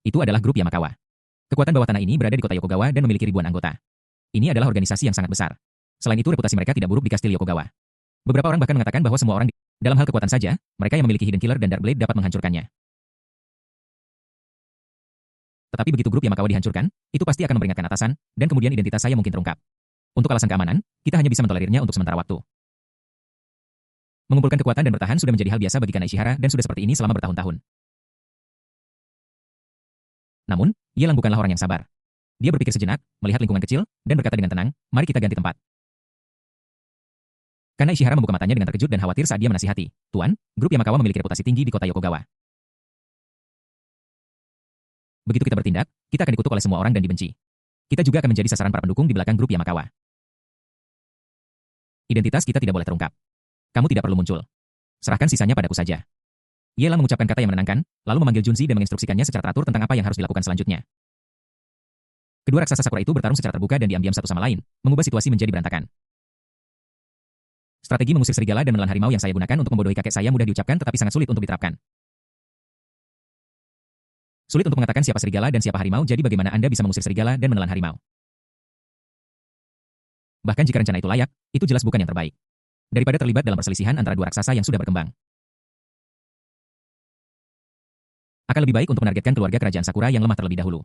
Itu adalah grup Yamakawa. Kekuatan bawah tanah ini berada di kota Yokogawa dan memiliki ribuan anggota. Ini adalah organisasi yang sangat besar. Selain itu reputasi mereka tidak buruk di kastil Yokogawa. Beberapa orang bahkan mengatakan bahwa semua orang dalam hal kekuatan saja, mereka yang memiliki Hidden Killer dan Dark Blade dapat menghancurkannya. Tetapi begitu grup Yamakawa dihancurkan, itu pasti akan memperingatkan atasan, dan kemudian identitas saya mungkin terungkap. Untuk alasan keamanan, kita hanya bisa mentolerirnya untuk sementara waktu. Mengumpulkan kekuatan dan bertahan sudah menjadi hal biasa bagi Kana Ishihara dan sudah seperti ini selama bertahun-tahun. Namun, Yelang bukanlah orang yang sabar. Dia berpikir sejenak, melihat lingkungan kecil, dan berkata dengan tenang, mari kita ganti tempat. Kana Ishihara membuka matanya dengan terkejut dan khawatir saat dia menasihati. Tuan, grup Yamakawa memiliki reputasi tinggi di kota Yokogawa. Begitu kita bertindak, kita akan dikutuk oleh semua orang dan dibenci. Kita juga akan menjadi sasaran para pendukung di belakang grup Yamakawa. Identitas kita tidak boleh terungkap. Kamu tidak perlu muncul. Serahkan sisanya padaku saja. Yelang mengucapkan kata yang menenangkan, lalu memanggil Junzi dan menginstruksikannya secara teratur tentang apa yang harus dilakukan selanjutnya. Kedua raksasa Sakura itu bertarung secara terbuka dan diam-diam satu sama lain, mengubah situasi menjadi berantakan. Strategi mengusir serigala dan menelan harimau yang saya gunakan untuk membodohi kakek saya mudah diucapkan tetapi sangat sulit untuk diterapkan. Sulit untuk mengatakan siapa serigala dan siapa harimau, jadi bagaimana Anda bisa mengusir serigala dan menelan harimau? Bahkan jika rencana itu layak, itu jelas bukan yang terbaik. Daripada terlibat dalam perselisihan antara dua raksasa yang sudah berkembang. Akan lebih baik untuk menargetkan keluarga kerajaan Sakura yang lemah terlebih dahulu.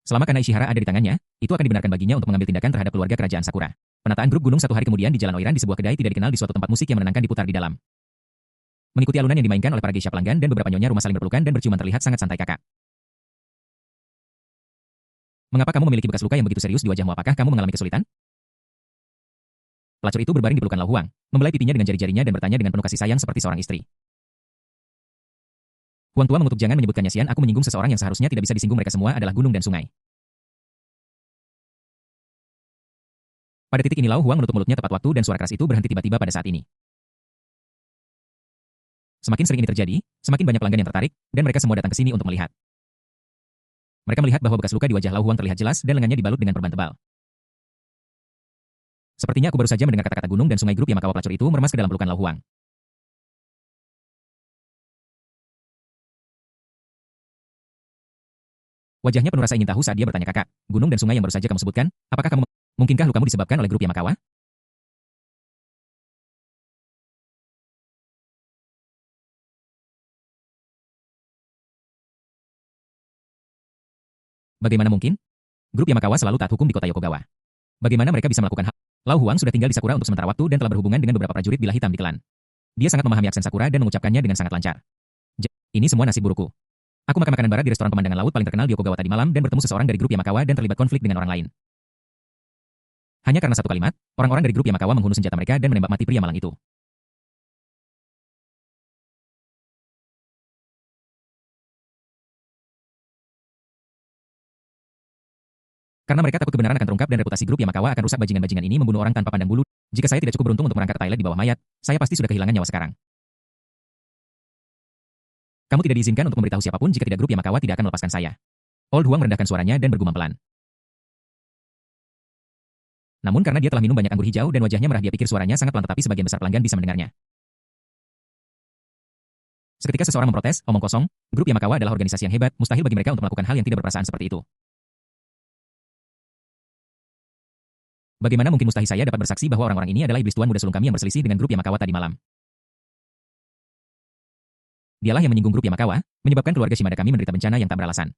Selama Kana Ishihara ada di tangannya, itu akan dibenarkan baginya untuk mengambil tindakan terhadap keluarga kerajaan Sakura. Penataan grup gunung satu hari kemudian di Jalan Oiran di sebuah kedai tidak dikenal di suatu tempat musik yang menenangkan diputar di dalam. Mengikuti alunan yang dimainkan oleh para geisha pelanggan dan beberapa nyonya rumah saling berpelukan dan berciuman terlihat sangat santai kakak. Mengapa kamu memiliki bekas luka yang begitu serius di wajahmu? Apakah kamu mengalami kesulitan? Pelacur itu berbaring di pelukan Lau Huang, membelai pipinya dengan jari-jarinya dan bertanya dengan penuh kasih sayang seperti seorang istri. Huang tua mengutuk, jangan menyebutkannya Sian, aku menyinggung seseorang yang seharusnya tidak bisa disinggung, mereka semua adalah gunung dan sungai. Pada titik ini Lau Huang menutup mulutnya tepat waktu dan suara keras itu berhenti tiba-tiba pada saat ini. Semakin sering ini terjadi, semakin banyak pelanggan yang tertarik, dan mereka semua datang ke sini untuk melihat. Mereka melihat bahwa bekas luka di wajah Lau Huang terlihat jelas dan lengannya dibalut dengan perban tebal. Sepertinya aku baru saja mendengar kata-kata gunung dan sungai. Grup Yamakawa pelacur itu meremas ke dalam pelukan Lau Huang. Wajahnya penuh rasa ingin tahu saat dia bertanya, kakak, gunung dan sungai yang baru saja kamu sebutkan, apakah kamu... Mungkinkah lukamu disebabkan oleh grup Yamakawa? Bagaimana mungkin? Grup Yamakawa selalu taat hukum di kota Yokogawa. Bagaimana mereka bisa melakukan hal? Lau Huang sudah tinggal di Sakura untuk sementara waktu dan telah berhubungan dengan beberapa prajurit bila hitam di klan. Dia sangat memahami aksen Sakura dan mengucapkannya dengan sangat lancar. Ini semua nasib burukku. Aku makan makanan barat di restoran pemandangan laut paling terkenal di Yokogawa tadi malam dan bertemu seseorang dari grup Yamakawa dan terlibat konflik dengan orang lain. Hanya karena satu kalimat, orang-orang dari grup Yamakawa menghunus senjata mereka dan menembak mati pria malang itu. Karena mereka takut kebenaran akan terungkap dan reputasi grup Yamakawa akan rusak. Bajingan-bajingan ini membunuh orang tanpa pandang bulu. Jika saya tidak cukup beruntung untuk merangkak ke toilet di bawah mayat, saya pasti sudah kehilangan nyawa sekarang. Kamu tidak diizinkan untuk memberitahu siapapun jika tidak grup Yamakawa tidak akan melepaskan saya. Old Huang merendahkan suaranya dan bergumam pelan. Namun karena dia telah minum banyak anggur hijau dan wajahnya merah, dia pikir suaranya sangat pelan, tetapi sebagian besar pelanggan bisa mendengarnya. Seketika seseorang memprotes, omong kosong, grup Yamakawa adalah organisasi yang hebat, mustahil bagi mereka untuk melakukan hal yang tidak berperasaan seperti itu. Bagaimana mungkin mustahil, saya dapat bersaksi bahwa orang-orang ini adalah iblis tuan muda sulung kami yang berselisih dengan grup Yamakawa tadi malam. Dialah yang menyinggung grup Yamakawa, menyebabkan keluarga Shimada kami menderita bencana yang tak beralasan.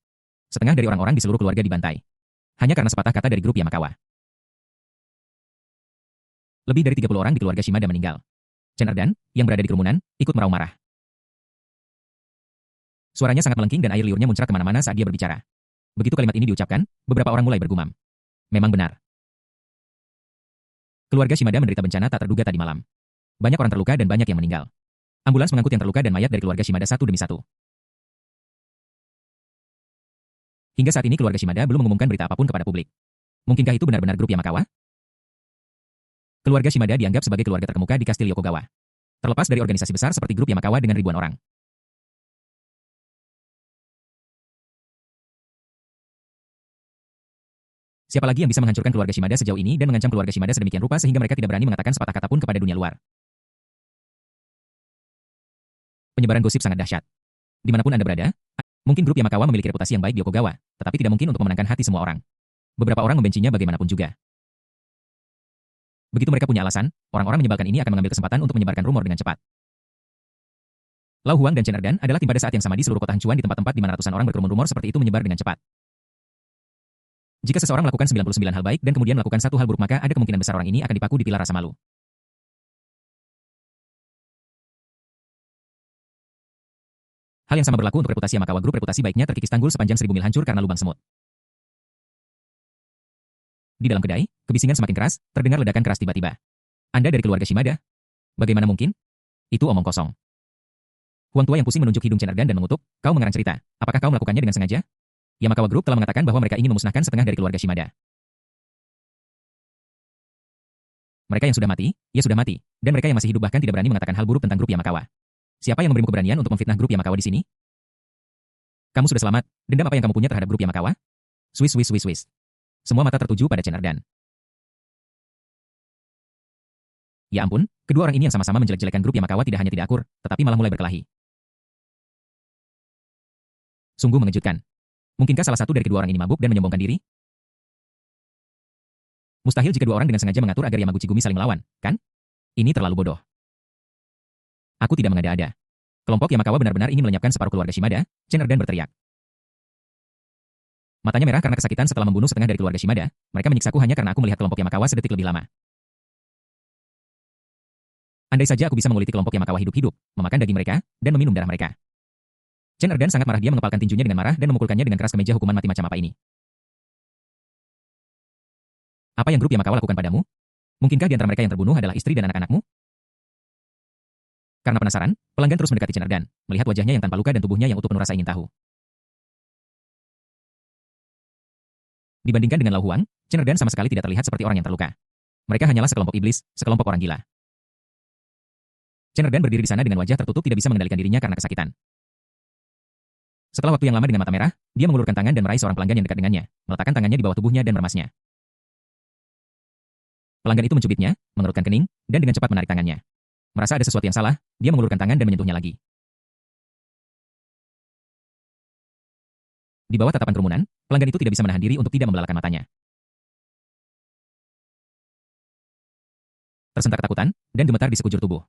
Setengah dari orang-orang di seluruh keluarga dibantai. Hanya karena sepatah kata dari grup Yamakawa. Lebih dari 30 orang di keluarga Shimada meninggal. Chen Erdan, yang berada di kerumunan, ikut meraung marah. Suaranya sangat melengking dan air liurnya muncrat kemana-mana saat dia berbicara. Begitu kalimat ini diucapkan, beberapa orang mulai bergumam. Memang benar. Keluarga Shimada menderita bencana tak terduga tadi malam. Banyak orang terluka dan banyak yang meninggal. Ambulans mengangkut yang terluka dan mayat dari keluarga Shimada satu demi satu. Hingga saat ini keluarga Shimada belum mengumumkan berita apapun kepada publik. Mungkinkah itu benar-benar grup Yamakawa? Keluarga Shimada dianggap sebagai keluarga terkemuka di Kastil Yokogawa. Terlepas dari organisasi besar seperti grup Yamakawa dengan ribuan orang. Siapa lagi yang bisa menghancurkan keluarga Shimada sejauh ini dan mengancam keluarga Shimada sedemikian rupa sehingga mereka tidak berani mengatakan sepatah kata pun kepada dunia luar? Penyebaran gosip sangat dahsyat. Dimanapun Anda berada, mungkin grup Yamakawa memiliki reputasi yang baik di Yokogawa, tetapi tidak mungkin untuk memenangkan hati semua orang. Beberapa orang membencinya bagaimanapun juga. Begitu mereka punya alasan, orang-orang menyebalkan ini akan mengambil kesempatan untuk menyebarkan rumor dengan cepat. Lau Huang dan Chen Erdan adalah tim pada saat yang sama di seluruh kota Hancuan, di tempat-tempat di mana ratusan orang berkerumun. Rumor seperti itu menyebar dengan cepat. Jika seseorang melakukan 99 hal baik dan kemudian melakukan satu hal buruk, maka ada kemungkinan besar orang ini akan dipaku di pilar rasa malu. Hal yang sama berlaku untuk reputasi Yamakawa Group. Reputasi baiknya terkikis tanggul sepanjang 1000 mil, hancur karena lubang semut. Di dalam kedai, kebisingan semakin keras, terdengar ledakan keras tiba-tiba. Anda dari keluarga Shimada? Bagaimana mungkin? Itu omong kosong. Huang tua yang pusing menunjuk hidung Chen Erdan dan mengutuk, kau mengarang cerita. Apakah kau melakukannya dengan sengaja? Yamakawa Group telah mengatakan bahwa mereka ingin memusnahkan setengah dari keluarga Shimada. Mereka yang sudah mati, ya sudah mati, dan mereka yang masih hidup bahkan tidak berani mengatakan hal buruk tentang grup Yamakawa. Siapa yang memberimu keberanian untuk memfitnah grup Yamakawa di sini? Kamu sudah selamat. Dendam apa yang kamu punya terhadap grup Yamakawa? Swiss, Swiss, Swiss, Swiss. Semua mata tertuju pada Chen Erdan. Ya ampun, kedua orang ini yang sama-sama menjelek-jelekan grup Yamakawa tidak hanya tidak akur, tetapi malah mulai berkelahi. Sungguh mengejutkan. Mungkinkah salah satu dari kedua orang ini mabuk dan menyombongkan diri? Mustahil jika dua orang dengan sengaja mengatur agar Yamaguchi Gumi saling melawan, kan? Ini terlalu bodoh. Aku tidak mengada-ada. Kelompok Yamakawa benar-benar ingin melenyapkan separuh keluarga Shimada, Chen Erdan berteriak. Matanya merah karena kesakitan setelah membunuh setengah dari keluarga Shimada. Mereka menyiksaku hanya karena aku melihat kelompok Yamakawa sedetik lebih lama. Andai saja aku bisa menguliti kelompok Yamakawa hidup-hidup, memakan daging mereka, dan meminum darah mereka. Chen Erdan sangat marah. Dia mengepalkan tinjunya dengan marah dan memukulkannya dengan keras ke meja. Hukuman mati macam apa ini? Apa yang grup Yamakawa lakukan padamu? Mungkinkah di antara mereka yang terbunuh adalah istri dan anak-anakmu? Karena penasaran, pelanggan terus mendekati Chen Erdan, melihat wajahnya yang tanpa luka dan tubuhnya yang utuh penuh rasa ingin tahu. Dibandingkan dengan Lau Huang, Chen Erdan sama sekali tidak terlihat seperti orang yang terluka. Mereka hanyalah sekelompok iblis, sekelompok orang gila. Chen Erdan berdiri di sana dengan wajah tertutup, tidak bisa mengendalikan dirinya karena kesakitan. Setelah waktu yang lama dengan mata merah, dia mengulurkan tangan dan meraih seorang pelanggan yang dekat dengannya, meletakkan tangannya di bawah tubuhnya dan meremasnya. Pelanggan itu mencubitnya, mengerutkan kening, dan dengan cepat menarik tangannya. Merasa ada sesuatu yang salah, dia mengulurkan tangan dan menyentuhnya lagi. Di bawah tatapan kerumunan, pelanggan itu tidak bisa menahan diri untuk tidak membelalakan matanya. Tersentak ketakutan, dan gemetar di sekujur tubuh.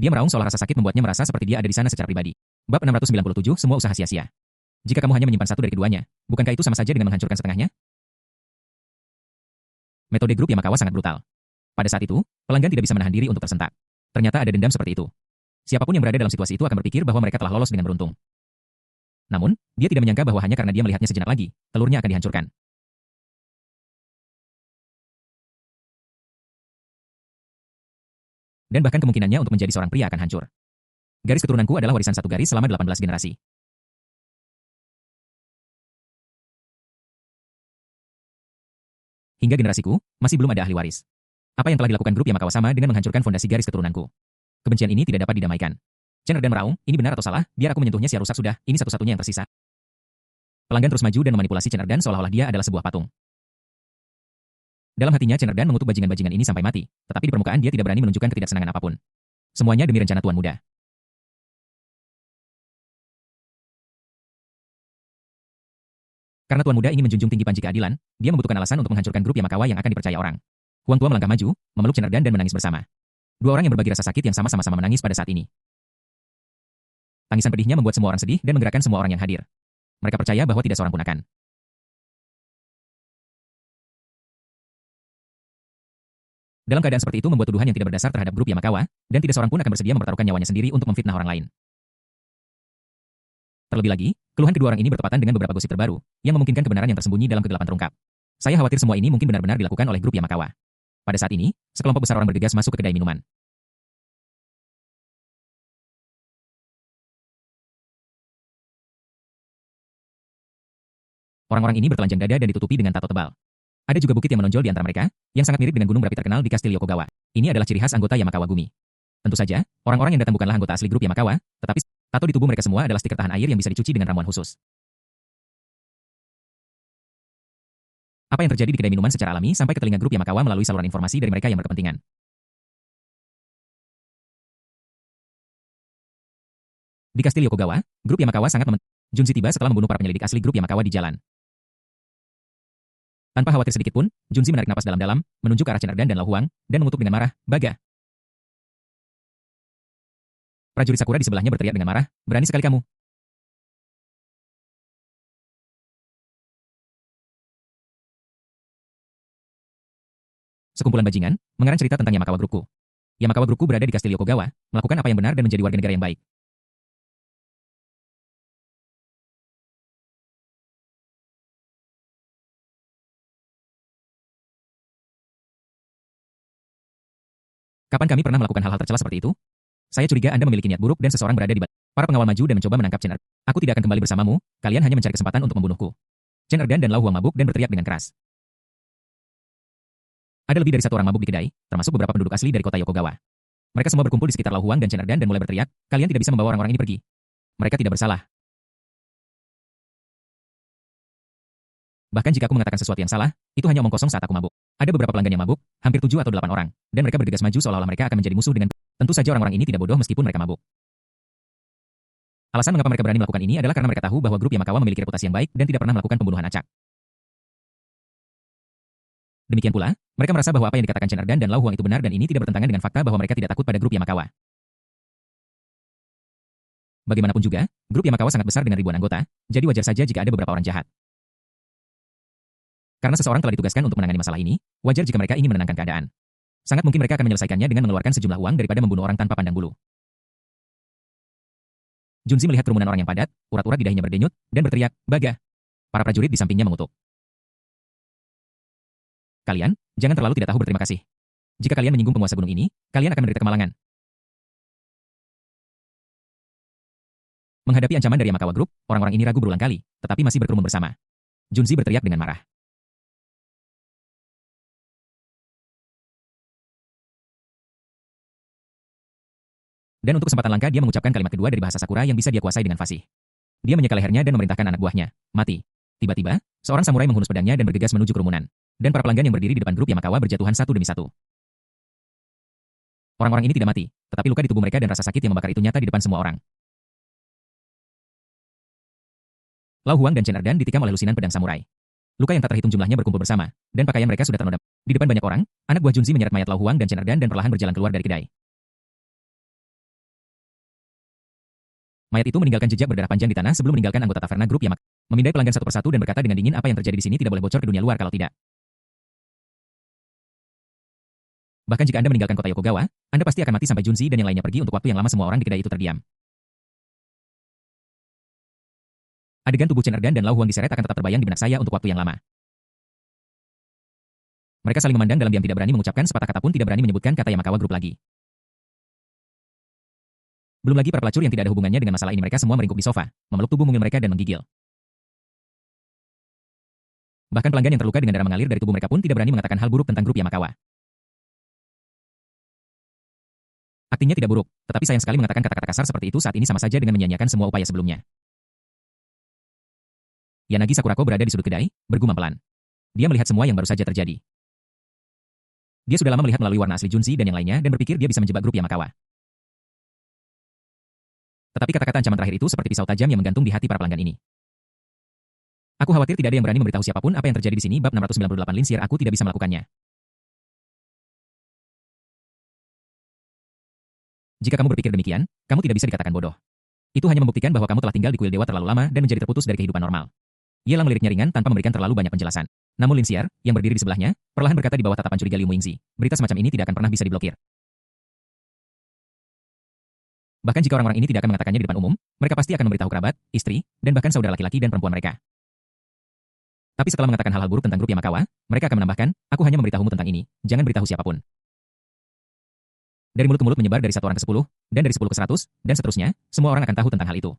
Dia meraung seolah rasa sakit membuatnya merasa seperti dia ada di sana secara pribadi. Bab 697, semua usaha sia-sia. Jika kamu hanya menyimpan satu dari keduanya, bukankah itu sama saja dengan menghancurkan setengahnya? Metode grup Yamakawa sangat brutal. Pada saat itu, pelanggan tidak bisa menahan diri untuk tersentak. Ternyata ada dendam seperti itu. Siapapun yang berada dalam situasi itu akan berpikir bahwa mereka telah lolos dengan beruntung. Namun, dia tidak menyangka bahwa hanya karena dia melihatnya sejenak lagi, telurnya akan dihancurkan. Dan bahkan kemungkinannya untuk menjadi seorang pria akan hancur. Garis keturunanku adalah warisan satu garis selama 18 generasi. Hingga generasiku, masih belum ada ahli waris. Apa yang telah dilakukan grup Yamakawa sama dengan menghancurkan fondasi garis keturunanku. Kebencian ini tidak dapat didamaikan. Chen Erdan meraung, ini benar atau salah, biar aku menyentuhnya rusak sudah, ini satu-satunya yang tersisa. Pelanggan terus maju dan memanipulasi Chen Erdan seolah-olah dia adalah sebuah patung. Dalam hatinya Chen Erdan mengutuk bajingan-bajingan ini sampai mati, tetapi di permukaan dia tidak berani menunjukkan ketidaksenangan apapun. Semuanya demi rencana Tuan Muda. Karena Tuan Muda ingin menjunjung tinggi panji keadilan, dia membutuhkan alasan untuk menghancurkan grup Yamakawa yang akan dipercaya orang. Huang Tua melangkah maju, memeluk Chen Erdan dan menangis bersama. Dua orang yang berbagi rasa sakit yang sama-sama menangis pada saat ini. Tangisan pedihnya membuat semua orang sedih dan menggerakkan semua orang yang hadir. Mereka percaya bahwa tidak seorang pun akan. Dalam keadaan seperti itu membuat tuduhan yang tidak berdasar terhadap grup Yamakawa, dan tidak seorang pun akan bersedia mempertaruhkan nyawanya sendiri untuk memfitnah orang lain. Terlebih lagi, keluhan kedua orang ini bertepatan dengan beberapa gosip terbaru, yang memungkinkan kebenaran yang tersembunyi dalam kegelapan terungkap. Saya khawatir semua ini mungkin benar-benar dilakukan oleh grup Yamakawa. Pada saat ini, sekelompok besar orang bergegas masuk ke kedai minuman. Orang-orang ini bertelanjang dada dan ditutupi dengan tato tebal. Ada juga bukit yang menonjol di antara mereka, yang sangat mirip dengan gunung berapi terkenal di kastil Yokogawa. Ini adalah ciri khas anggota Yamakawa Gumi. Tentu saja, orang-orang yang datang bukanlah anggota asli grup Yamakawa, tetapi tato di tubuh mereka semua adalah stiker tahan air yang bisa dicuci dengan ramuan khusus. Apa yang terjadi di kedai minuman secara alami sampai ke telinga grup Yamakawa melalui saluran informasi dari mereka yang berkepentingan. Di kastil Yokogawa, grup Yamakawa sangat Junzi tiba setelah membunuh para penyelidik asli grup Yamakawa di jalan. Tanpa khawatir sedikit pun, Junzi menarik napas dalam-dalam, menunjuk ke arah Chen Erdan dan Lao Huang, dan mengutuk dengan marah, "Baga!" Prajurit Sakura di sebelahnya berteriak dengan marah, "Berani sekali kamu!" Sekumpulan bajingan, mengarang cerita tentang Yamakawa Groupku. Yamakawa Groupku berada di kastil Yokogawa, melakukan apa yang benar dan menjadi warga negara yang baik. Kapan kami pernah melakukan hal-hal tercela seperti itu? Saya curiga Anda memiliki niat buruk dan seseorang berada di balik. Para pengawal maju dan mencoba menangkap Chen Erdan. Aku tidak akan kembali bersamamu, kalian hanya mencari kesempatan untuk membunuhku. Chen Erdan dan Lao Huang mabuk dan berteriak dengan keras. Ada lebih dari satu orang mabuk di kedai, termasuk beberapa penduduk asli dari kota Yokogawa. Mereka semua berkumpul di sekitar Lao Huang dan Chen Erdan dan mulai berteriak, kalian tidak bisa membawa orang-orang ini pergi. Mereka tidak bersalah. Bahkan jika aku mengatakan sesuatu yang salah, itu hanya omong kosong saat aku mabuk. Ada beberapa pelanggan yang mabuk, hampir 7 atau 8 orang, dan mereka bergegas maju seolah-olah mereka akan menjadi musuh dengan. Tentu saja orang-orang ini tidak bodoh meskipun mereka mabuk. Alasan mengapa mereka berani melakukan ini adalah karena mereka tahu bahwa grup Yamakawa memiliki reputasi yang baik dan tidak pernah melakukan pembunuhan acak. Demikian pula, mereka merasa bahwa apa yang dikatakan Chen Erdan dan Lao Huang itu benar dan ini tidak bertentangan dengan fakta bahwa mereka tidak takut pada grup Yamakawa. Bagaimanapun juga, grup Yamakawa sangat besar dengan ribuan anggota, jadi wajar saja jika ada beberapa orang jahat. Karena seseorang telah ditugaskan untuk menangani masalah ini, wajar jika mereka ingin menenangkan keadaan. Sangat mungkin mereka akan menyelesaikannya dengan mengeluarkan sejumlah uang daripada membunuh orang tanpa pandang bulu. Junzi melihat kerumunan orang yang padat, urat-urat di dahinya berdenyut, dan berteriak, "Baga!" Para prajurit di sampingnya mengutuk. Kalian, jangan terlalu tidak tahu berterima kasih. Jika kalian menyinggung penguasa gunung ini, kalian akan menderita kemalangan. Menghadapi ancaman dari Yamakawa Group, orang-orang ini ragu berulang kali, tetapi masih berkerumun bersama. Junzi berteriak dengan marah. Dan untuk kesempatan langka dia mengucapkan kalimat kedua dari bahasa Sakura yang bisa dia kuasai dengan fasih. Dia menyeka lehernya dan memerintahkan anak buahnya, mati. Tiba-tiba, seorang samurai menghunus pedangnya dan bergegas menuju kerumunan. Dan para pelanggan yang berdiri di depan grup Yamakawa berjatuhan satu demi satu. Orang-orang ini tidak mati, tetapi luka di tubuh mereka dan rasa sakit yang membakar itu nyata di depan semua orang. Lao Huang dan Chen Erdan ditikam oleh lusinan pedang samurai. Luka yang tak terhitung jumlahnya berkumpul bersama, dan pakaian mereka sudah ternodam. Di depan banyak orang, anak buah Junzi menyeret mayat Lao Huang dan Chen Erdan dan perlahan berjalan keluar dari kedai. Mayat itu meninggalkan jejak berdarah panjang di tanah sebelum meninggalkan anggota taverna grup Yamakawa. Memindai pelanggan satu persatu dan berkata dengan dingin apa yang terjadi di sini tidak boleh bocor ke dunia luar kalau tidak. Bahkan jika Anda meninggalkan kota Yokogawa, Anda pasti akan mati sampai Junzi dan yang lainnya pergi untuk waktu yang lama semua orang di kedai itu terdiam. Adegan tubuh Chen Erdan dan Lao Huang diseret akan tetap terbayang di benak saya untuk waktu yang lama. Mereka saling memandang dalam diam tidak berani mengucapkan sepatah kata pun tidak berani menyebutkan kata Yamakawa Group lagi. Belum lagi para pelacur yang tidak ada hubungannya dengan masalah ini mereka semua meringkuk di sofa, memeluk tubuh mungil mereka dan menggigil. Bahkan pelanggan yang terluka dengan darah mengalir dari tubuh mereka pun tidak berani mengatakan hal buruk tentang grup Yamakawa. Aktingnya tidak buruk, tetapi sayang sekali mengatakan kata-kata kasar seperti itu saat ini sama saja dengan menyia-nyiakan semua upaya sebelumnya. Yanagi Sakurako berada di sudut kedai, bergumam pelan. Dia melihat semua yang baru saja terjadi. Dia sudah lama melihat melalui warna asli Junshi dan yang lainnya dan berpikir dia bisa menjebak grup Yamakawa. Tetapi kata-kata ancaman terakhir itu seperti pisau tajam yang menggantung di hati para pelanggan ini. Aku khawatir tidak ada yang berani memberitahu siapapun apa yang terjadi di sini. Bab 698 Linsier, aku tidak bisa melakukannya. Jika kamu berpikir demikian, kamu tidak bisa dikatakan bodoh. Itu hanya membuktikan bahwa kamu telah tinggal di kuil dewa terlalu lama dan menjadi terputus dari kehidupan normal. Yelang meliriknya ringan tanpa memberikan terlalu banyak penjelasan. Namun Linsier, yang berdiri di sebelahnya, perlahan berkata di bawah tatapan curiga Liu Muingzi, berita semacam ini tidak akan pernah bisa diblokir. Bahkan jika orang-orang ini tidak akan mengatakannya di depan umum, mereka pasti akan memberitahu kerabat, istri, dan bahkan saudara laki-laki dan perempuan mereka. Tapi setelah mengatakan hal-hal buruk tentang grup Yamakawa, mereka akan menambahkan, aku hanya memberitahumu tentang ini, jangan beritahu siapapun. Dari mulut ke mulut menyebar dari satu orang ke 10, dan dari 10 ke 100, dan seterusnya, semua orang akan tahu tentang hal itu.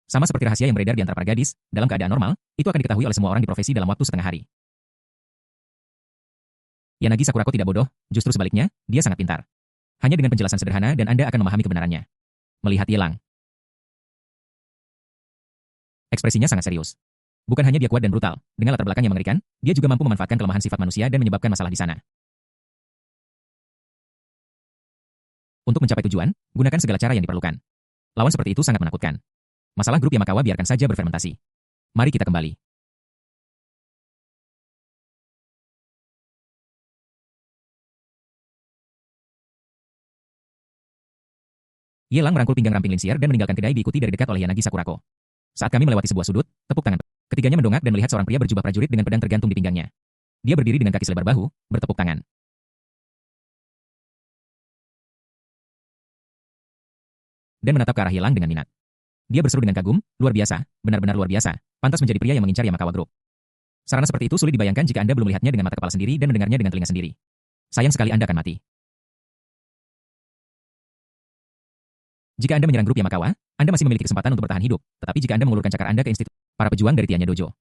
Sama seperti rahasia yang beredar di antara para gadis, dalam keadaan normal, itu akan diketahui oleh semua orang di profesi dalam waktu setengah hari. Yanagi Sakurako tidak bodoh, justru sebaliknya, dia sangat pintar. Hanya dengan penjelasan sederhana dan Anda akan memahami kebenarannya. Melihat Yelang. Ekspresinya sangat serius. Bukan hanya dia kuat dan brutal, dengan latar belakang yang mengerikan, dia juga mampu memanfaatkan kelemahan sifat manusia dan menyebabkan masalah di sana. Untuk mencapai tujuan, gunakan segala cara yang diperlukan. Lawan seperti itu sangat menakutkan. Masalah grup Yamakawa biarkan saja berfermentasi. Mari kita kembali. Yelang merangkul pinggang ramping Linsier dan meninggalkan kedai diikuti dari dekat oleh Yanagi Sakurako. Saat kami melewati sebuah sudut, tepuk tangan. Ketiganya mendongak dan melihat seorang pria berjubah prajurit dengan pedang tergantung di pinggangnya. Dia berdiri dengan kaki selebar bahu, bertepuk tangan. Dan menatap ke arah Yelang dengan minat. Dia berseru dengan kagum, luar biasa, benar-benar luar biasa, pantas menjadi pria yang mengincar Yamakawa Group. Sarana seperti itu sulit dibayangkan jika Anda belum melihatnya dengan mata kepala sendiri dan mendengarnya dengan telinga sendiri. Sayang sekali Anda akan mati. Jika Anda menyerang grup Yamakawa, Anda masih memiliki kesempatan untuk bertahan hidup, tetapi jika Anda mengulurkan cakar Anda ke institut para pejuang dari Tianya Dojo.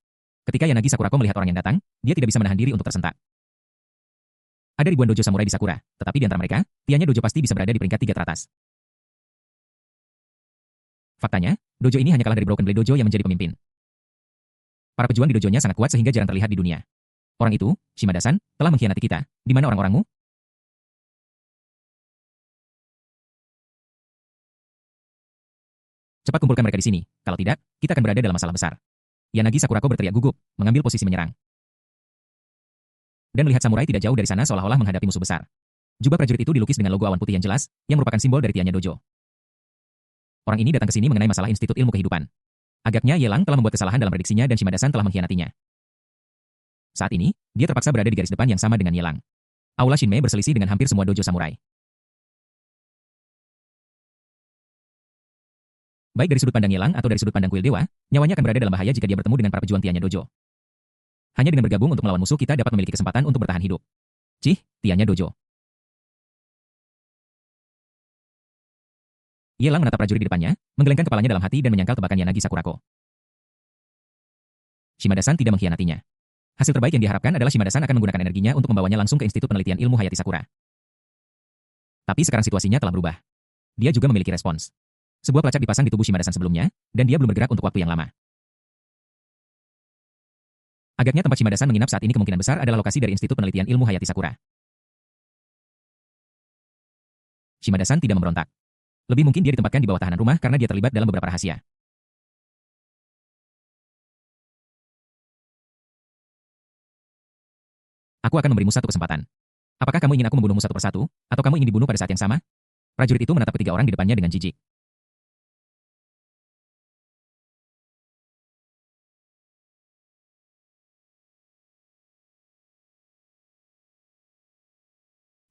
Ketika Yanagi Sakurako melihat orang yang datang, dia tidak bisa menahan diri untuk tersentak. Ada ribuan dojo samurai di Sakura, tetapi di antara mereka, Tianya Dojo pasti bisa berada di peringkat 3 teratas. Faktanya, dojo ini hanya kalah dari Broken Blade Dojo yang menjadi pemimpin. Para pejuang di dojonya sangat kuat sehingga jarang terlihat di dunia. Orang itu, Shimada-san, telah mengkhianati kita. Di mana orang-orangmu? Cepat kumpulkan mereka di sini, kalau tidak, kita akan berada dalam masalah besar. Yanagi Sakurako berteriak gugup, mengambil posisi menyerang. Dan melihat samurai tidak jauh dari sana seolah-olah menghadapi musuh besar. Jubah prajurit itu dilukis dengan logo awan putih yang jelas, yang merupakan simbol dari Tianya Dojo. Orang ini datang ke sini mengenai masalah Institut Ilmu Kehidupan. Agaknya Yelang telah membuat kesalahan dalam prediksinya dan Shimada-san telah mengkhianatinya. Saat ini, dia terpaksa berada di garis depan yang sama dengan Yelang. Aula Shinmei berselisih dengan hampir semua dojo samurai. Baik dari sudut pandang Yelang atau dari sudut pandang kuil dewa, nyawanya akan berada dalam bahaya jika dia bertemu dengan para pejuang Tianya Dojo. Hanya dengan bergabung untuk melawan musuh kita dapat memiliki kesempatan untuk bertahan hidup. Cih, Tianya Dojo. Yelang menatap prajurit di depannya, menggelengkan kepalanya dalam hati dan menyangkal tebakan Yanagi Sakurako. Shimada-san tidak mengkhianatinya. Hasil terbaik yang diharapkan adalah Shimada-san akan menggunakan energinya untuk membawanya langsung ke Institut Penelitian Ilmu Hayati Sakura. Tapi sekarang situasinya telah berubah. Dia juga memiliki respons. Sebuah pelacak dipasang di tubuh Shimada-san sebelumnya, dan dia belum bergerak untuk waktu yang lama. Agaknya tempat Shimada-san menginap saat ini kemungkinan besar adalah lokasi dari Institut Penelitian Ilmu Hayati Sakura. Shimada-san tidak memberontak. Lebih mungkin dia ditempatkan di bawah tahanan rumah karena dia terlibat dalam beberapa rahasia. Aku akan memberimu satu kesempatan. Apakah kamu ingin aku membunuhmu satu persatu, atau kamu ingin dibunuh pada saat yang sama? Prajurit itu menatap ketiga orang di depannya dengan jijik.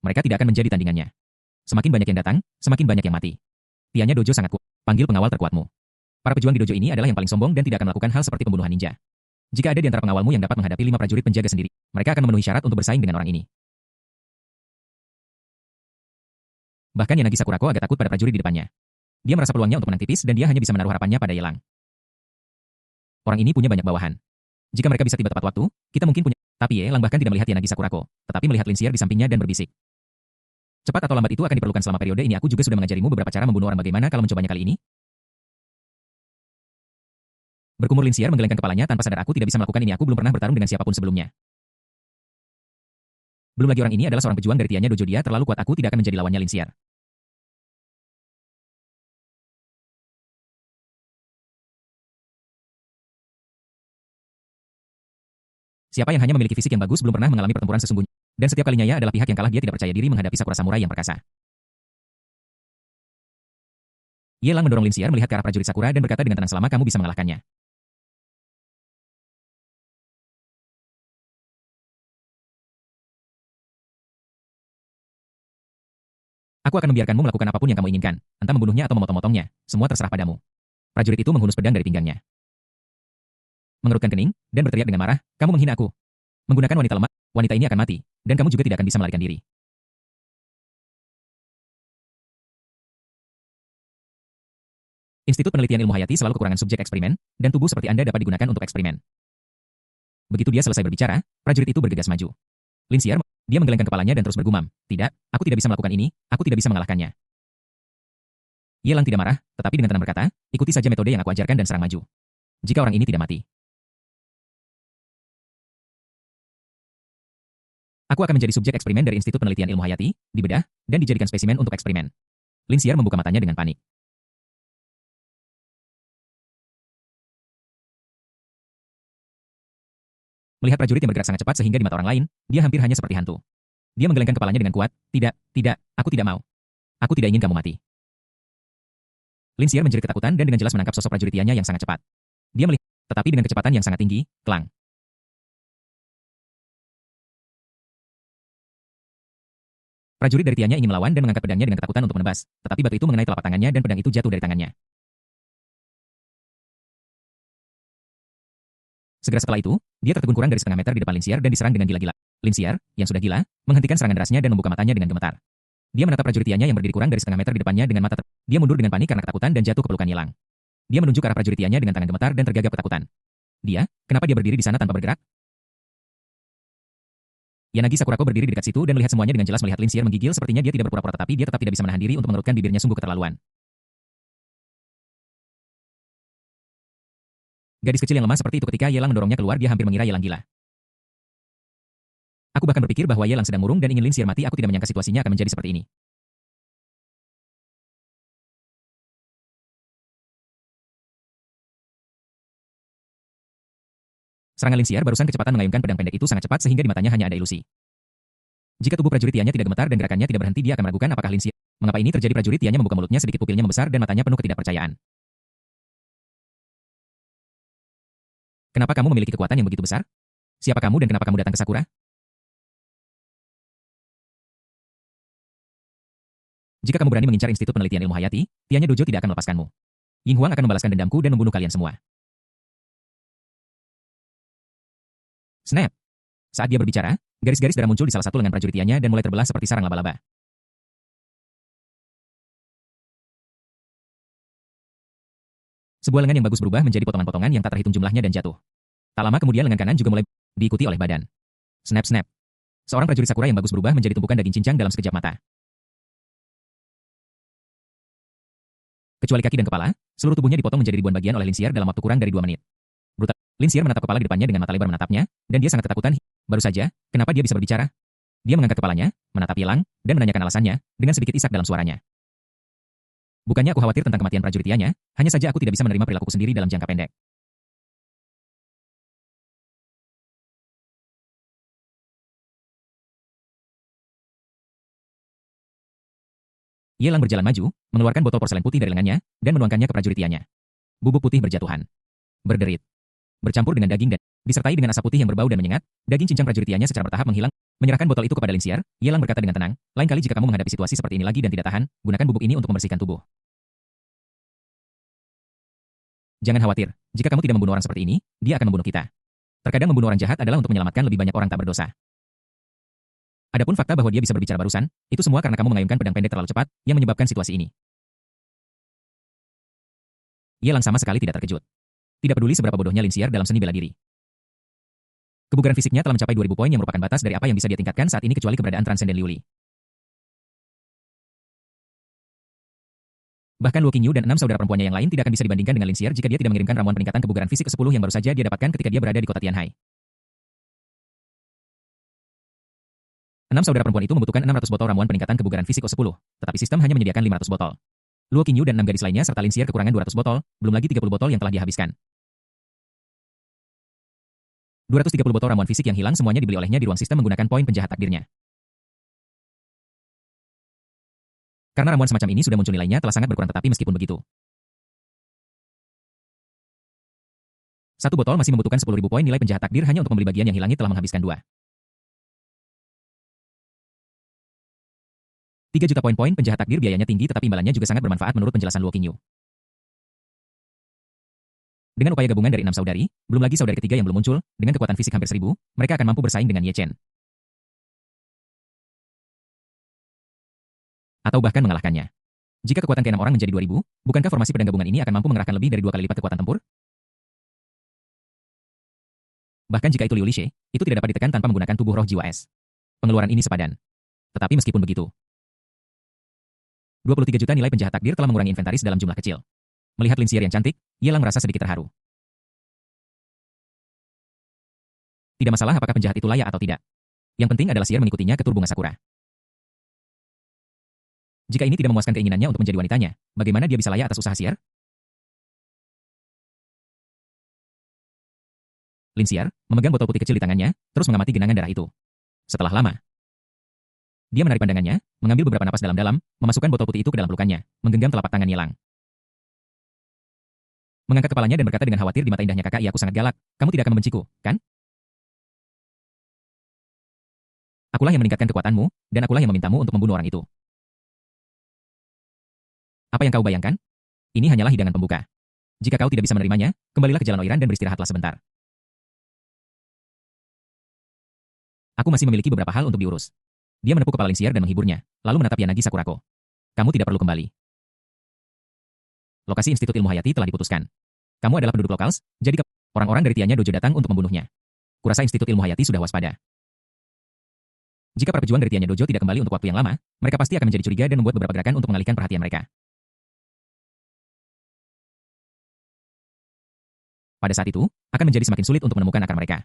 Mereka tidak akan menjadi tandingannya. Semakin banyak yang datang, semakin banyak yang mati. Tianya Dojo sangat kuat. Panggil pengawal terkuatmu. Para pejuang di dojo ini adalah yang paling sombong dan tidak akan melakukan hal seperti pembunuhan ninja. Jika ada di antara pengawalmu yang dapat menghadapi 5 prajurit penjaga sendiri, mereka akan memenuhi syarat untuk bersaing dengan orang ini. Bahkan Yanagi Sakurako agak takut pada prajurit di depannya. Dia merasa peluangnya untuk menang tipis dan dia hanya bisa menaruh harapannya pada Yelang. Orang ini punya banyak bawahan. Jika mereka bisa tiba tepat waktu, kita mungkin punya. Tapi Ye Lang bahkan tidak melihat Yanagi Sakurako, tetapi melihat Lin Xier di sampingnya dan berbisik. Cepat atau lambat itu akan diperlukan selama periode ini. Aku juga sudah mengajarimu beberapa cara membunuh orang. Bagaimana kalau mencobanya kali ini? Berkumur Lin Xier menggelengkan kepalanya tanpa sadar. Aku tidak bisa melakukan ini. Aku belum pernah bertarung dengan siapapun sebelumnya. Belum lagi orang ini adalah seorang pejuang dari Tianya Dojo. Dia terlalu kuat. Aku tidak akan menjadi lawannya Lin Xier. Siapa yang hanya memiliki fisik yang bagus belum pernah mengalami pertempuran sesungguhnya. Dan setiap kalinya ia adalah pihak yang kalah. Dia tidak percaya diri menghadapi Sakura Samurai yang perkasa. Ye Lang mendorong Lin Xier melihat ke arah prajurit Sakura dan berkata dengan tenang, selama kamu bisa mengalahkannya. Aku akan membiarkanmu melakukan apapun yang kamu inginkan, entah membunuhnya atau memotong-motongnya, semua terserah padamu. Prajurit itu menghunus pedang dari pinggangnya. Mengerutkan kening, dan berteriak dengan marah, kamu menghina aku. Menggunakan wanita lemah, wanita ini akan mati, dan kamu juga tidak akan bisa melarikan diri. Institut Penelitian Ilmu Hayati selalu kekurangan subjek eksperimen, dan tubuh seperti Anda dapat digunakan untuk eksperimen. Begitu dia selesai berbicara, prajurit itu bergegas maju. Lin Xier, dia menggelengkan kepalanya dan terus bergumam, tidak, aku tidak bisa melakukan ini, aku tidak bisa mengalahkannya. Ye Lang tidak marah, tetapi dengan tenang berkata, ikuti saja metode yang aku ajarkan dan serang maju. Jika orang ini tidak mati, aku akan menjadi subjek eksperimen dari Institut Penelitian Ilmu Hayati, dibedah, dan dijadikan spesimen untuk eksperimen. Lin Xier membuka matanya dengan panik. Melihat prajurit yang bergerak sangat cepat sehingga di mata orang lain, dia hampir hanya seperti hantu. Dia menggelengkan kepalanya dengan kuat, tidak, tidak, aku tidak mau. Aku tidak ingin kamu mati. Lin Xier menjerit ketakutan dan dengan jelas menangkap sosok prajurit Tianya yang sangat cepat. Dia melihat, tetapi dengan kecepatan yang sangat tinggi, kelang. Prajurit dari Tianya ingin melawan dan mengangkat pedangnya dengan ketakutan untuk menebas, tetapi batu itu mengenai telapak tangannya dan pedang itu jatuh dari tangannya. Segera setelah itu, dia tertegun kurang dari setengah meter di depan Lin Xier dan diserang dengan gila-gila. Lin Xier, yang sudah gila, menghentikan serangan derasnya dan membuka matanya dengan gemetar. Dia menatap prajurit Tianya yang berdiri kurang dari setengah meter di depannya dengan mata dia mundur dengan panik karena ketakutan dan jatuh ke pelukan Ye Lang. Dia menunjuk ke arah prajurit Tianya dengan tangan gemetar dan tergagap ketakutan. Kenapa dia berdiri di sana tanpa bergerak? Yanagi Sakurako berdiri di dekat situ dan melihat semuanya dengan jelas. Melihat Lin Xier menggigil, sepertinya dia tidak berpura-pura, tetapi dia tetap tidak bisa menahan diri untuk mengerutkan bibirnya. Sungguh keterlaluan. Gadis kecil yang lemah seperti itu. Ketika Ye Lang mendorongnya keluar, dia hampir mengira Ye Lang gila. Aku bahkan berpikir bahwa Ye Lang sedang murung dan ingin Lin Xier mati. Aku tidak menyangka situasinya akan menjadi seperti ini. Serangan Lin Xier barusan kecepatan mengayunkan pedang pendek itu sangat cepat sehingga di matanya hanya ada ilusi. Jika tubuh prajurit Tianya tidak gemetar dan gerakannya tidak berhenti, dia akan meragukan apakah Lin Xier. Mengapa ini terjadi? Prajurit Tianya membuka mulutnya sedikit, pupilnya membesar dan matanya penuh ketidakpercayaan. Kenapa kamu memiliki kekuatan yang begitu besar? Siapa kamu dan kenapa kamu datang ke Sakura? Jika kamu berani mengincar Institut Penelitian Ilmu Hayati, Tianya Dojo tidak akan melepaskanmu. Ying Huang akan membalaskan dendamku dan membunuh kalian semua. Snap! Saat dia berbicara, garis-garis darah muncul di salah satu lengan prajurit Tianya dan mulai terbelah seperti sarang laba-laba. Sebuah lengan yang bagus berubah menjadi potongan-potongan yang tak terhitung jumlahnya dan jatuh. Tak lama kemudian lengan kanan juga mulai diikuti oleh badan. Snap-snap. Seorang prajurit Sakura yang bagus berubah menjadi tumpukan daging cincang dalam sekejap mata. Kecuali kaki dan kepala, seluruh tubuhnya dipotong menjadi ribuan bagian oleh Lin Xier dalam waktu kurang dari 2 menit. Brutal. Lin Xier menatap kepala di depannya dengan mata lebar menatapnya, dan dia sangat ketakutan. Baru saja, kenapa dia bisa berbicara? Dia mengangkat kepalanya, menatap Ye Lang, dan menanyakan alasannya, dengan sedikit isak dalam suaranya. Bukannya aku khawatir tentang kematian prajurit Tianya, hanya saja aku tidak bisa menerima perilakuku sendiri dalam jangka pendek. Ye Lang berjalan maju, mengeluarkan botol porselen putih dari lengannya, dan menuangkannya ke prajurit Tianya. Bubuk putih berjatuhan. Berderit. Bercampur dengan daging dan disertai dengan asap putih yang berbau dan menyengat, daging cincang prajurit Tianya secara bertahap menghilang. Menyerahkan botol itu kepada Lin Xier, Ye Lang berkata dengan tenang, lain kali jika kamu menghadapi situasi seperti ini lagi dan tidak tahan, gunakan bubuk ini untuk membersihkan tubuh. Jangan khawatir, jika kamu tidak membunuh orang seperti ini, dia akan membunuh kita. Terkadang membunuh orang jahat adalah untuk menyelamatkan lebih banyak orang tak berdosa. Adapun fakta bahwa dia bisa berbicara barusan, itu semua karena kamu mengayunkan pedang pendek terlalu cepat, yang menyebabkan situasi ini. Ye Lang sama sekali tidak terkejut. Tidak peduli seberapa bodohnya Lin Xier dalam seni bela diri. Kebugaran fisiknya telah mencapai 2000 poin yang merupakan batas dari apa yang bisa dia tingkatkan saat ini kecuali keberadaan transenden Liu Li. Bahkan Luo Qingyu dan 6 saudara perempuannya yang lain tidak akan bisa dibandingkan dengan Lin Xier jika dia tidak mengirimkan ramuan peningkatan kebugaran fisik ke-10 yang baru saja dia dapatkan ketika dia berada di kota Tianhai. 6 saudara perempuan itu membutuhkan 600 botol ramuan peningkatan kebugaran fisik ke-10, tetapi sistem hanya menyediakan 500 botol. Luo Qingyu dan 6 gadis lainnya serta Lin Xier kekurangan 200 botol, belum lagi 30 botol yang telah dihabiskan. 230 botol ramuan fisik yang hilang semuanya dibeli olehnya di ruang sistem menggunakan poin penjahat takdirnya. Karena ramuan semacam ini sudah muncul nilainya telah sangat berkurang tetapi meskipun begitu. Satu botol masih membutuhkan 10.000 poin nilai penjahat takdir hanya untuk membeli bagian yang hilang telah menghabiskan 3 juta poin penjahat takdir biayanya tinggi tetapi imbalannya juga sangat bermanfaat menurut penjelasan Luo Qingyu. Dengan upaya gabungan dari 6 saudari, belum lagi saudari ketiga yang belum muncul, dengan kekuatan fisik hampir 1000, mereka akan mampu bersaing dengan Ye Chen. Atau bahkan mengalahkannya. Jika kekuatan ke-6 orang menjadi 2000, bukankah formasi pedang gabungan ini akan mampu mengerahkan lebih dari 2 kali lipat kekuatan tempur? Bahkan jika itu Liu Li Xie, itu tidak dapat ditekan tanpa menggunakan tubuh roh jiwa es. Pengeluaran ini sepadan. Tetapi meskipun begitu, 23 juta nilai penjahat takdir telah mengurangi inventaris dalam jumlah kecil. Melihat Lin Xier yang cantik, Ye Lang merasa sedikit terharu. Tidak masalah apakah penjahat itu layak atau tidak. Yang penting adalah Xier mengikutinya ke tur bunga sakura. Jika ini tidak memuaskan keinginannya untuk menjadi wanitanya, bagaimana dia bisa layak atas usaha Xier? Lin Xier memegang botol putih kecil di tangannya, terus mengamati genangan darah itu. Setelah lama, dia menarik pandangannya, mengambil beberapa napas dalam-dalam, memasukkan botol putih itu ke dalam pelukannya, menggenggam telapak tangan Ye Lang. Mengangkat kepalanya dan berkata dengan khawatir di mata indahnya, kakak, iya aku sangat galak, kamu tidak akan membenciku, kan? Akulah yang meningkatkan kekuatanmu, dan akulah yang memintamu untuk membunuh orang itu. Apa yang kau bayangkan? Ini hanyalah hidangan pembuka. Jika kau tidak bisa menerimanya, kembalilah ke jalan Oiran dan beristirahatlah sebentar. Aku masih memiliki beberapa hal untuk diurus. Dia menepuk kepala Lin Xier dan menghiburnya, lalu menatap Yanagi Sakurako. Kamu tidak perlu kembali. Lokasi Institut Ilmu Hayati telah diputuskan. Kamu adalah penduduk lokal, jadi orang-orang dari Tianya Dojo datang untuk membunuhnya. Kurasa Institut Ilmu Hayati sudah waspada. Jika para pejuang dari Tianya Dojo tidak kembali untuk waktu yang lama, mereka pasti akan menjadi curiga dan membuat beberapa gerakan untuk mengalihkan perhatian mereka. Pada saat itu, akan menjadi semakin sulit untuk menemukan akar mereka.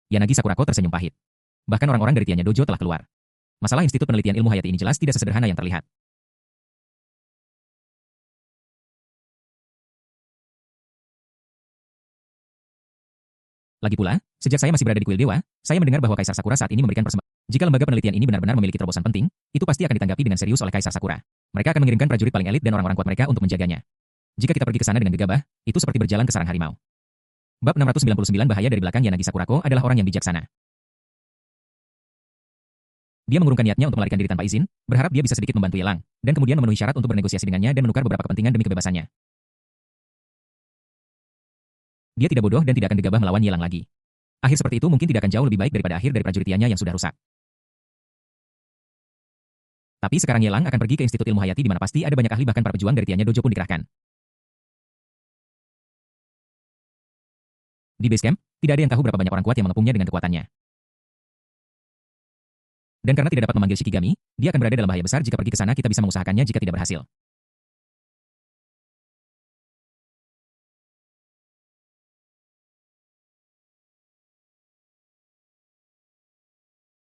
Yanagi Sakurako tersenyum pahit. Bahkan orang-orang dari Tianya Dojo telah keluar. Masalah Institut Penelitian Ilmu Hayati ini jelas tidak sesederhana yang terlihat. Lagi pula, sejak saya masih berada di kuil dewa, saya mendengar bahwa Kaisar Sakura saat ini memberikan persembahan. Jika lembaga penelitian ini benar-benar memiliki terobosan penting, itu pasti akan ditanggapi dengan serius oleh Kaisar Sakura. Mereka akan mengirimkan prajurit paling elit dan orang-orang kuat mereka untuk menjaganya. Jika kita pergi ke sana dengan gegabah, itu seperti berjalan ke sarang harimau. Bab 699 bahaya dari belakang Yanagi Sakurako adalah orang yang bijaksana. Dia mengurungkan niatnya untuk melarikan diri tanpa izin, berharap dia bisa sedikit membantu Ye Lang, dan kemudian memenuhi syarat untuk bernegosiasi dengannya dan menukar beberapa kepentingan demi kebebasannya. Dia tidak bodoh dan tidak akan gegabah melawan Ye Lang lagi. Akhir seperti itu mungkin tidak akan jauh lebih baik daripada akhir dari prajuritiannya yang sudah rusak. Tapi sekarang Ye Lang akan pergi ke Institut Ilmu Hayati di mana pasti ada banyak ahli bahkan para pejuang dari Tianya Dojo pun dikerahkan. Di base camp, tidak ada yang tahu berapa banyak orang kuat yang mengepungnya dengan kekuatannya. Dan karena tidak dapat memanggil Shikigami, dia akan berada dalam bahaya besar jika pergi ke sana kita bisa mengusahakannya jika tidak berhasil.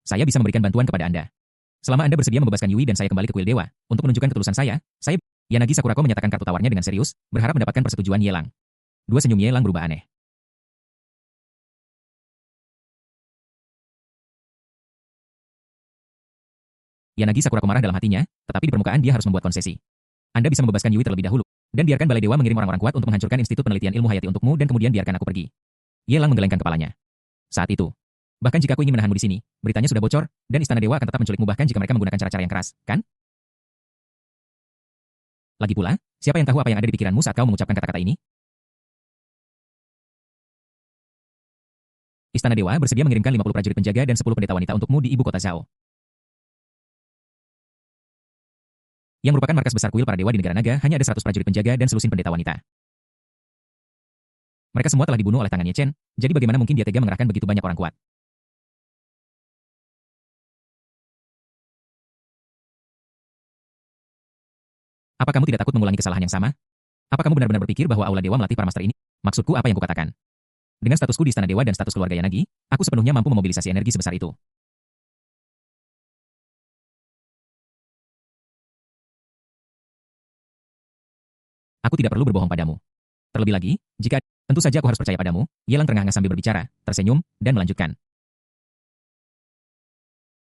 Saya bisa memberikan bantuan kepada Anda. Selama Anda bersedia membebaskan Yui dan saya kembali ke kuil dewa, untuk menunjukkan ketulusan saya. Yanagi Sakurako menyatakan kartu tawarnya dengan serius, berharap mendapatkan persetujuan Ye Lang. Dua senyum Ye Lang berubah aneh. Yanagi Sakurako marah dalam hatinya, tetapi di permukaan dia harus membuat konsesi. Anda bisa membebaskan Yui terlebih dahulu, dan biarkan Balai Dewa mengirim orang-orang kuat untuk menghancurkan Institut Penelitian Ilmu Hayati untukmu dan kemudian biarkan aku pergi. Ye Lang menggelengkan kepalanya. Saat itu, bahkan jika aku ingin menahanmu di sini, beritanya sudah bocor, dan Istana Dewa akan tetap menculikmu bahkan jika mereka menggunakan cara-cara yang keras, kan? Lagi pula, siapa yang tahu apa yang ada di pikiranmu saat kau mengucapkan kata-kata ini? Istana Dewa bersedia mengirimkan 50 prajurit penjaga dan 10 pendeta wanita untukmu di ibu kota Zhao. Yang merupakan markas besar kuil para dewa di negara naga hanya ada 100 prajurit penjaga dan selusin pendeta wanita. Mereka semua telah dibunuh oleh tangannya Chen, jadi bagaimana mungkin dia tega mengerahkan begitu banyak orang kuat? Apa kamu tidak takut mengulangi kesalahan yang sama? Apa kamu benar-benar berpikir bahwa Aula Dewa melatih para master ini? Maksudku apa yang kukatakan? Dengan statusku di Istana Dewa dan status keluarga Yanagi, aku sepenuhnya mampu memobilisasi energi sebesar itu. Aku tidak perlu berbohong padamu. Terlebih lagi, jika tentu saja aku harus percaya padamu, Yelang terengah-engah sambil berbicara, tersenyum, dan melanjutkan.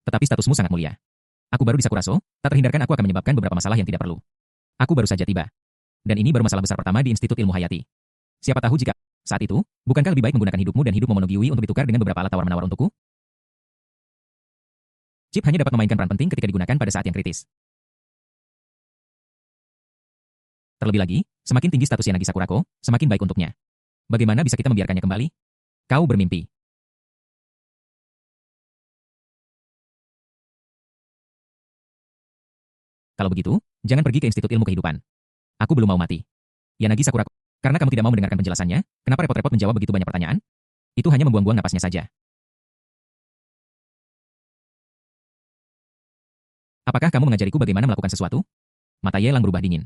Tetapi statusmu sangat mulia. Aku baru di Sakuraso, tak terhindarkan aku akan menyebabkan beberapa masalah yang tidak perlu. Aku baru saja tiba. Dan ini baru masalah besar pertama di Institut Ilmu Hayati. Siapa tahu jika saat itu, bukankah lebih baik menggunakan hidupmu dan hidup Momonogiwi untuk ditukar dengan beberapa alat tawar-menawar untukku? Chip hanya dapat memainkan peran penting ketika digunakan pada saat yang kritis. Terlebih lagi, semakin tinggi status Yanagi Sakurako, semakin baik untuknya. Bagaimana bisa kita membiarkannya kembali? Kau bermimpi. Kalau begitu, jangan pergi ke Institut Ilmu Kehidupan. Aku belum mau mati. Yanagi Sakurako, karena kamu tidak mau mendengarkan penjelasannya, kenapa repot-repot menjawab begitu banyak pertanyaan? Itu hanya membuang-buang napasnya saja. Apakah kamu mengajariku bagaimana melakukan sesuatu? Mata Yelang berubah dingin.